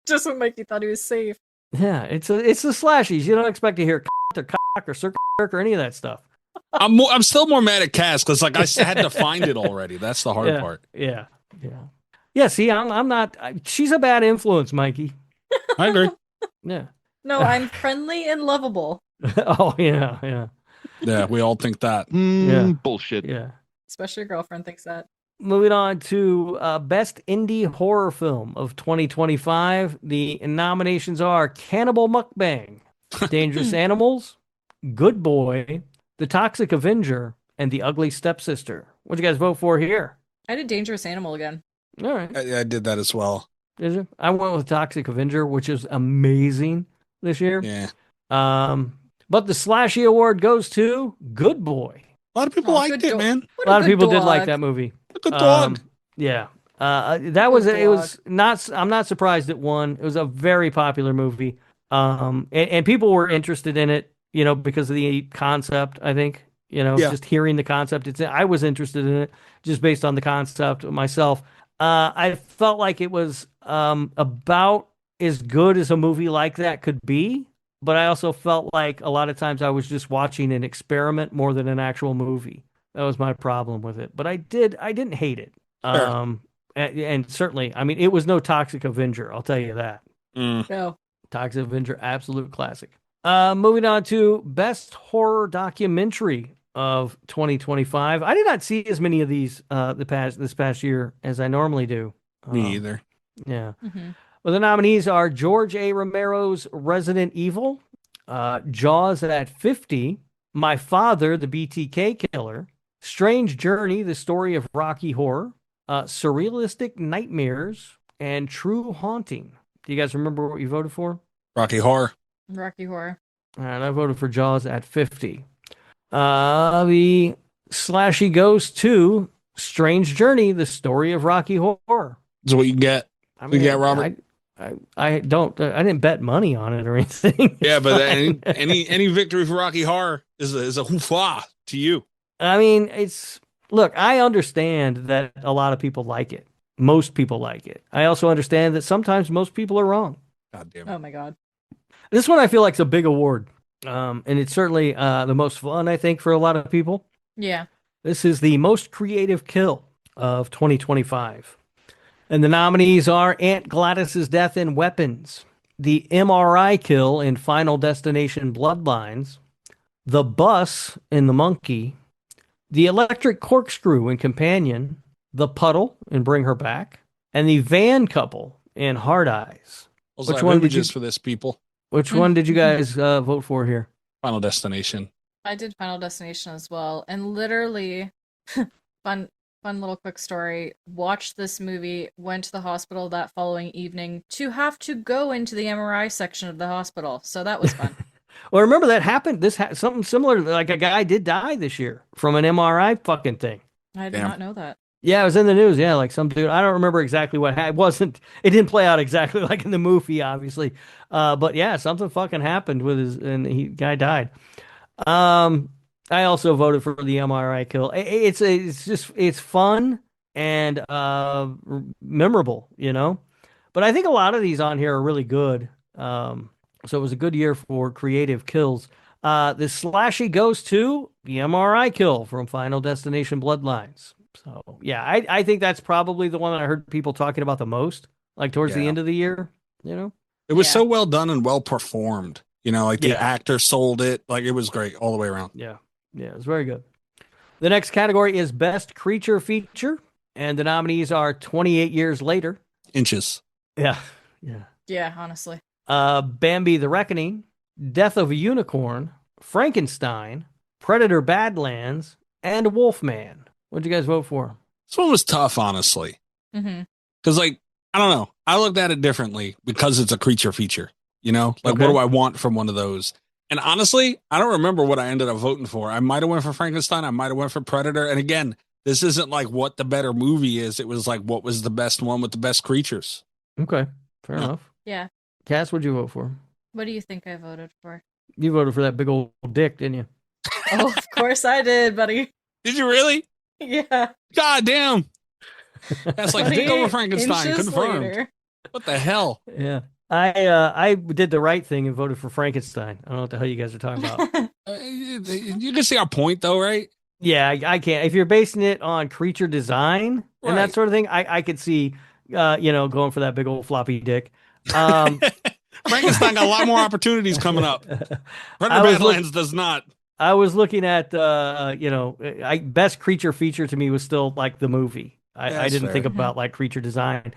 Just when Mikey thought he was safe. Yeah, it's the Slashies. You don't expect to hear or cock or circ or any of that stuff. I'm still more mad at Cass because like I had to find it already. That's the hard part. Yeah. See, I'm not. She's a bad influence, Mikey. I agree. Yeah. No, I'm friendly and lovable. Oh yeah. Yeah, we all think that. Yeah. Bullshit. Yeah. Especially your girlfriend thinks that. Moving on to Best Indie Horror Film of 2025. The nominations are Cannibal Mukbang, Dangerous Animals, Good Boy, The Toxic Avenger, and The Ugly Stepsister. What'd you guys vote for here? I did Dangerous Animal again. All right. I did that as well. Did you? I went with Toxic Avenger, which is amazing this year. Yeah. But the Slashie Award goes to Good Boy. A lot of people liked it, man. A lot of people did like that movie. A good dog. Yeah. That was it was not. I'm not surprised it won. It was a very popular movie. And people were interested in it, because of the concept. I think, just hearing the concept. I was interested in it just based on the concept myself. I felt like it was about as good as a movie like that could be. But I also felt like a lot of times I was just watching an experiment more than an actual movie. That was my problem with it. But I didn't hate it. Sure. And certainly, I mean, it was no Toxic Avenger. I'll tell you that. No. Toxic Avenger, absolute classic. Moving on to Best Horror Documentary of 2025. I did not see as many of these this past year as I normally do. Me either. Yeah. Mm-hmm. Well, the nominees are George A. Romero's Resident Evil, Jaws at 50, My Father, the BTK Killer, Strange Journey, the story of Rocky Horror, Surrealistic Nightmares, and True Haunting. Do you guys remember what you voted for? Rocky Horror. Rocky Horror. All right, I voted for Jaws at 50. The Slashie goes to Strange Journey, the story of Rocky Horror. That's what you get. We get Robert. I didn't bet money on it or anything. Yeah, but any victory for Rocky Horror is a hoo-fa to you. I mean, look, I understand that a lot of people like it. Most people like it. I also understand that sometimes most people are wrong. God damn it. Oh my God. This one I feel like is a big award. And it's certainly the most fun, I think, for a lot of people. Yeah. This is the most creative kill of 2025. And the nominees are Aunt Gladys's death in Weapons, the MRI kill in Final Destination Bloodlines, the bus in The Monkey, the electric corkscrew in Companion, the puddle in Bring Her Back, and the van couple in Hard Eyes. Which one did you for this, people? Which one did you guys vote for here? Final Destination. I did Final Destination as well, and literally, fun little quick story. Watched this movie, went to the hospital that following evening to have to go into the MRI section of the hospital. So that was fun. Well, remember that happened. Something similar. Like a guy did die this year from an MRI fucking thing. I did not know that. Yeah, it was in the news. Yeah, like some dude. I don't remember exactly what happened. It didn't play out exactly like in the movie, obviously. But yeah, something fucking happened with guy died. I also voted for the MRI kill. It's fun and memorable, But I think a lot of these on here are really good. So it was a good year for creative kills. The Slashie goes to the MRI kill from Final Destination Bloodlines. So yeah, I think that's probably the one that I heard people talking about the most, like towards the end of the year. It was so well done and well performed. The actor sold it. Like it was great all the way around. Yeah. Yeah, it's very good. The next category is Best Creature Feature, and the nominees are 28 Years Later. Inches. Yeah. Yeah, honestly. Bambi the Reckoning, Death of a Unicorn, Frankenstein, Predator Badlands, and Wolfman. What'd you guys vote for? This one was tough, honestly. Mm-hmm. Because, I don't know. I looked at it differently because it's a creature feature. What do I want from one of those? And honestly, I don't remember what I ended up voting for. I might have went for Frankenstein. I might have went for Predator. And again, this isn't like what the better movie is. It was like what was the best one with the best creatures. Okay, fair enough. Yeah. Cass, what'd you vote for? What do you think I voted for? You voted for that big old dick, didn't you? Oh, of course I did, buddy. Did you really? Yeah. God damn. That's like dick over Frankenstein. Confirmed. Later. What the hell? Yeah. I did the right thing and voted for Frankenstein. I don't know what the hell you guys are talking about. You can see our point, though, right? Yeah, I can't. If you're basing it on creature design and that sort of thing, I could see, going for that big old floppy dick. Frankenstein got a lot more opportunities coming up. Predator Badlands does not. I was looking at, best creature feature to me was still like the movie. I didn't think about like creature design.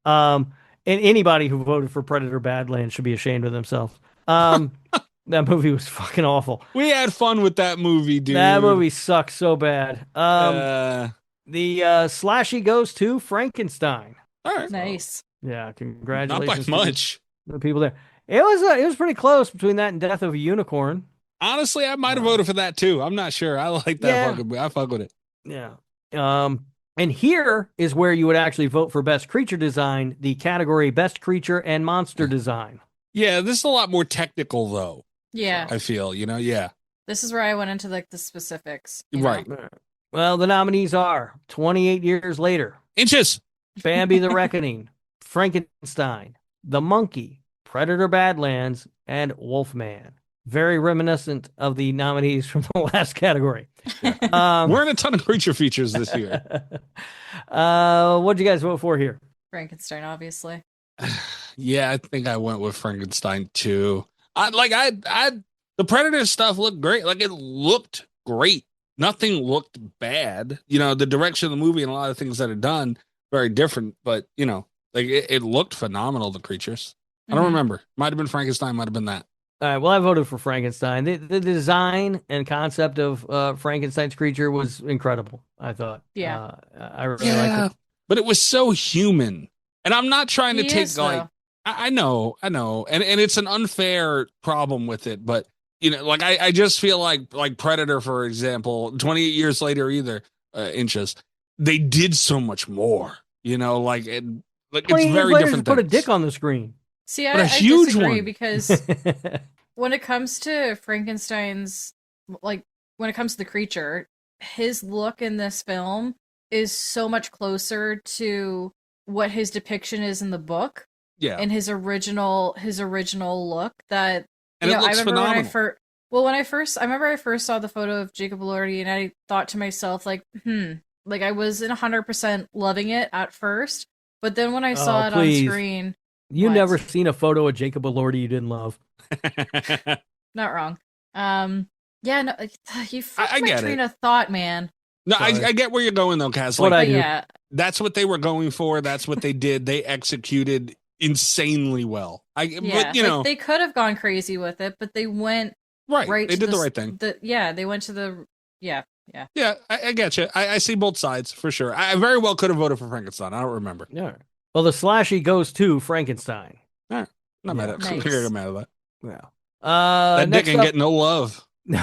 And anybody who voted for Predator Badlands should be ashamed of themselves. That movie was fucking awful. We had fun with that movie, dude. That movie sucks so bad. The Slashie goes to Frankenstein. All right. Nice. Yeah, congratulations. Not by much. The people there. It was pretty close between that and Death of a Unicorn. Honestly, I might have voted for that too. I'm not sure. I like that fucking movie. I fuck with it. Yeah. And here is where you would actually vote for best creature design, the category best creature and monster design. Yeah, this is a lot more technical though. Yeah. I feel, yeah. This is where I went into like the specifics. Right. Well, the nominees are 28 Years Later. Inches. Bambi the Reckoning, Frankenstein, The Monkey, Predator Badlands, and Wolfman. Very reminiscent of the nominees from the last category. We're in a ton of creature features this year. What'd you guys vote for here? Frankenstein, obviously. Yeah, I think I went with Frankenstein too. The Predator stuff looked great. Like, it looked great. Nothing looked bad. The direction of the movie and a lot of things that are done very different, but it looked phenomenal. The creatures. I don't remember. Might have been Frankenstein. Might have been that. All right. Well, I voted for Frankenstein. The design and concept of Frankenstein's creature was incredible. I thought. Yeah. I really liked it. But it was so human, and I'm not trying to take though. I know, and it's an unfair problem with it, but I just feel like Predator, for example, 28 years later, Inches, they did so much more. It's very different. Put a dick on the screen. See, but I huge disagree one. Because when it comes to Frankenstein's, when it comes to the creature, his look in this film is so much closer to what his depiction is in the book. Yeah. And his original look that, and it looks I remember phenomenal. when I first saw the photo of Jacob Elordi, and I thought to myself, I was 100% loving it at first, but then when I saw it on screen. You never seen a photo of Jacob Elordi you didn't love. Not wrong. You fucked my train of thought, man. No, I get where you're going though, Cass. That's what they were going for. That's what they did. They executed insanely well. But, they could have gone crazy with it, but they went right. They did the right thing. They went to the Yeah. I get you. I see both sides for sure. I very well could have voted for Frankenstein. I don't remember. Yeah. Well, the Slashie goes to Frankenstein. All right. Not mad at that. Nice. I'm mad at that. Yeah. That dick ain't getting no love. No.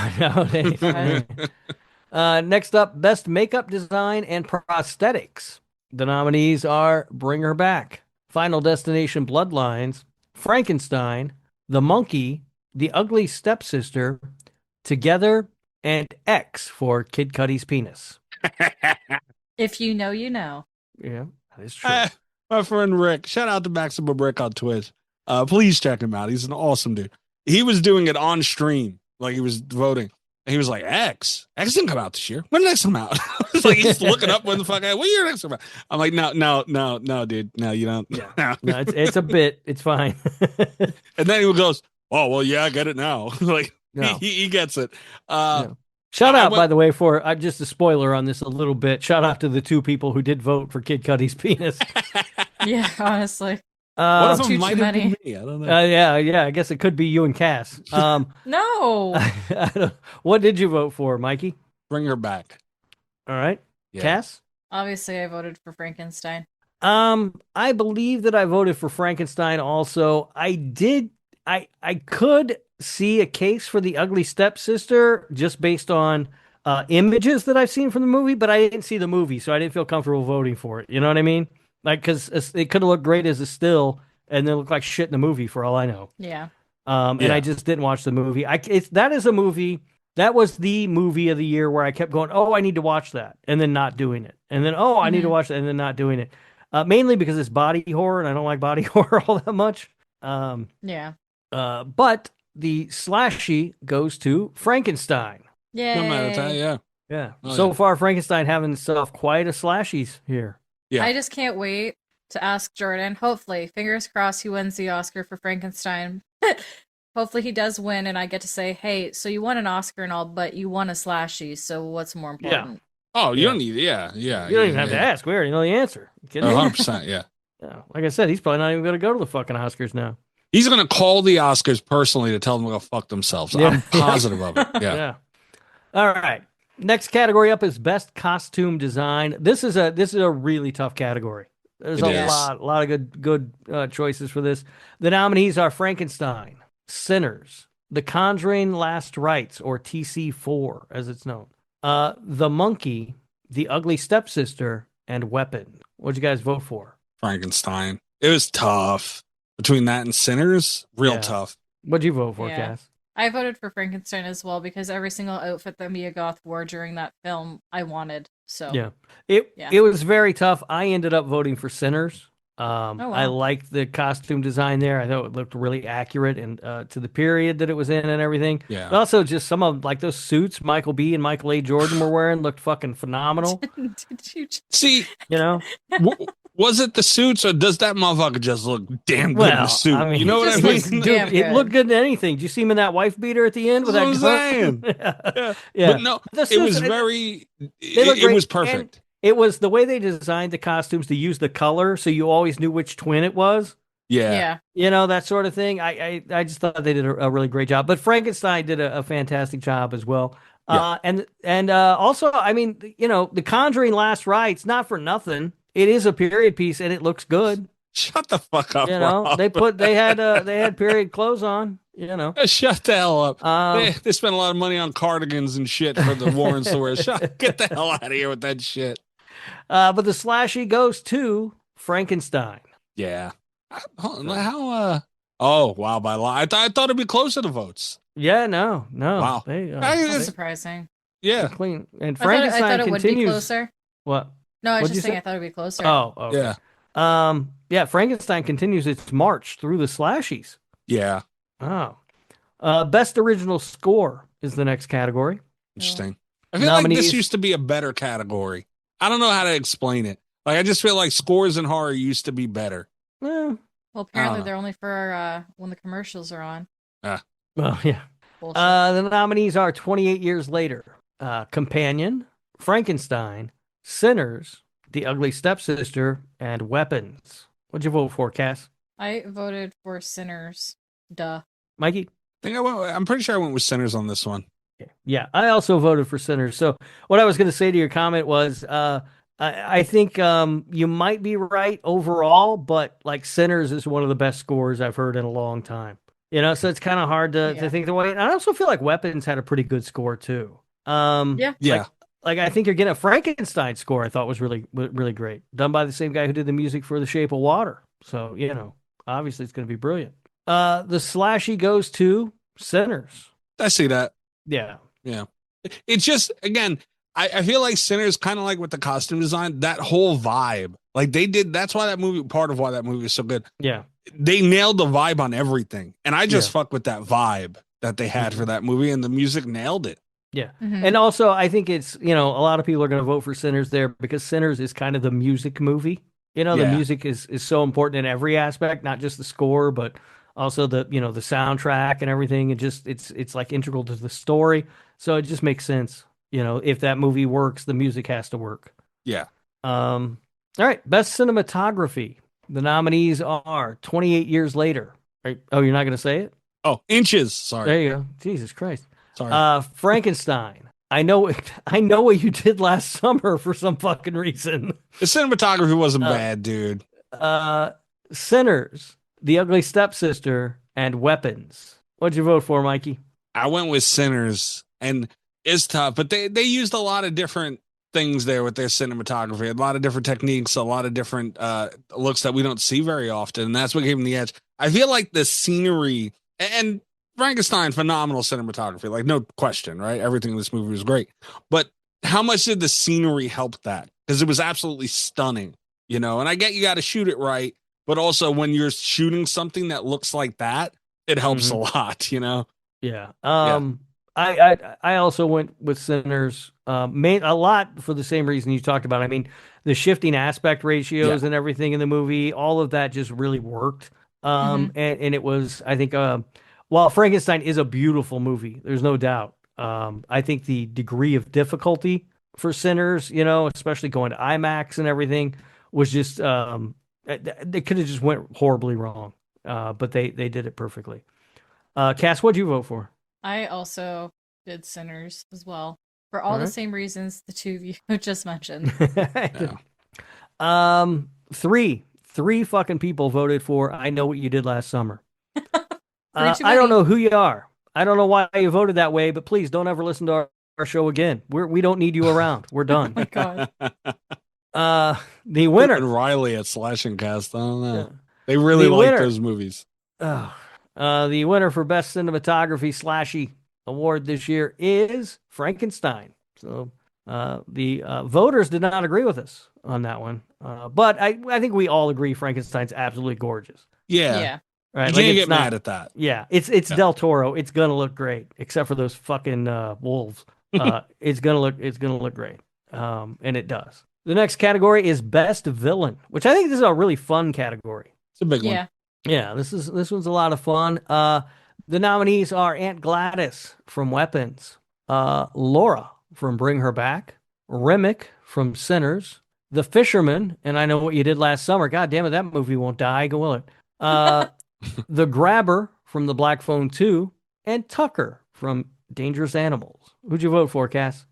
Next up, best makeup design and prosthetics. The nominees are Bring Her Back, Final Destination Bloodlines, Frankenstein, The Monkey, The Ugly Stepsister, Together, and X for Kid Cudi's penis. If you know, you know. Yeah, that is true. My friend Rick, shout out to Maximum Brick on Twitch. Please check him out. He's an awesome dude. He was doing it on stream, like he was voting. And he was like, X didn't come out this year. When did X come out? It's like he's looking up when the fuck, what year did X come out? I'm like, no, dude. No, you don't. Yeah. No, it's a bit. It's fine. And then he goes, oh, well, yeah, I get it now. Like, no. he gets it. Shout out, by the way, for just a spoiler on this a little bit. Shout out to the two people who did vote for Kid Cudi's penis. Yeah, honestly. One of them might have been me. I don't know. Yeah. I guess it could be you and Cass. No. What did you vote for, Mikey? Bring Her Back. All right. Yeah. Cass? Obviously, I voted for Frankenstein. I believe that I voted for Frankenstein also. I could see a case for The Ugly Stepsister just based on images that I've seen from the movie, but I didn't see the movie, so I didn't feel comfortable voting for it. You know what I mean? Like, because it could have looked great as a still, and they look like shit in the movie for all I know. Yeah. And I just didn't watch the movie. That is a movie. That was the movie of the year where I kept going, oh, I need to watch that, and then not doing it. And then, oh, I need to watch that, and then not doing it. Mainly because it's body horror, and I don't like body horror all that much. Yeah. But the Slashie goes to Frankenstein. Yay. Yeah. Oh, So yeah. far, Frankenstein having himself quite a Slashies here. Yeah. I just can't wait to ask Jordan. Hopefully, fingers crossed, he wins the Oscar for Frankenstein. Hopefully he does win, and I get to say, hey, so you won an Oscar and all, but you won a Slashie, so what's more important? Oh, you don't need it. Yeah. You don't even have to ask. We already know the answer. You kidding me? 100%. Yeah. Yeah. Like I said, he's probably not even going to go to the fucking Oscars now. He's going to call the Oscars personally to tell them to go fuck themselves. Yeah. I'm positive of it. Yeah. All right. Next category up is best costume design. This is a really tough category. There's a lot of good choices for this. The nominees are Frankenstein, Sinners, The Conjuring Last Rites, or TC4 as it's known, The Monkey, The Ugly Stepsister, and Weapon. What'd you guys vote for? Frankenstein. It was tough. Between that and Sinners, real tough. What'd you vote for, Cass? I voted for Frankenstein as well because every single outfit that Mia Goth wore during that film, I wanted. So it was very tough. I ended up voting for Sinners. Wow. I liked the costume design there. I thought it looked really accurate and to the period that it was in and everything. Yeah. But also just some of like those suits Michael B. and Michael A. Jordan were wearing looked fucking phenomenal. See, you know. Was it the suits, or does that motherfucker just look damn good in the suit? I mean, you know what I mean? Dude, it looked good in anything. Did you see him in that wife beater at the end with That's that? what I'm saying. Yeah. But no, The it suits- was very. They look It great, was perfect. and it was the way they designed the costumes to use the color, so you always knew which twin it was. Yeah. You know, that sort of thing. I just thought they did a really great job. But Frankenstein did a fantastic job as well. Yeah. And also, I mean, you know, The Conjuring Last Rites, not for nothing. It is a period piece and it looks good. Shut the fuck up. You know, Rob. they had period clothes on, you know. Shut the hell up. They spent a lot of money on cardigans and shit for the Warrens to wear. Get the hell out of here with that shit. But the Slashie goes to Frankenstein. Yeah. How oh wow, by law. I thought it'd be closer to votes. Yeah, no. Wow. That's surprising. Yeah. Clean. And I Frankenstein thought it continues. would be closer. What? No, I was What'd just you saying say? I thought it would be closer. Oh, okay. Yeah. Yeah, Frankenstein continues its march through the Slashies. Yeah. Oh. Best original score is the next category. Interesting. I feel like this used to be a better category. I don't know how to explain it. Like, I just feel like scores in horror used to be better. Well, apparently they're only for when the commercials are on. Well, yeah. Bullshit. The nominees are 28 Years Later, Companion, Frankenstein, Sinners, The Ugly Stepsister, and Weapons. What'd you vote for, Cass? I voted for Sinners. Duh. Mikey? I'm pretty sure I went with Sinners on this one. Yeah, I also voted for Sinners. So what I was going to say to your comment was, I think you might be right overall, but like Sinners is one of the best scores I've heard in a long time. You know, so it's kind of hard to think the way. And I also feel like Weapons had a pretty good score too. Yeah. Like I think you're getting a Frankenstein score. I thought was really great, done by the same guy who did the music for The Shape of Water. So you know, obviously it's going to be brilliant. The Slashie goes to Sinners. I see that. Yeah. It's just, again, I feel like Sinners, kind of like with the costume design, that whole vibe. Like that's why part of why that movie is so good. Yeah. They nailed the vibe on everything. And I just fuck with that vibe that they had for that movie, and the music nailed it. Yeah. And also I think it's, you know, a lot of people are going to vote for Sinners there because Sinners is kind of the music movie. You know, the music is so important in every aspect, not just the score, but also the, you know, the soundtrack and everything. It's like integral to the story. So it just makes sense. You know, if that movie works, the music has to work. Yeah. All right. Best cinematography. The nominees are 28 Years Later. Right. Oh, you're not going to say it? Oh, Inches. Sorry. There you go. Jesus Christ. Sorry. Frankenstein. I know what you did last summer for some fucking reason. The cinematography wasn't bad, dude. Sinners, The Ugly Stepsister, and Weapons. What'd you vote for, Mikey? I went with Sinners, and it's tough, but they used a lot of different things there with their cinematography, a lot of different techniques, a lot of different looks that we don't see very often, and that's what gave him the edge. I feel like the scenery and Frankenstein, phenomenal cinematography, like no question, right? Everything in this movie was great, but how much did the scenery help that? Because it was absolutely stunning, you know. And I get you got to shoot it right, but also when you're shooting something that looks like that, it helps a lot, you know. Yeah. I also went with Sinners, made a lot for the same reason you talked about. I mean, the shifting aspect ratios and everything in the movie, all of that just really worked. And it was, I think, while Frankenstein is a beautiful movie, there's no doubt. I think the degree of difficulty for Sinners, you know, especially going to IMAX and everything, was just, they could have just went horribly wrong. But they did it perfectly. Cass, what'd you vote for? I also did Sinners as well, for all the same reasons the two of you just mentioned. Three fucking people voted for I Know What You Did Last Summer. I don't know who you are. I don't know why you voted that way, but please don't ever listen to our show again. We don't need you around. We're done. Oh my God. The winner. And Riley at Slashing Cast. I don't know. Yeah. They really like those movies. The winner for Best Cinematography Slashie Award this year is Frankenstein. So the voters did not agree with us on that one. But I think we all agree Frankenstein's absolutely gorgeous. Yeah. Right. You can't get mad at that. Yeah. It's Del Toro. It's gonna look great, except for those fucking wolves. It's gonna look great. And it does. The next category is Best Villain, which I think this is a really fun category. It's a big one. Yeah, this one's a lot of fun. The nominees are Aunt Gladys from Weapons, Laura from Bring Her Back, Remick from Sinners, The Fisherman, and I Know What You Did Last Summer. God damn it, that movie won't die, will it? The Grabber from The Black Phone 2, and Tucker from Dangerous Animals. Who'd you vote for, Cass?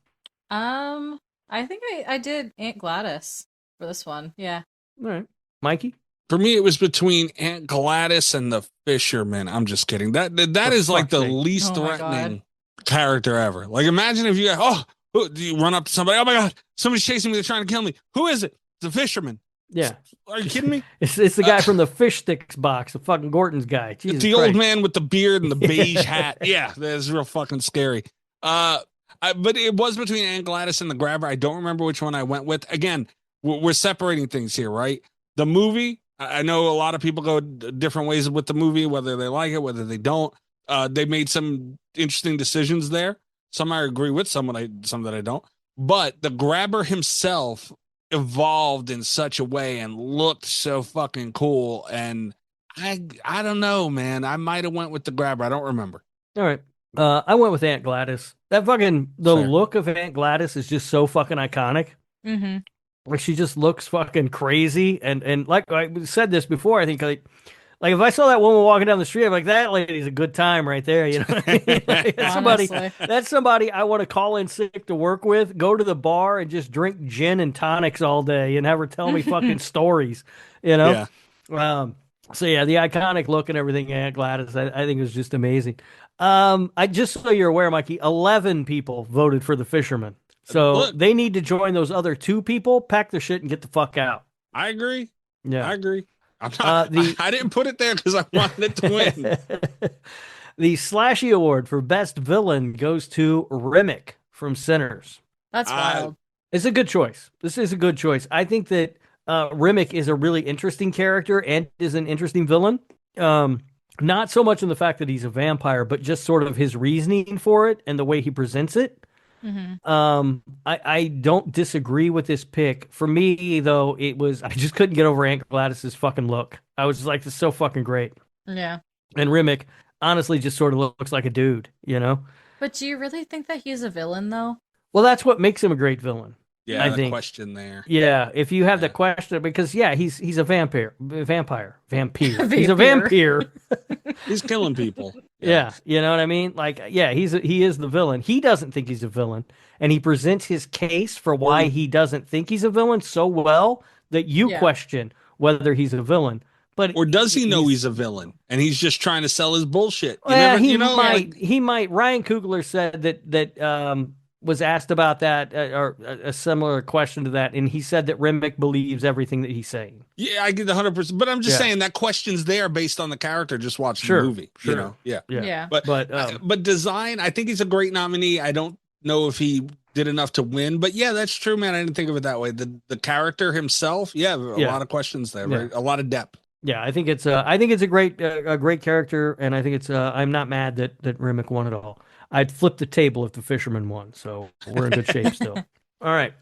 I think I did Aunt Gladys for this one. Yeah. All right. Mikey? For me, it was between Aunt Gladys and the Fisherman. I'm just kidding. That is like the least threatening character ever. Like, imagine if you you run up to somebody. Oh my God, somebody's chasing me. They're trying to kill me. Who is it? The Fisherman. Yeah. Are you kidding me? It's the guy from the fish sticks box, the fucking Gorton's guy. Jesus it's the Christ. old man with the beard and the beige hat. Yeah, that's real fucking scary. But it was between Aunt Gladys and the Grabber. I don't remember which one I went with. Again, we're separating things here, right? The movie, I know a lot of people go different ways with the movie, whether they like it, whether they don't. They made some interesting decisions there. Some I agree with, some that I don't. But the Grabber himself evolved in such a way and looked so fucking cool. And I don't know, man. I might have went with the Grabber. I don't remember. All right. I went with Aunt Gladys. The look of Aunt Gladys is just so fucking iconic. Mm-hmm. Like, she just looks fucking crazy. And like I said this before, I think like if I saw that woman walking down the street, I'm like, that lady's a good time right there. You know what I mean? Like, that's somebody I want to call in sick to work with, go to the bar and just drink gin and tonics all day and have her tell me fucking stories, you know? Yeah. So yeah, the iconic look and everything, Aunt Gladys, I think is just amazing. I just so you're aware, Mikey, 11 people voted for the Fisherman. So they need to join those other 2 people, pack their shit and get the fuck out. I agree. Yeah. I agree. I'm not, I didn't put it there because I wanted it to win. The Slashie Award for Best Villain goes to Remick from Sinners. That's wild. It's a good choice. This is a good choice. I think that Remick is a really interesting character and is an interesting villain. Not so much in the fact that he's a vampire, but just sort of his reasoning for it and the way he presents it. Mm-hmm. I don't disagree with this pick. For me, though, I just couldn't get over Aunt Gladys's fucking look. I was just like, this is so fucking great. Yeah. And Remick honestly just sort of looks like a dude, you know? But do you really think that he's a villain, though? Well, that's what makes him a great villain. Yeah, I the think. question there. Yeah, if you have the question, because he's a vampire. He's a vampire. He's killing people. Yeah, you know what I mean? Like, yeah, he is the villain. He doesn't think he's a villain, and he presents his case for why he doesn't think he's a villain so well that you question whether he's a villain. Or does he know he's a villain and he's just trying to sell his bullshit? He might. Ryan Coogler said that was asked about that or a similar question to that, and he said that Remick believes everything that he's saying. Yeah, I get the 100%, but I'm just saying that question's there based on the character. Just watch the movie, you know? Yeah. But design, I think he's a great nominee. I don't know if he did enough to win, but yeah, that's true, man. I didn't think of it that way. The character himself, a lot of questions there, right? A lot of depth. Yeah, I think it's a great character, and I think it's I'm not mad that Remick won it all. I'd flip the table if the Fisherman won, so we're in good shape still. All right.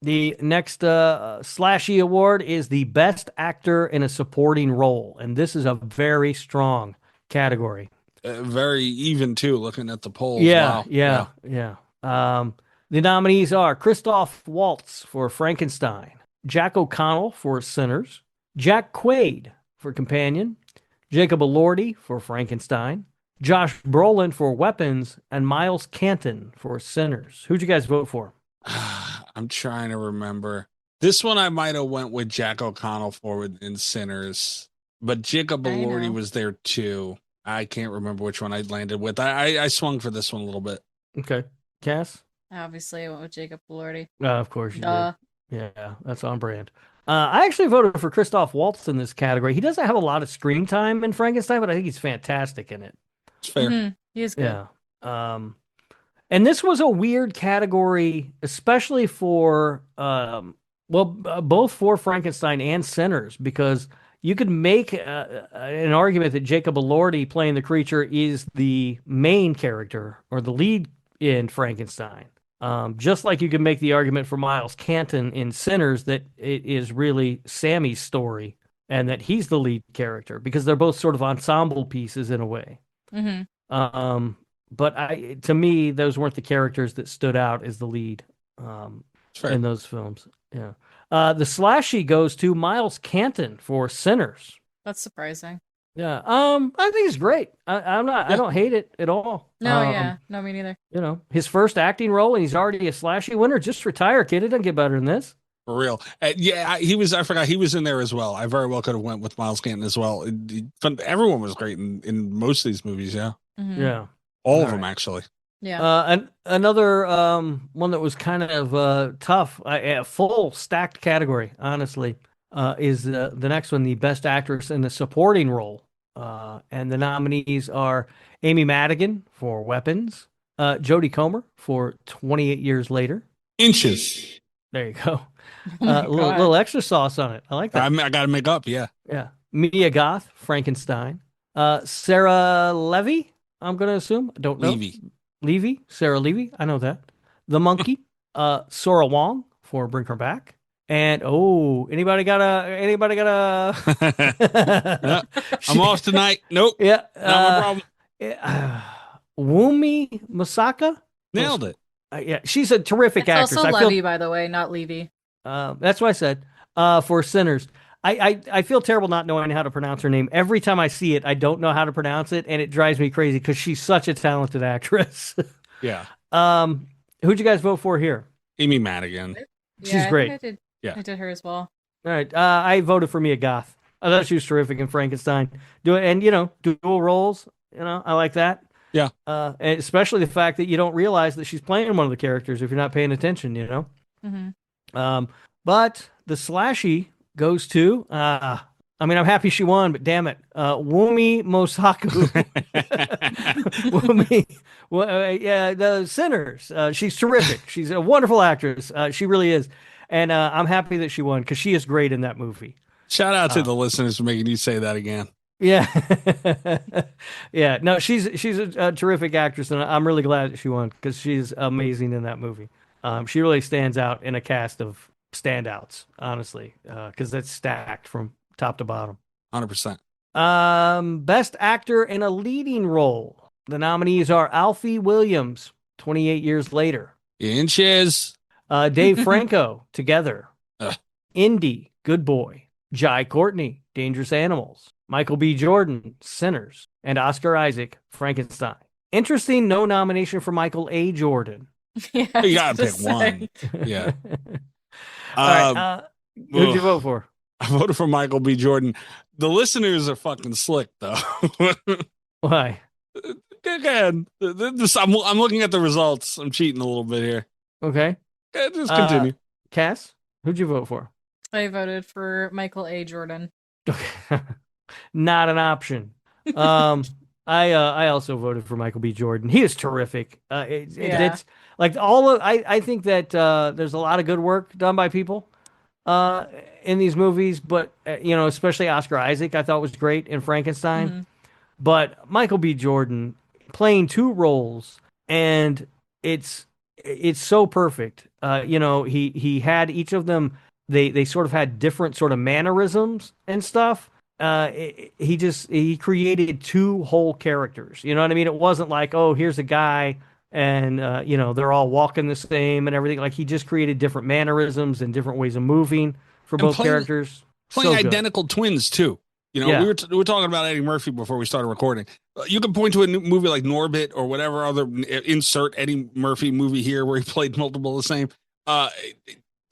The next Slashie Award is the Best Actor in a Supporting Role, and this is a very strong category. Very even too, looking at the polls. Yeah, wow. yeah. The nominees are Christoph Waltz for Frankenstein, Jack O'Connell for Sinners, Jack Quaid for Companion, Jacob Elordi for Frankenstein, Josh Brolin for Weapons, and Miles Canton for Sinners. Who'd you guys vote for? I'm trying to remember. This one I might have went with Jack O'Connell for in Sinners, but Jacob Elordi was there too. I can't remember which one I landed with. I swung for this one a little bit. Okay. Cass? Obviously, I went with Jacob Elordi. Of course you did. Yeah, that's on brand. I actually voted for Christoph Waltz in this category. He doesn't have a lot of screen time in Frankenstein, but I think he's fantastic in it. It's fair. Mm-hmm. He is good. Yeah. And this was a weird category, especially for, both for Frankenstein and Sinners, because you could make an argument that Jacob Elordi playing the creature is the main character or the lead in Frankenstein. Just like you can make the argument for Miles Canton in Sinners that it is really Sammy's story and that he's the lead character because they're both sort of ensemble pieces in a way. Mm-hmm. But to me, those weren't the characters that stood out as the lead in those films. Yeah. The Slashie goes to Miles Canton for Sinners. That's surprising. Yeah. I think it's great. I don't hate it at all. No, no, me neither. You know, his first acting role, and he's already a Slashie winner. Just retire, kid. It doesn't get better than this. For real. He was. I forgot he was in there as well. I very well could have went with Miles Canton as well. Everyone was great in most of these movies. Yeah. Mm-hmm. Yeah. All of them actually. Yeah. And another one that was kind of tough, a full stacked category, honestly, is the next one, the Best Actress in a Supporting Role. And the nominees are Amy Madigan for Weapons, Jodie Comer for 28 Years Later. Inches. There you go. Little extra sauce on it. I like that. I got to make up. Yeah. Yeah. Mia Goth, Frankenstein. Sarah Levy, I'm going to assume. I don't know. Levy. Sarah Levy. I know that. The Monkey. Sora Wong for Bring Her Back. And anybody got a I'm off tonight. Nope. Yeah. Not my problem. Wumi Masaka. Nailed it. Yeah, she's a terrific actress. Also Levy, by the way, not Levy. That's what I said. For Sinners. I feel terrible not knowing how to pronounce her name. Every time I see it, I don't know how to pronounce it, and it drives me crazy because she's such a talented actress. Yeah. Who'd you guys vote for here? Amy Madigan. She's great. I did her as well. All right. I voted for Mia Goth. I thought she was terrific in Frankenstein. Dual roles. I like that. Yeah. And especially the fact that you don't realize that she's playing one of the characters if you're not paying attention. Mm-hmm. But the Slashie goes to. I'm happy she won, but damn it, Wumi Mosaku. The Sinners. She's terrific. She's a wonderful actress. She really is. And I'm happy that she won because she is great in that movie. Shout out to the listeners for making you say that again. Yeah. Yeah. No, she's a terrific actress, and I'm really glad that she won because she's amazing in that movie. She really stands out in a cast of standouts, honestly, because that's stacked from top to bottom. 100%. Best actor in a leading role. The nominees are Alfie Williams, 28 Years Later. Inches. Dave Franco, Together. Indy, Good Boy. Jai Courtney, Dangerous Animals. Michael B. Jordan, Sinners. And Oscar Isaac, Frankenstein. Interesting, no nomination for Michael A. Jordan. Yeah, you gotta pick one. Yeah. All right, who'd you vote for? I voted for Michael B. Jordan. The listeners are fucking slick, though. Why? Again, I'm looking at the results. I'm cheating a little bit here. Okay. Just continue. Cass, who'd you vote for? I voted for Michael A. Jordan. Not an option. I also voted for Michael B. Jordan. He is terrific. It's like I think that there's a lot of good work done by people in these movies, but especially Oscar Isaac, I thought was great in Frankenstein. Mm-hmm. But Michael B. Jordan playing two roles, and it's so perfect. He had each of them. They sort of had different sort of mannerisms and stuff. He created two whole characters. You know what I mean? It wasn't like, oh, here's a guy and they're all walking the same and everything. Like, he just created different mannerisms and different ways of moving for both characters. Playing identical twins too. We were talking about Eddie Murphy before we started recording. You can point to a movie like Norbit or whatever other insert Eddie Murphy movie here where he played multiple of the same.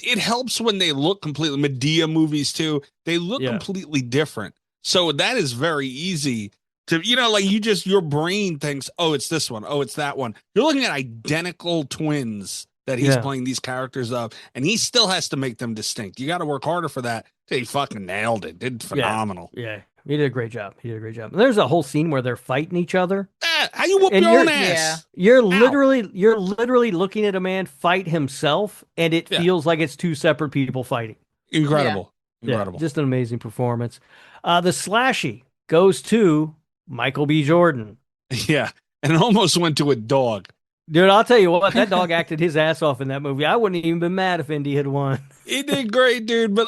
It helps when they look completely. Medea movies too. They look completely different. So that is very easy to, your brain thinks, oh, it's this one. Oh, it's that one. You're looking at identical twins that he's playing these characters of, and he still has to make them distinct. You got to work harder for that. He fucking nailed it. Did phenomenal. Yeah. He did a great job. And there's a whole scene where they're fighting each other. How you whoop your own ass? You're literally looking at a man fight himself, and it feels like it's two separate people fighting. Incredible. Just an amazing performance. The Slashie goes to Michael B. Jordan. Yeah, and it almost went to a dog. Dude, I'll tell you what, that dog acted his ass off in that movie. I wouldn't have even been mad if Indy had won. He did great, dude. But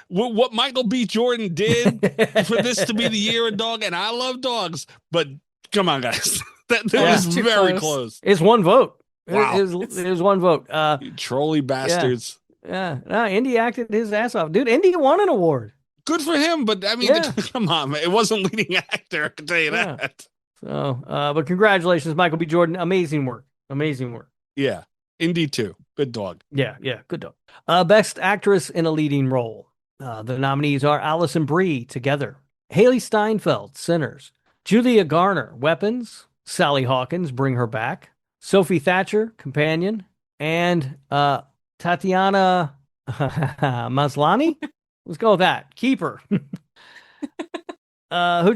what Michael B. Jordan did for this to be the year of dog, and I love dogs, but come on, guys. that was very close. It's one vote. Wow. It was one vote. You trolly bastards. Yeah. No, Indy acted his ass off. Dude, Indy won an award. Good for him, but I mean, come on, man. It wasn't leading actor, I can tell you that. So, but congratulations, Michael B. Jordan. Amazing work. Yeah. Indy too. Good dog. Yeah, good dog. Best actress in a leading role. The nominees are Alison Brie, Together; Haley Steinfeld, Sinners; Julia Garner, Weapons; Sally Hawkins, Bring Her Back; Sophie Thatcher, Companion; and Tatiana Maslany. Let's go with that. Keeper. Who'd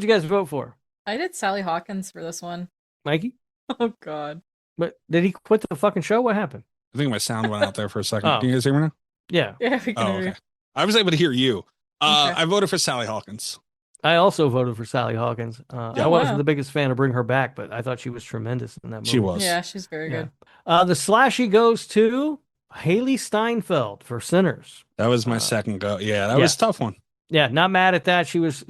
you guys vote for? I did Sally Hawkins for this one. Mikey? Oh, God. But did he quit the fucking show? What happened? I think my sound went out there for a second. Can you guys hear me now? Yeah. Yeah, we can hear you. I was able to hear you. I voted for Sally Hawkins. I also voted for Sally Hawkins. I wasn't the biggest fan of Bring Her Back, but I thought she was tremendous in that movie. She was. Yeah, she's very good. The Slashie goes to Haley Steinfeld for Sinners. That was my second go. Yeah, that was a tough one. Yeah, not mad at that. She was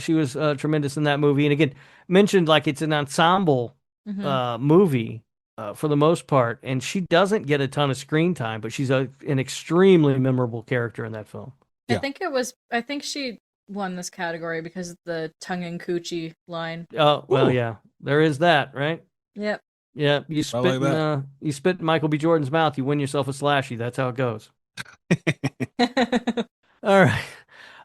tremendous in that movie. And again, mentioned like it's an ensemble movie for the most part, and she doesn't get a ton of screen time, but she's an extremely memorable character in that film. Yeah. I think she won this category because of the tongue and coochie line. Oh, well, yeah, there is that, right? Yep. Yeah, you spit in Michael B. Jordan's mouth, you win yourself a Slashie. That's how it goes. All right.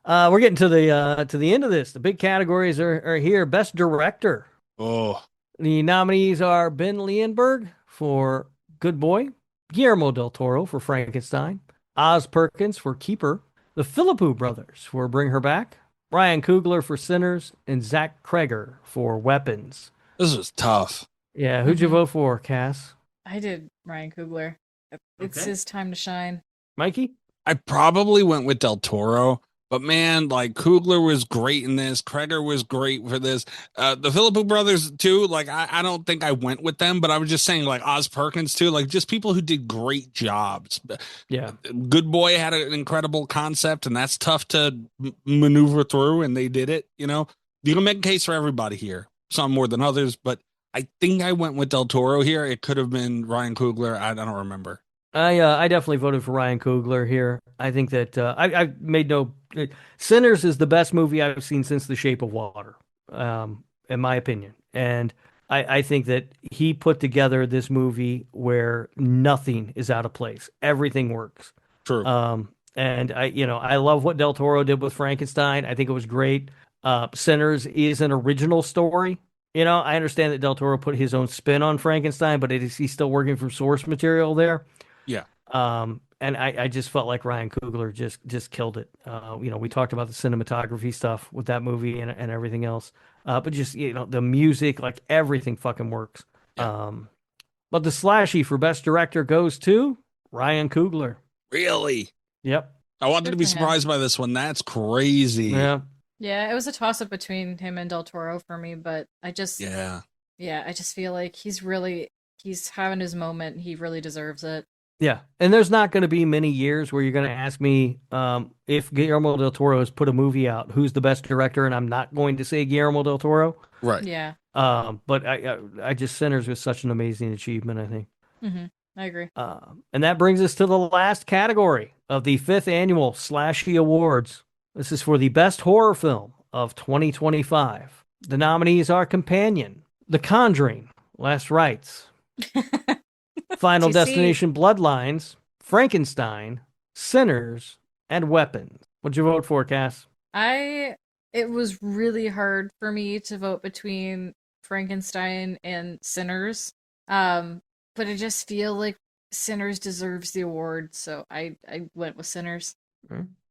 We're getting to the end of this. The big categories are here. Best Director. Oh. The nominees are Ben Leonberg for Good Boy, Guillermo del Toro for Frankenstein, Oz Perkins for Keeper, the Philippou brothers for Bring Her Back, Ryan Coogler for Sinners, and Zach Kreger for Weapons. This was tough. Yeah, who'd you vote for, Cass? I did Ryan Coogler. It's his time to shine. Mikey? I probably went with Del Toro, but man, like Coogler was great in this. Kreger was great for this. The Philippou brothers too. Like I don't think I went with them, but I was just saying like Oz Perkins too. Like just people who did great jobs. Yeah. Good Boy had an incredible concept, and that's tough to maneuver through, and they did it. You can make a case for everybody here. Some more than others, but I think I went with Del Toro here. It could have been Ryan Coogler. I don't remember. I definitely voted for Ryan Coogler here. I think that I made no. Sinners is the best movie I've seen since The Shape of Water, in my opinion. And I think that he put together this movie where nothing is out of place. Everything works. True. And I love what Del Toro did with Frankenstein. I think it was great. Sinners is an original story. You know, I understand that Del Toro put his own spin on Frankenstein, but he's still working from source material there. Yeah. And I just felt like Ryan Coogler just killed it. You know, we talked about the cinematography stuff with that movie and everything else. But just, you know, the music, like everything fucking works. Yeah. But the Slashie for best director goes to Ryan Coogler. Really? Yep. I wanted to be surprised by this one. That's crazy. Yeah. Yeah, it was a toss up between him and Del Toro for me, but I just I just feel like he's having his moment. He really deserves it. Yeah, and there's not going to be many years where you're going to ask me if Guillermo del Toro has put a movie out, who's the best director, and I'm not going to say Guillermo del Toro. Right. Yeah. But I just Sinners was such an amazing achievement, I think. Mm-hmm. I agree. And that brings us to the last category of the 5th Annual Slashie Awards. This is for the best horror film of 2025. The nominees are Companion, The Conjuring, Last Rites, Final Destination Bloodlines, Frankenstein, Sinners, and Weapons. What'd you vote for, Cass? It was really hard for me to vote between Frankenstein and Sinners. But I just feel like Sinners deserves the award, so I went with Sinners.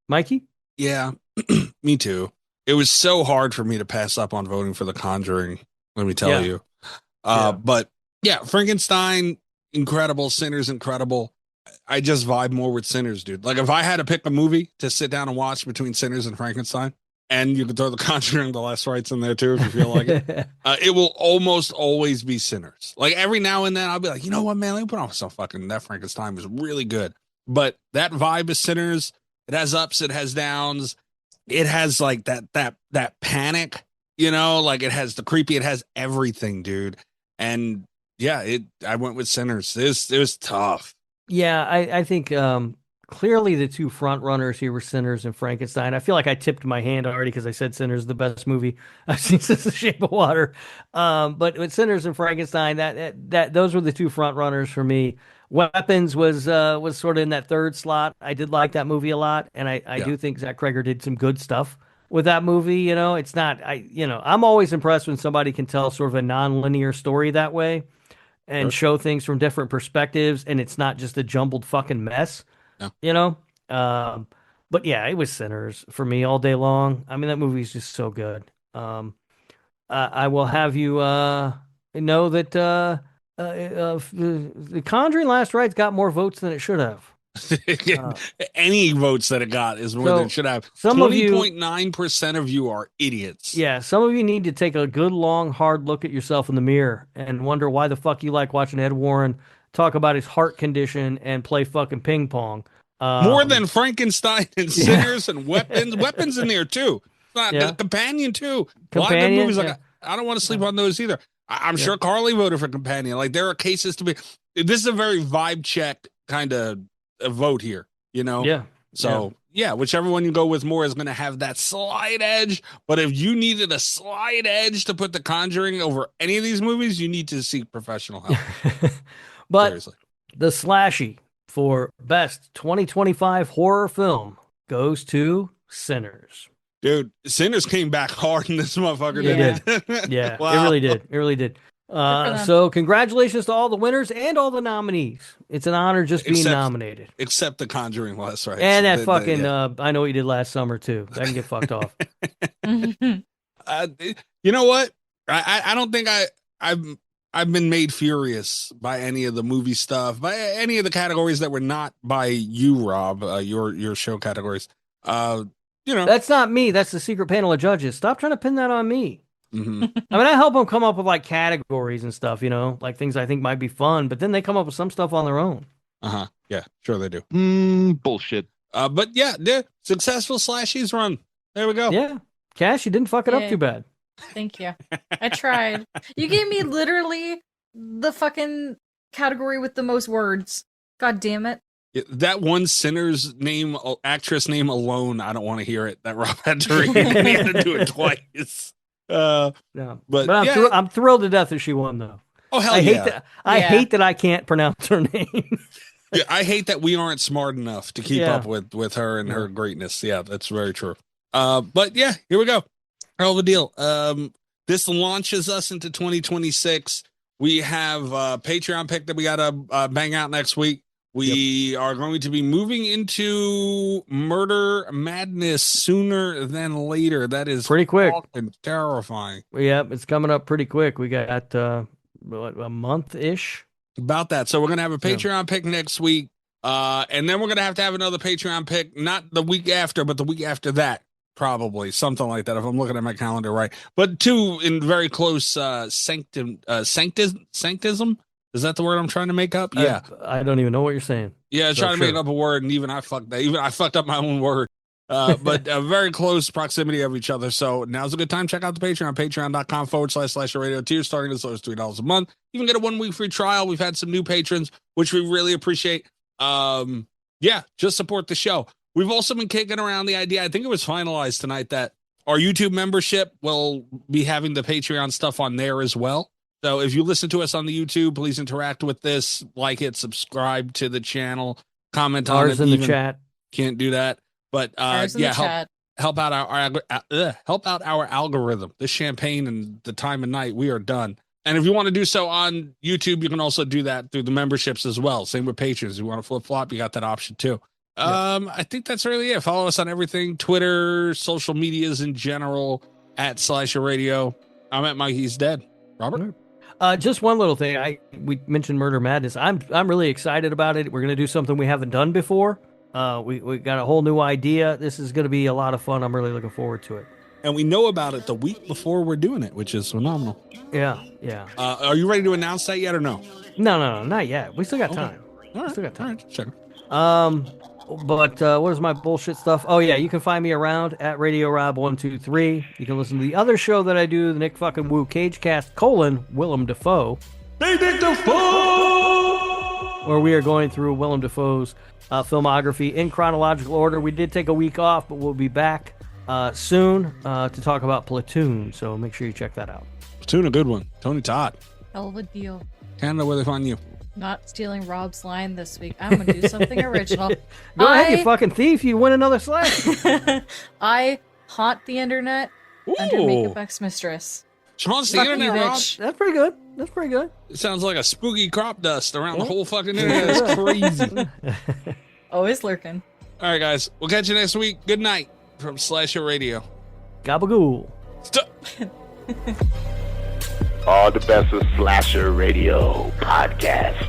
Mikey? Yeah, me too. It was so hard for me to pass up on voting for The Conjuring, let me tell you. But yeah, Frankenstein, incredible. Sinners, incredible. I just vibe more with Sinners, dude. Like if I had to pick a movie to sit down and watch between Sinners and Frankenstein, and you could throw The Conjuring, The Last Rites in there too if you feel like it, it will almost always be Sinners. Like every now and then I'll be like, you know what, man, let me put on some fucking, that Frankenstein was really good. But that vibe is Sinners. It has ups, it has downs. It has like that panic, you know, like it has the creepy, it has everything, dude. And yeah, I went with Sinners. It was tough. Yeah, I think clearly the two front runners here were Sinners and Frankenstein. I feel like I tipped my hand already because I said Sinners is the best movie I've seen since The Shape of Water. But with Sinners and Frankenstein, that those were the two front runners for me. Weapons was sort of in that third slot. I did like that movie a lot, and I do think Zach Cregger did some good stuff with that movie. You know, it's not I'm always impressed when somebody can tell sort of a non-linear story that way and show things from different perspectives, and it's not just a jumbled fucking mess. Yeah. You know, but yeah, it was Sinners for me all day long. I mean, that movie is just so good. I will have you know that the Conjuring Last Rites got more votes than it should have. Any votes that it got is more than it should have. 20.9% of you are idiots. Yeah, some of you need to take a good, long, hard look at yourself in the mirror and wonder why the fuck you like watching Ed Warren talk about his heart condition and play fucking ping pong. More than Frankenstein and Sinners and Weapons. Weapons in there too. The Companion too. A lot of good movies. Like I don't want to sleep on those either. I'm sure Carly voted for Companion. Like there are cases to be. This is a very vibe check kind of a vote here. You know. Yeah. So yeah, whichever one you go with more is going to have that slight edge. But if you needed a slight edge to put The Conjuring over any of these movies, you need to seek professional help. But seriously. The Slashie for best 2025 horror film goes to Sinners. Dude, Sinners came back hard in this motherfucker. Did. Yeah, wow. It really did. It really did. So congratulations to all the winners and all the nominees. It's an honor just being nominated. Except The Conjuring Last Rites. And that I Know What You Did Last Summer too. That can get fucked off. You know what? I don't think I've been made furious by any of the movie stuff, by any of the categories that were not by you, Rob, your show categories. You know, that's not me. That's the secret panel of judges. Stop trying to pin that on me. Mm-hmm. I mean, I help them come up with like categories and stuff, you know, like things I think might be fun, but then they come up with some stuff on their own. Yeah, sure they do. Bullshit. But yeah, successful Slashies run. There we go. Yeah. Cash, you didn't fuck it up too bad. Thank you. I tried. You gave me literally the fucking category with the most words. God damn it. That one Sinner's name, actress name alone, I don't want to hear it. That Rob had to read. He had to do it twice. But I'm thrilled to death that she won, though. Oh hell I hate that I can't pronounce her name. Yeah, I hate that we aren't smart enough to keep up with her and her greatness. Yeah, that's very true. But yeah, here we go. Hell of a deal. This launches us into 2026. We have a Patreon pick that we got to bang out next week. We are going to be moving into Murder Madness sooner than later. That is pretty quick and terrifying. Yep, it's coming up pretty quick. We got a month-ish. About that. So we're going to have a Patreon pick next week. And then we're going to have another Patreon pick, not the week after, but the week after that, probably. Something like that, if I'm looking at my calendar right. But two in very close sanctism. Is that the word I'm trying to make up? Yeah. I don't even know what you're saying. Yeah, trying to make up a word, and even I fucked that. Even I fucked up my own word. But very close proximity of each other. So now's a good time. Check out the Patreon, patreon.com/Slashie Radio tier, starting as low as $3 a month. You can get a 1-week free trial. We've had some new patrons, which we really appreciate. Just support the show. We've also been kicking around the idea, I think it was finalized tonight, that our YouTube membership will be having the Patreon stuff on there as well. So if you listen to us on the YouTube, please interact with this, like it, subscribe to the channel, comment on it. Ours in the chat. Can't do that. But help out our algorithm. The champagne and the time of night, we are done. And if you want to do so on YouTube, you can also do that through the memberships as well. Same with patrons. If you want to flip flop, you got that option too. I think that's really it. Follow us on everything: Twitter, social medias in general, at Slashie Radio. I'm at Mikey's Dead. Robert. Just one little thing. We mentioned Murder Madness. I'm really excited about it. We're gonna do something we haven't done before. We got a whole new idea. This is gonna be a lot of fun. I'm really looking forward to it. And we know about it the week before we're doing it, which is phenomenal. Yeah. Are you ready to announce that yet or no? No, not yet. We still got time. All right. Check. But what is my bullshit stuff? Oh yeah, you can find me around at Radio Rob123. You can listen to the other show that I do, the Nick fucking Woo Cagecast : Willem Dafoe. Hey, Nick Dafoe! Where we are going through Willem Dafoe's filmography in chronological order. We did take a week off, but we'll be back soon to talk about Platoon. So make sure you check that out. Platoon, a good one. Tony Todd. Hell of a deal. Canada, where they find you? Not stealing Rob's line this week. I'm going to do something original. Go ahead, you fucking thief. You win another slash. I haunt the internet under Makeup X Mistress. She haunts the internet, Rob. That's pretty good. It sounds like a spooky crop dust around the whole fucking internet. It's crazy. Always lurking. All right, guys. We'll catch you next week. Good night from Slashie Radio. Gabagool. All the best of Slasher Radio podcast.